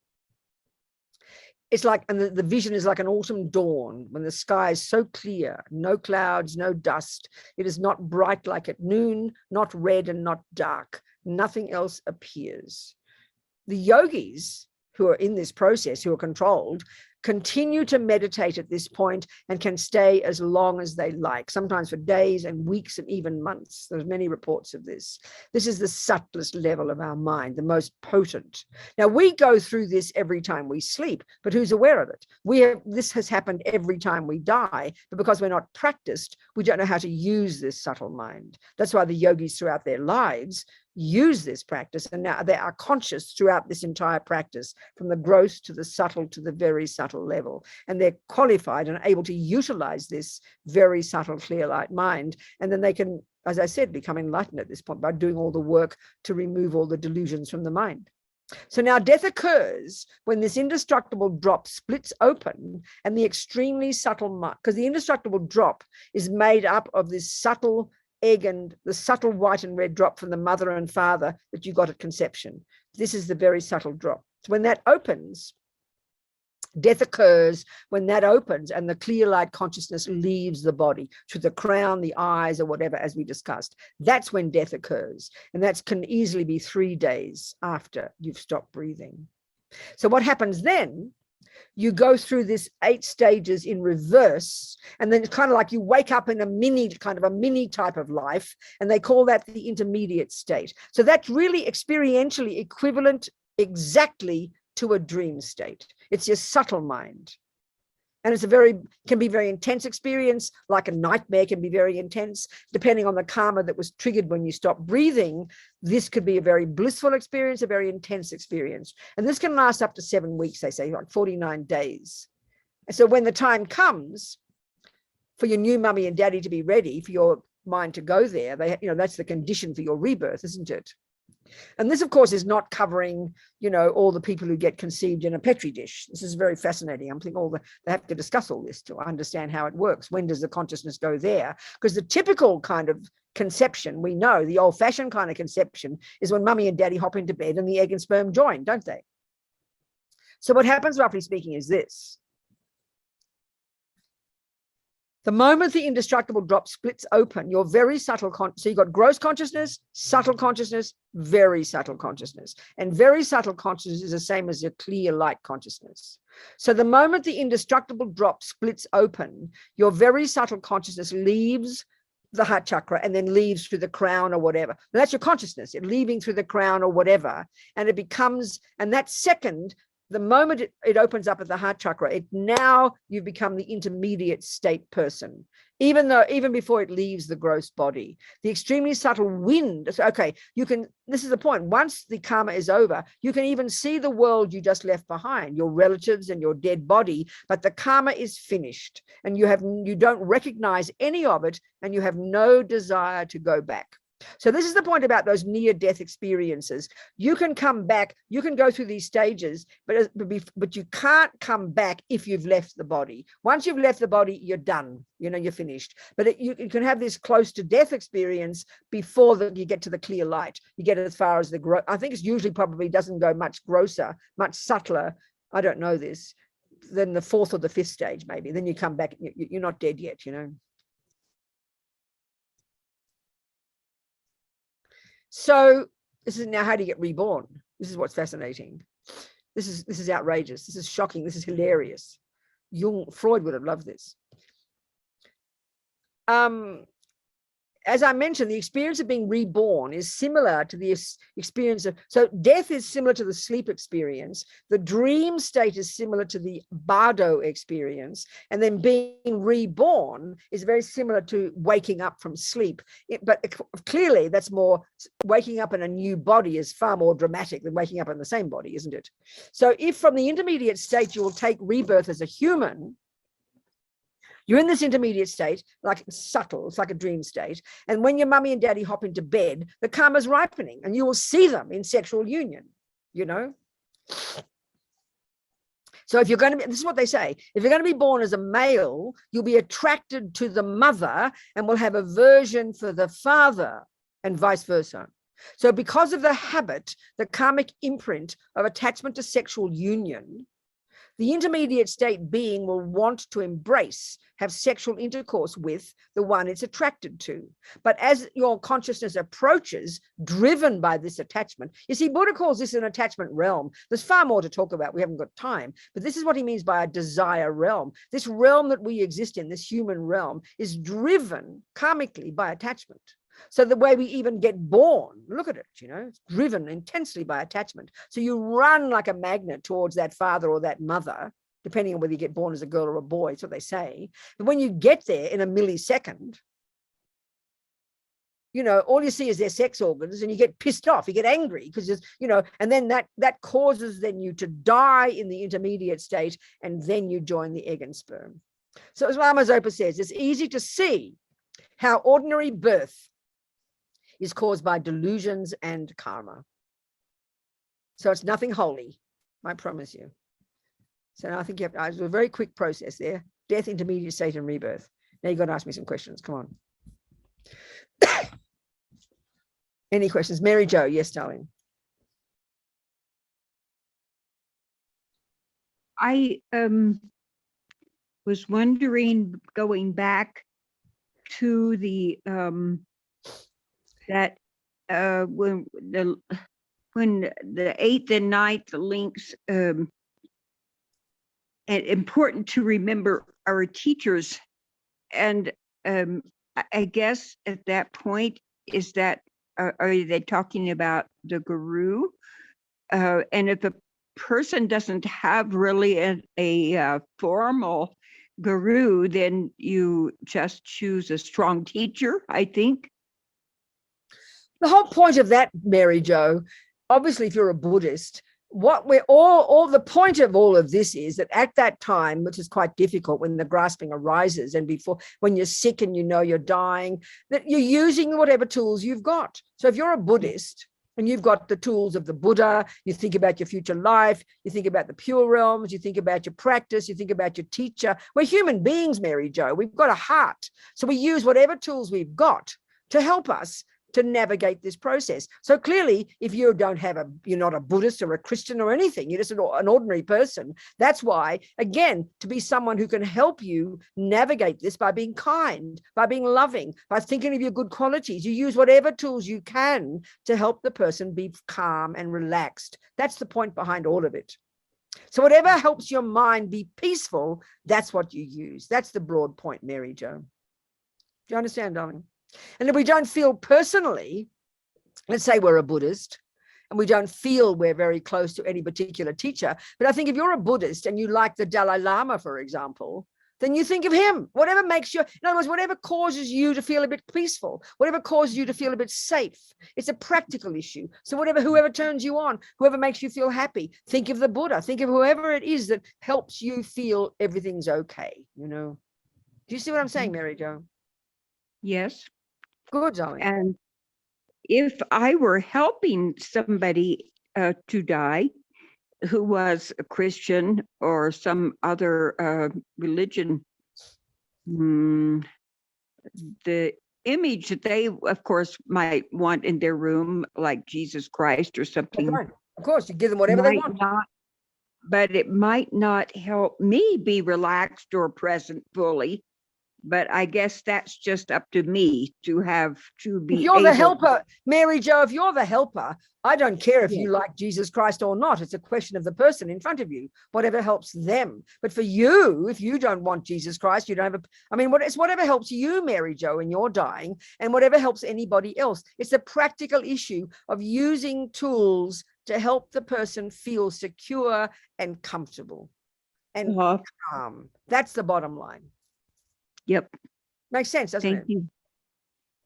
It's like, and the vision is like an autumn dawn when the sky is so clear, no clouds, no dust. It is not bright like at noon, not red and not dark. Nothing else appears. The yogis who are in this process, who are controlled, continue to meditate at this point and can stay as long as they like, sometimes for days and weeks and even months. There's many reports of this. This is the subtlest level of our mind, the most potent. Now, we go through this every time we sleep, but who's aware of it? This has happened every time we die, but because we're not practiced, we don't know how to use this subtle mind. That's why the yogis throughout their lives use this practice, and now they are conscious throughout this entire practice, from the gross to the subtle to the very subtle level, and they're qualified and able to utilize this very subtle clear light mind, and then they can, as I said, become enlightened at this point by doing all the work to remove all the delusions from the mind. So now death occurs when this indestructible drop splits open and the extremely subtle mind, because the indestructible drop is made up of this subtle egg and the subtle white and red drop from the mother and father that you got at conception. This is the very subtle drop. So when that opens, death occurs when that opens and the clear light consciousness leaves the body to the crown, the eyes, or whatever, as we discussed. That's when death occurs. And that can easily be 3 days after you've stopped breathing. So what happens then? You go through this 8 stages in reverse, and then it's kind of like you wake up in a mini type of life, and they call that the intermediate state. So that's really experientially equivalent exactly to a dream state. It's your subtle mind. And it's can be very intense experience, like a nightmare can be very intense, depending on the karma that was triggered when you stopped breathing. This could be a very blissful experience, a very intense experience. And this can last up to 7 weeks, they say, like 49 days. And so when the time comes for your new mummy and daddy to be ready, for your mind to go there, that's the condition for your rebirth, isn't it? And this, of course, is not covering, all the people who get conceived in a Petri dish. This is very fascinating. I'm thinking they have to discuss all this to understand how it works. When does the consciousness go there? Because the typical kind of conception, we know, the old-fashioned kind of conception, is when mummy and daddy hop into bed and the egg and sperm join, don't they? So what happens, roughly speaking, is this. The moment the indestructible drop splits open, your very subtle, so you've got gross consciousness, subtle consciousness, very subtle consciousness. And very subtle consciousness is the same as your clear light consciousness. So the moment the indestructible drop splits open, your very subtle consciousness leaves the heart chakra and then leaves through the crown or whatever. And that's your consciousness, it leaving through the crown or whatever. And it becomes, and that second, the moment it opens up at the heart chakra, now you've become the intermediate state person, even before it leaves the gross body. The extremely subtle wind. Okay, this is the point. Once the karma is over, you can even see the world you just left behind, your relatives and your dead body, but the karma is finished and you don't recognize any of it and you have no desire to go back. So this is the point about those near-death experiences. You can come back, you can go through these stages, but you can't come back if you've left the body. Once you've left the body, you're done, you're finished. But you can have this close to death experience before you get to the clear light. You get as far as I think it's usually probably doesn't go much grosser, much subtler, I don't know this, than the fourth or the fifth stage maybe. Then you come back, you're not dead yet, So this is now how do you get reborn? This is what's fascinating. This is outrageous. This is shocking. This is hilarious. Freud would have loved this. As I mentioned, the experience of being reborn is similar to the experience of, so death is similar to the sleep experience. The dream state is similar to the bardo experience. And then being reborn is very similar to waking up from sleep. But clearly that's more, waking up in a new body is far more dramatic than waking up in the same body, isn't it? So if from the intermediate state, you will take rebirth as a human, you're in this intermediate state, like subtle, it's like a dream state. And when your mummy and daddy hop into bed, the karma's ripening and you will see them in sexual union, So if you're going to be, this is what they say, if you're going to be born as a male, you'll be attracted to the mother and will have aversion for the father and vice versa. So because of the habit, the karmic imprint of attachment to sexual union, the intermediate state being will want to embrace, have sexual intercourse with the one it's attracted to. But as your consciousness approaches, driven by this attachment, you see, Buddha calls this an attachment realm. There's far more to talk about. We haven't got time. But this is what he means by a desire realm. This realm that we exist in, this human realm, is driven karmically by attachment. So the way we even get born, look at it, it's driven intensely by attachment. So you run like a magnet towards that father or that mother, depending on whether you get born as a girl or a boy, that's what they say. But when you get there in a millisecond, all you see is their sex organs and you get pissed off, you get angry because, and then that causes then you to die in the intermediate state and then you join the egg and sperm. So as Lama Zopa says, it's easy to see how ordinary birth is caused by delusions and karma. So it's nothing holy, I promise you. So now I think it was a very quick process there. Death, intermediate state, and rebirth. Now you've got to ask me some questions. Come on. Any questions? Mary Jo, yes, darling. I was wondering, going back to the that when the eighth and ninth links, and important to remember our teachers. And I guess at that point, is that are they talking about the guru? And if a person doesn't have really a formal guru, then you just choose a strong teacher, I think. The whole point of that, Mary Jo, obviously, if you're a Buddhist, what we're all the point of all of this is that at that time, which is quite difficult when the grasping arises and before, when you're sick and you're dying, that you're using whatever tools you've got. So if you're a Buddhist and you've got the tools of the Buddha, you think about your future life, you think about the pure realms, you think about your practice, you think about your teacher. We're human beings, Mary Jo. We've got a heart. So we use whatever tools we've got to help us to navigate this process. So clearly, if you don't have you're not a Buddhist or a Christian or anything, you're just an ordinary person. That's why, again, to be someone who can help you navigate this by being kind, by being loving, by thinking of your good qualities, you use whatever tools you can to help the person be calm and relaxed. That's the point behind all of it. So whatever helps your mind be peaceful, that's what you use. That's the broad point, Mary Jo. Do you understand, darling? And if we don't feel personally, let's say we're a Buddhist, and we don't feel we're very close to any particular teacher, but I think if you're a Buddhist and you like the Dalai Lama, for example, then you think of him. Whatever makes you, in other words, whatever causes you to feel a bit peaceful, whatever causes you to feel a bit safe, it's a practical issue. So whoever turns you on, whoever makes you feel happy, think of the Buddha, think of whoever it is that helps you feel everything's okay, you know. Do you see what I'm saying, Mary Jo? Yes. Good, darling. And if I were helping somebody to die, who was a Christian or some other religion, the image that they, of course, might want in their room, like Jesus Christ or something. Right. Of course, you give them whatever they want. But it might not help me be relaxed or present fully. But I guess that's just up to me to be. If you're the helper, Mary Jo, if you're the helper, I don't care if you like Jesus Christ or not. It's a question of the person in front of you, whatever helps them. But for you, if you don't want Jesus Christ, you don't have it's whatever helps you, Mary Jo, in your dying, and whatever helps anybody else. It's a practical issue of using tools to help the person feel secure and comfortable and calm. That's the bottom line. Yep. Makes sense, doesn't it? Thank you.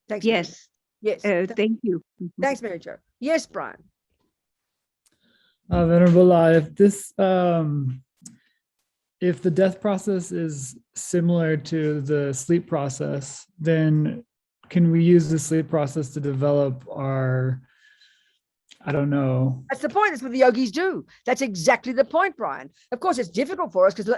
Thanks. Yes. Yes. Thank you. Thanks, Mary Jo. Yes, Brian. Venerable Law, if this, if the death process is similar to the sleep process, then can we use the sleep process to develop our, I don't know. That's the point. That's what the yogis do. That's exactly the point, Brian. Of course, it's difficult for us because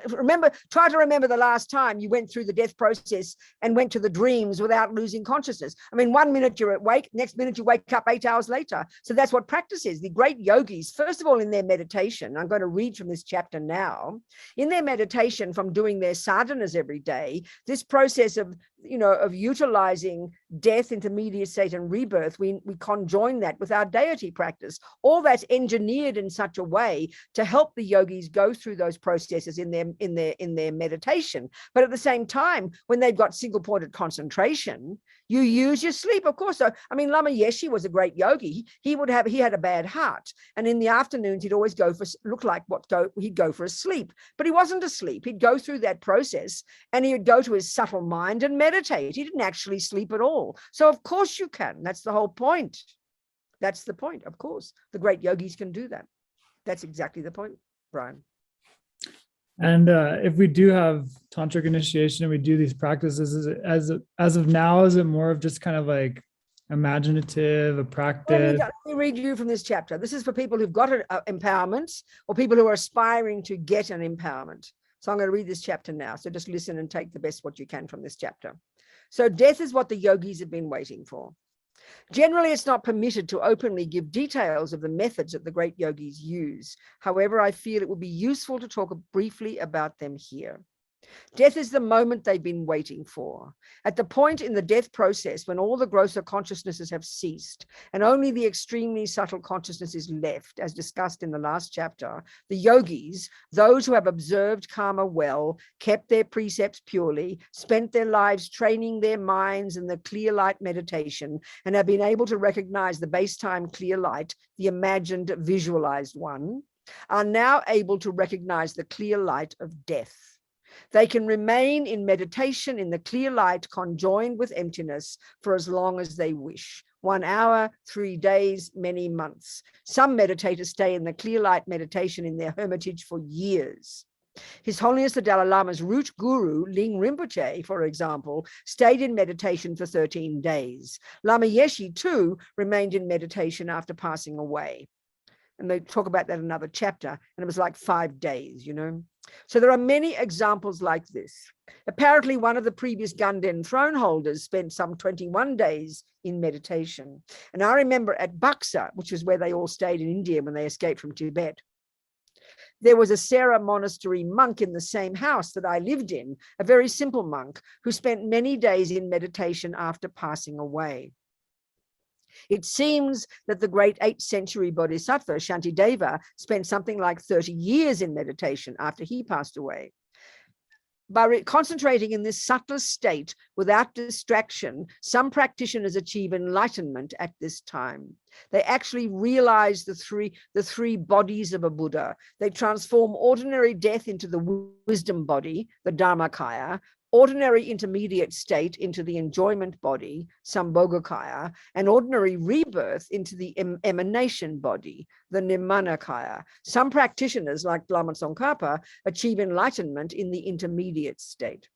try to remember the last time you went through the death process and went to the dreams without losing consciousness. 1 minute you're awake, next minute you wake up 8 hours later. So that's what practice is. The great yogis, first of all, in their meditation, I'm going to read from this chapter now, in their meditation from doing their sadhanas every day, this process of utilizing death, intermediate state, and rebirth, we conjoin that with our deity practice. All that's engineered in such a way to help the yogis go through those processes in their meditation. But at the same time, when they've got single-pointed concentration, you use your sleep, of course. So, Lama Yeshe was a great yogi. He had a bad heart, and in the afternoons he'd always he'd go for a sleep, but he wasn't asleep. He'd go through that process, and he would go to his subtle mind and meditate. He didn't actually sleep at all. So of course you can. That's the whole point. That's the point. Of course, the great yogis can do that. That's exactly the point, Brian. And if we do have tantric initiation and we do these practices, is it, as of now, is it more of just kind of like imaginative, a practice? Let me read you from this chapter. This is for people who've got an empowerment or people who are aspiring to get an empowerment. So I'm going to read this chapter now. So just listen and take the best what you can from this chapter. So death is what the yogis have been waiting for. Generally, it's not permitted to openly give details of the methods that the great yogis use. However, I feel it would be useful to talk briefly about them here. Death is the moment they've been waiting for. At the point in the death process when all the grosser consciousnesses have ceased and only the extremely subtle consciousness is left, as discussed in the last chapter, the yogis, those who have observed karma well, kept their precepts purely, spent their lives training their minds in the clear light meditation, and have been able to recognize the base-time clear light, the imagined visualized one, are now able to recognize the clear light of death. They can remain in meditation in the clear light conjoined with emptiness for as long as they wish. 1 hour, 3 days, many months. Some meditators stay in the clear light meditation in their hermitage for years. His Holiness the Dalai Lama's root guru, Ling Rinpoche, for example, stayed in meditation for 13 days. Lama Yeshe, too, remained in meditation after passing away. And they talk about that in another chapter, and it was like 5 days, So there are many examples like this. Apparently, one of the previous Ganden throne holders spent some 21 days in meditation. And I remember at Buxa, which was where they all stayed in India when they escaped from Tibet, there was a Sera monastery monk in the same house that I lived in, a very simple monk who spent many days in meditation after passing away. It seems that the great 8th century Bodhisattva, Shantideva, spent something like 30 years in meditation after he passed away. By concentrating in this subtler state without distraction, some practitioners achieve enlightenment at this time. They actually realize the three bodies of a Buddha. They transform ordinary death into the wisdom body, the Dharmakaya, ordinary intermediate state into the enjoyment body, Sambhogakaya, and ordinary rebirth into the emanation body, the Nirmanakaya. Some practitioners, like Lama Tsongkhapa, achieve enlightenment in the intermediate state.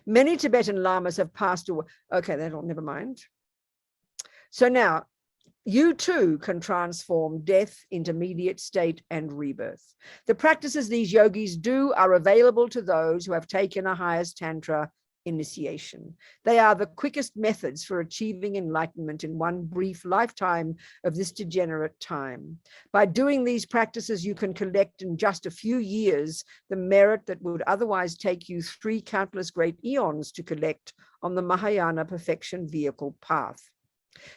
Many Tibetan lamas have passed away. Okay, never mind. So now, you too can transform death, intermediate state, and rebirth. The practices these yogis do are available to those who have taken a highest Tantra initiation. They are the quickest methods for achieving enlightenment in one brief lifetime of this degenerate time. By doing these practices, you can collect in just a few years the merit that would otherwise take you 3 countless great eons to collect on the Mahayana perfection vehicle path.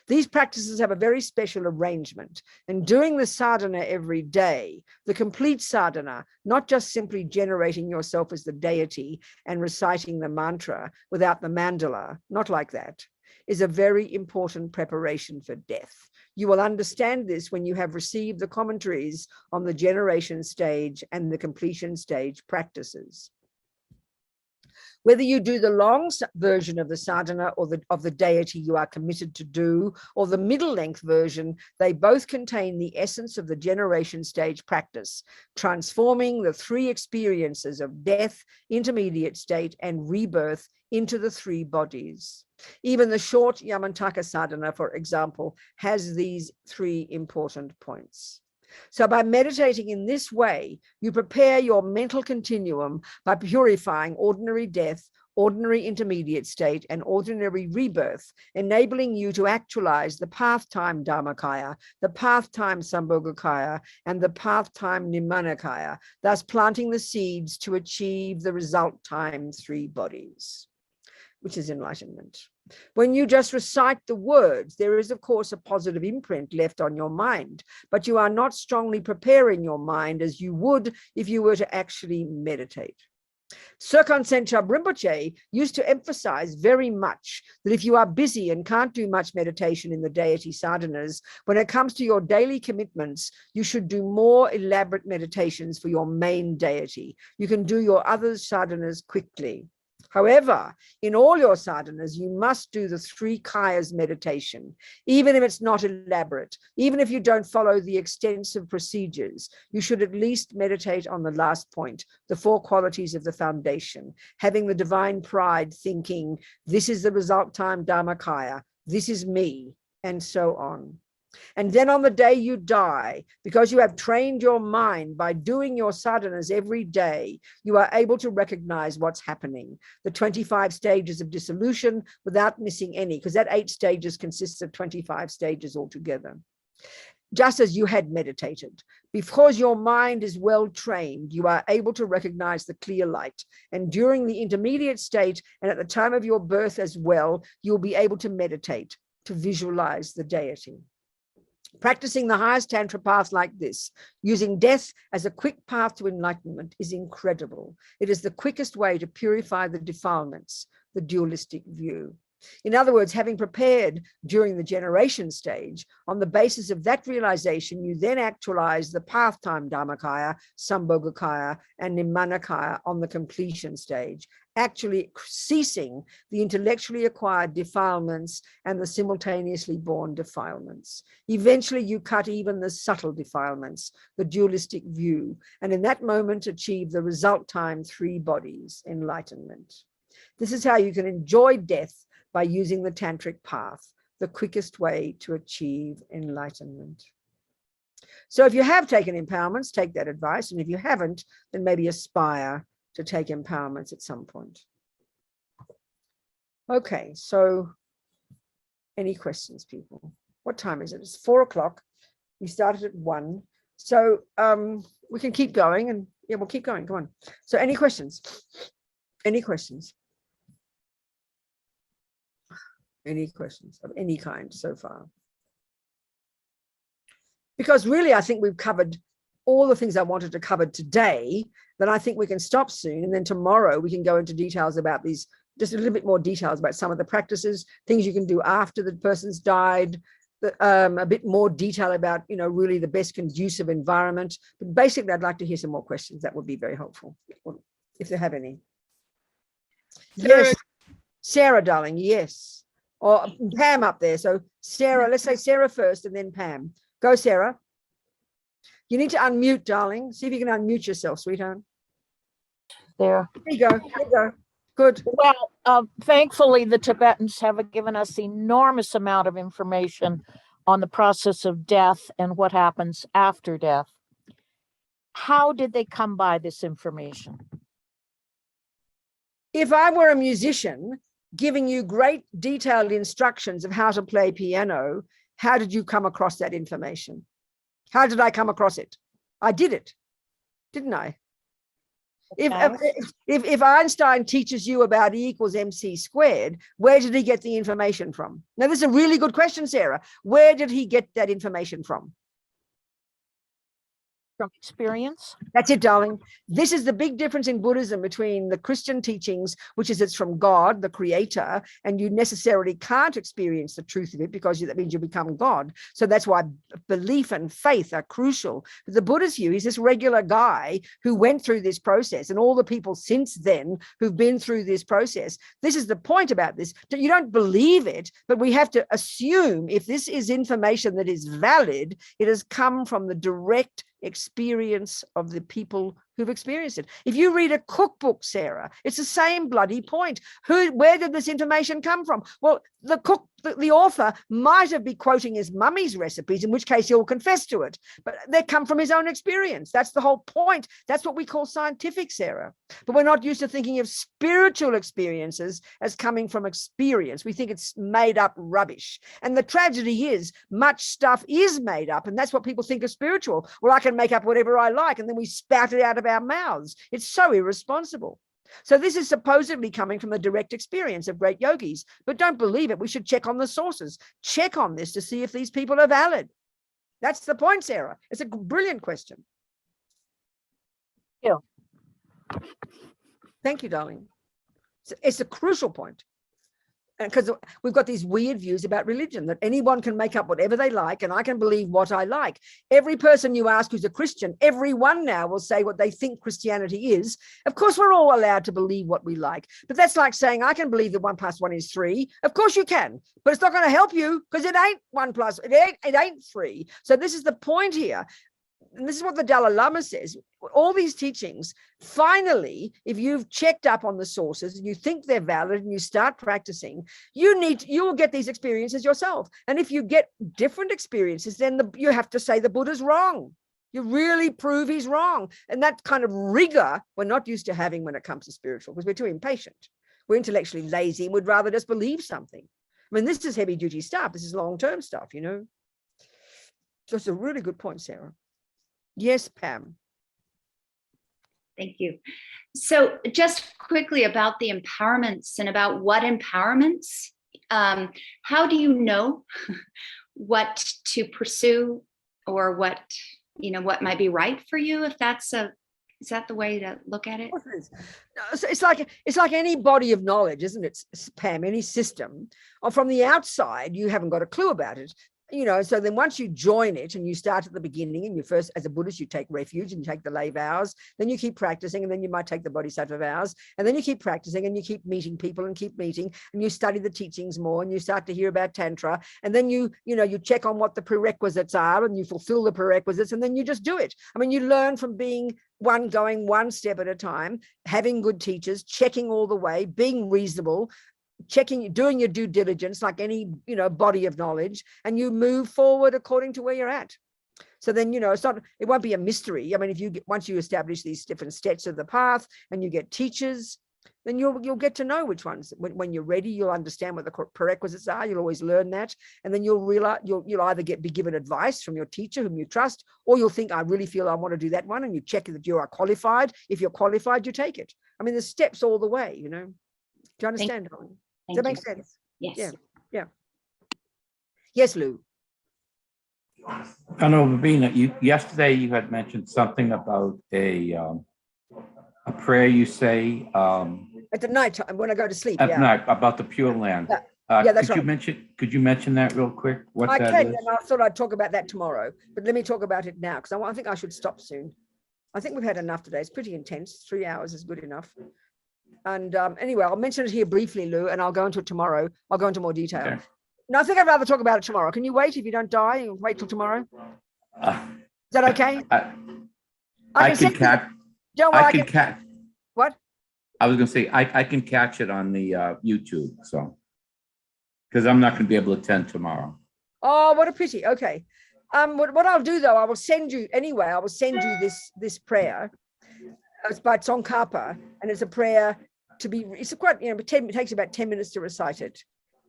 These practices have a very special arrangement, and doing the sadhana every day, the complete sadhana, not just simply generating yourself as the deity and reciting the mantra without the mandala, not like that, is a very important preparation for death. You will understand this when you have received the commentaries on the generation stage and the completion stage practices. Whether you do the long version of the sadhana or of the deity you are committed to do, or the middle length version, they both contain the essence of the generation stage practice, transforming the 3 experiences of death, intermediate state, and rebirth into the 3 bodies. Even the short Yamantaka sadhana, for example, has these 3 important points. So by meditating in this way, you prepare your mental continuum by purifying ordinary death, ordinary intermediate state, and ordinary rebirth, enabling you to actualize the path-time Dharmakaya, the path-time Sambhogakaya, and the path-time Nirmanakaya, thus planting the seeds to achieve the result-time 3 bodies, which is enlightenment. When you just recite the words, there is, of course, a positive imprint left on your mind, but you are not strongly preparing your mind as you would if you were to actually meditate. Serkan Senchab Rinpoche used to emphasize very much that if you are busy and can't do much meditation in the deity sadhanas, when it comes to your daily commitments, you should do more elaborate meditations for your main deity. You can do your other sadhanas quickly. However, in all your sadhanas, you must do the 3 kayas meditation, even if it's not elaborate, even if you don't follow the extensive procedures. You should at least meditate on the last point, the 4 qualities of the foundation, having the divine pride, thinking, this is the result time Dharmakaya, this is me, and so on. And then on the day you die, because you have trained your mind by doing your sadhanas every day, you are able to recognize what's happening, the 25 stages of dissolution without missing any, because that 8 stages consists of 25 stages altogether. Just as you had meditated, because your mind is well trained, you are able to recognize the clear light. And during the intermediate state and at the time of your birth as well, you'll be able to meditate, to visualize the deity. Practicing the highest Tantra path like this, using death as a quick path to enlightenment, is incredible. It is the quickest way to purify the defilements, the dualistic view. In other words, having prepared during the generation stage, on the basis of that realization, you then actualize the path-time Dharmakaya, Sambhogakaya, and Nirmanakaya on the completion stage, actually ceasing the intellectually acquired defilements and the simultaneously born defilements. Eventually, you cut even the subtle defilements, the dualistic view, and in that moment achieve the result time 3 bodies, enlightenment. This is how you can enjoy death by using the tantric path, the quickest way to achieve enlightenment. So if you have taken empowerments, take that advice. And if you haven't, then maybe aspire to take empowerments at some point. Okay, so any questions, people? What time is it? It's 4 o'clock. We started at 1. So we can keep going, and yeah, we'll keep going. Come on. So any questions? Any questions? Any questions of any kind so far? Because really, I think we've covered all the things I wanted to cover today. Then I think we can stop soon. And then tomorrow we can go into details about these, just a little bit more details about some of the practices, things you can do after the person's died, a bit more detail about, really the best conducive environment. But basically, I'd like to hear some more questions. That would be very helpful, if they have any. Yes, Sarah, darling, yes. Or Pam up there. So Sarah, let's say Sarah first and then Pam. Go, Sarah. You need to unmute, darling. See if you can unmute yourself, sweetheart. There. There you go. There you go. Good. Well, thankfully, the Tibetans have given us enormous amount of information on the process of death and what happens after death. How did they come by this information? If I were a musician giving you great detailed instructions of how to play piano, how did you come across that information? How did I come across it? I did it, didn't I? If Einstein teaches you about E equals MC squared, where did he get the information from? Now, this is a really good question, Sarah. Where did he get that information from? From experience? That's it, darling. This is the big difference in Buddhism between the Christian teachings, which is it's from God, the creator, and you necessarily can't experience the truth of it because that means you become God. So that's why belief and faith are crucial. The Buddhist view is this regular guy who went through this process, and all the people since then who've been through this process. This is the point about this. You don't believe it, but we have to assume if this is information that is valid, it has come from the direct experience of the people who've experienced it. If you read a cookbook, Sarah, it's the same bloody point. Where did this information come from? Well, the author might have been quoting his mummy's recipes, in which case he'll confess to it, but they come from his own experience. That's the whole point. That's what we call scientific, Sarah. But we're not used to thinking of spiritual experiences as coming from experience. We think it's made up rubbish. And the tragedy is much stuff is made up, and that's what people think of spiritual. Well, I can make up whatever I like, and then we spout it out of our mouths. It's so irresponsible. So this is supposedly coming from the direct experience of great yogis, but don't believe it. We should check on the sources. Check on this to see if these people are valid. That's the point, Sarah. It's a brilliant question. Yeah. Thank you, darling. It's a crucial point. Because we've got these weird views about religion, that anyone can make up whatever they like, and I can believe what I like. Every person you ask who's a Christian, everyone now will say what they think Christianity is. Of course, we're all allowed to believe what we like, but that's like saying I can believe that 1 + 1 is 3. Of course you can, but it's not going to help you because it ain't 1 +, it ain't 3. So this is the point here. And this is what the Dalai Lama says. All these teachings, finally, if you've checked up on the sources and you think they're valid and you start practicing, you will get these experiences yourself. And if you get different experiences, then you have to say the Buddha's wrong. You really prove he's wrong. And that kind of rigor we're not used to having when it comes to spiritual, because we're too impatient. We're intellectually lazy and would rather just believe something. I mean, this is heavy duty stuff. This is long-term stuff, So it's a really good point, Sarah. Yes, Pam. Thank you. So just quickly about the empowerments and about what empowerments, how do you know what to pursue or what might be right for you? Is that the way to look at it? It's like any body of knowledge, isn't it, Pam? Any system. Or from the outside, you haven't got a clue about it. So then once you join it and you start at the beginning and you first, as a Buddhist, you take refuge and you take the lay vows, then you keep practicing and then you might take the bodhisattva vows, and then you keep practicing and you keep meeting people and keep meeting and you study the teachings more and you start to hear about Tantra, and then you check on what the prerequisites are and you fulfill the prerequisites and then you just do it. I mean, you learn from being going one step at a time, having good teachers, checking all the way, being reasonable, doing your due diligence like any body of knowledge, and you move forward according to where you're at. So then, you know, it won't be a mystery. I mean, once you establish these different steps of the path and you get teachers, then you'll get to know which ones. When you're ready, you'll understand what the prerequisites are. You'll always learn that. And then you'll realize you'll either be given advice from your teacher whom you trust, or you'll think, I really feel I want to do that one. And you check that you are qualified. If you're qualified, you take it. I mean, there's steps all the way, you know. Do you understand, darling? Does that make sense? Yes. Yeah. Yeah. Yes, Lou. I know, Robina, yesterday you had mentioned something about a prayer you say At the night time when I go to sleep. at Yeah. night about the Pure Land. Yeah, that's Could you mention that real quick? What I that can, is? and I thought I'd talk about that tomorrow, but let me talk about it now because I think I should stop soon. I think we've had enough today. It's pretty intense. 3 hours is good enough. And anyway, I'll mention it here briefly, Lou, and I'll go into it tomorrow. I'll go into more detail. Okay. No, I think I'd rather talk about it tomorrow. Can you wait if you don't die? You wait till tomorrow. Is that okay? I can catch. Don't worry, I can catch. What? I was gonna say I can catch it on the YouTube, so because I'm not gonna be able to attend tomorrow. Oh, what a pity. Okay. What I'll do though, I will send you this prayer. It's by Tsongkhapa, and it's a prayer to be. It's quite, you know, it takes about 10 minutes to recite it,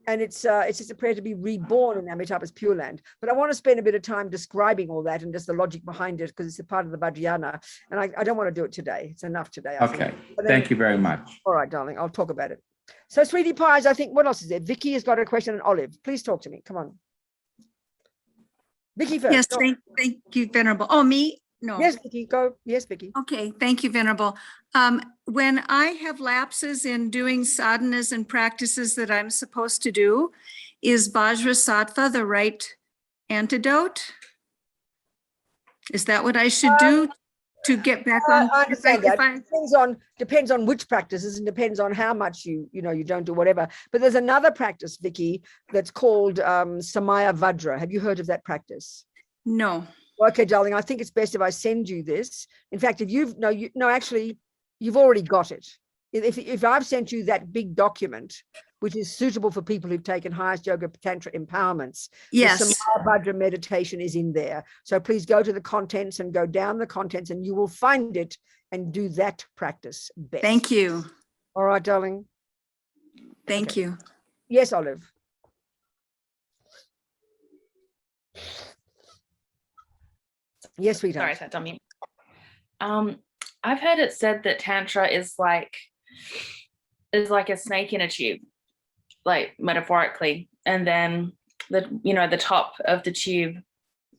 and it's just a prayer to be reborn in Amitabha's Pure Land. But I want to spend a bit of time describing all that and just the logic behind it because it's a part of the Vajrayana, and I don't want to do it today. It's enough today. I Okay. think. Thank you very much. All right, darling. I'll talk about it. So, Sweetie Pies, I think, what else is there? Vicky has got a question, and Olive. Please talk to me. Come on. Vicky first. Yes, Go. thank you, Venerable. Oh, me? No. Yes, Vicky, go. Yes, Vicky. Okay, thank you, Venerable. When I have lapses in doing sadhanas and practices that I'm supposed to do, is Vajrasattva the right antidote? Is that what I should do to get back on? I understand that. Depends on which practices and depends on how much you don't do whatever. But there's another practice, Vicky, that's called Samaya Vajra. Have you heard of that practice? No. Okay, darling, I think it's best if I send you this. In fact, if you've already got it. If I've sent you that big document, which is suitable for people who've taken highest yoga tantra empowerments, yes, the Samaya Vajra meditation is in there. So please go to the contents and go down the contents and you will find it and do that practice best. Thank you. All right, darling. Thank you. Yes, Olive. Yes, sweetheart. Sorry, that's on mute. I've heard it said that Tantra is like a snake in a tube, like metaphorically, and then the top of the tube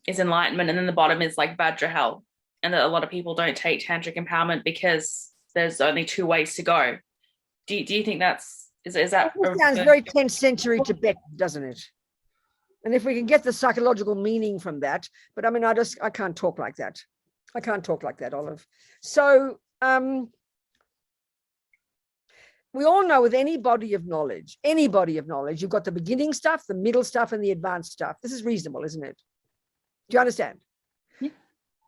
is enlightenment, and then the bottom is like Vajra hell, and that a lot of people don't take tantric empowerment because there's only two ways to go. Do you think is that? It sounds very 10th century Tibet, doesn't it? And if we can get the psychological meaning from that, but I mean, I can't talk like that. I can't talk like that, Olive. So we all know with any body of knowledge, you've got the beginning stuff, the middle stuff, and the advanced stuff. This is reasonable, isn't it? Do you understand? Yeah.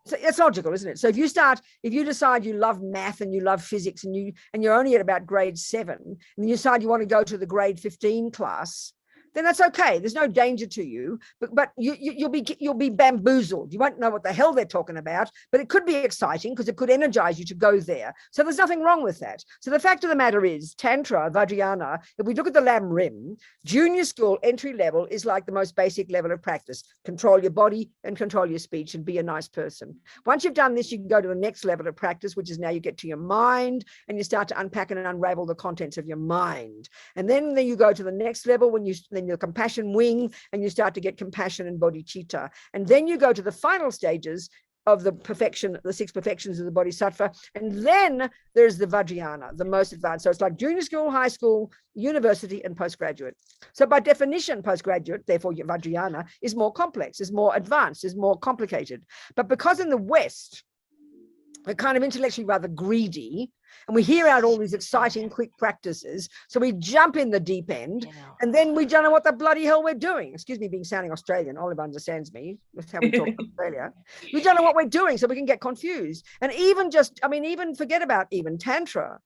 So it's logical, isn't it? So if you decide you love math and you love physics and you're only at about grade 7, and you decide you want to go to the grade 15 class, then that's okay. There's no danger to you, but you'll be bamboozled. You won't know what the hell they're talking about, but it could be exciting because it could energize you to go there. So there's nothing wrong with that. So the fact of the matter is, Tantra, Vajrayana, if we look at the Lam Rim, junior school entry level is like the most basic level of practice. Control your body and control your speech and be a nice person. Once you've done this, you can go to the next level of practice, which is now you get to your mind and you start to unpack and unravel the contents of your mind. And then you go to the next level when your compassion wing, and you start to get compassion and bodhicitta. And then you go to the final stages of the 6 perfections of the bodhisattva. And then there's the Vajrayana, the most advanced. So it's like junior school, high school, university, and postgraduate. So by definition, postgraduate, therefore your Vajrayana, is more complex, is more advanced, is more complicated. But because in the West, we're kind of intellectually rather greedy, and we hear out all these exciting quick practices, so we jump in the deep end, and then we don't know what the bloody hell we're doing. Excuse me being sounding Australian. Olive understands me. That's how we talk in Australia. We don't know what we're doing, so we can get confused. And even forget about even Tantra,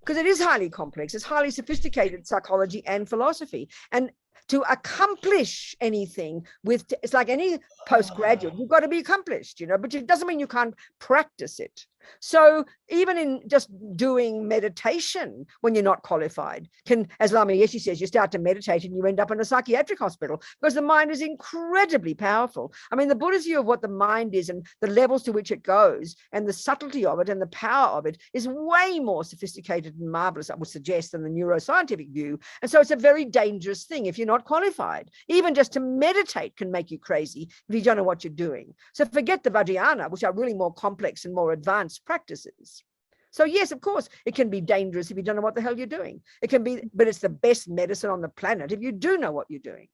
because it is highly complex. It's highly sophisticated psychology and philosophy. And To accomplish anything with, it's like any postgraduate, you've got to be accomplished, but it doesn't mean you can't practice it. So even in just doing meditation when you're not qualified can, as Lama Yeshe says, you start to meditate and you end up in a psychiatric hospital because the mind is incredibly powerful. I mean, the Buddha's view of what the mind is and the levels to which it goes and the subtlety of it and the power of it is way more sophisticated and marvelous, I would suggest, than the neuroscientific view. And so it's a very dangerous thing if you're not qualified. Even just to meditate can make you crazy if you don't know what you're doing. So forget the Vajrayana, which are really more complex and more advanced practices. So yes, of course, it can be dangerous if you don't know what the hell you're doing. It can be, but it's the best medicine on the planet if you do know what you're doing.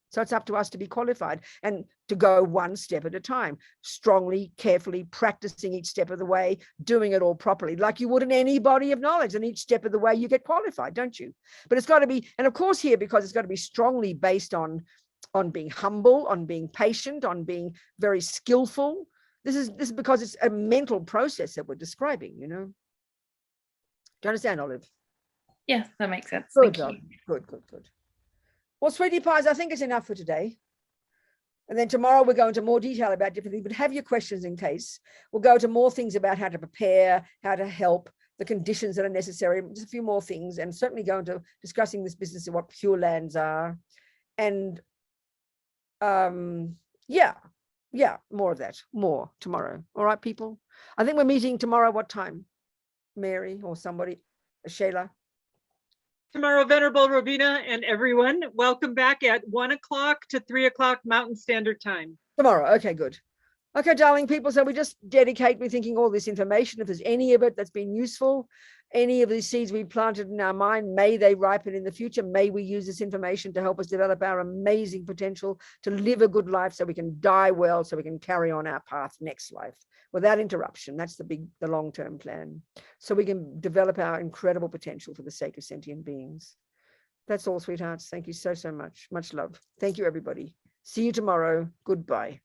So it's up to us to be qualified and to go one step at a time, strongly, carefully, practicing each step of the way, doing it all properly, like you would in any body of knowledge. And each step of the way you get qualified, don't you? But it's got to be, and of course here, because it's got to be strongly based on being humble, on being patient, on being very skillful. This is because it's a mental process that we're describing, Do you understand, Olive? Yes, that makes sense. Good, Thank you. good. Well, sweetie pies, I think it's enough for today. And then tomorrow we'll go into more detail about different things, but have your questions in case. We'll go to more things about how to prepare, how to help, the conditions that are necessary, just a few more things, and certainly go into discussing this business of what Pure Lands are. And yeah, more of that, more tomorrow. All right, people. I think we're meeting tomorrow. What time? Mary or somebody, Shayla? Tomorrow, Venerable Robina and everyone, welcome back at 1 o'clock to 3 o'clock Mountain Standard Time. Tomorrow. Okay, good. Okay, darling people. So we just dedicate, we're thinking all this information. If there's any of it that's been useful, any of these seeds we planted in our mind, may they ripen in the future. May we use this information to help us develop our amazing potential to live a good life so we can die well, so we can carry on our path next life without interruption. That's the long-term plan. So we can develop our incredible potential for the sake of sentient beings. That's all, sweethearts. Thank you so much. Much love. Thank you, everybody. See you tomorrow. Goodbye.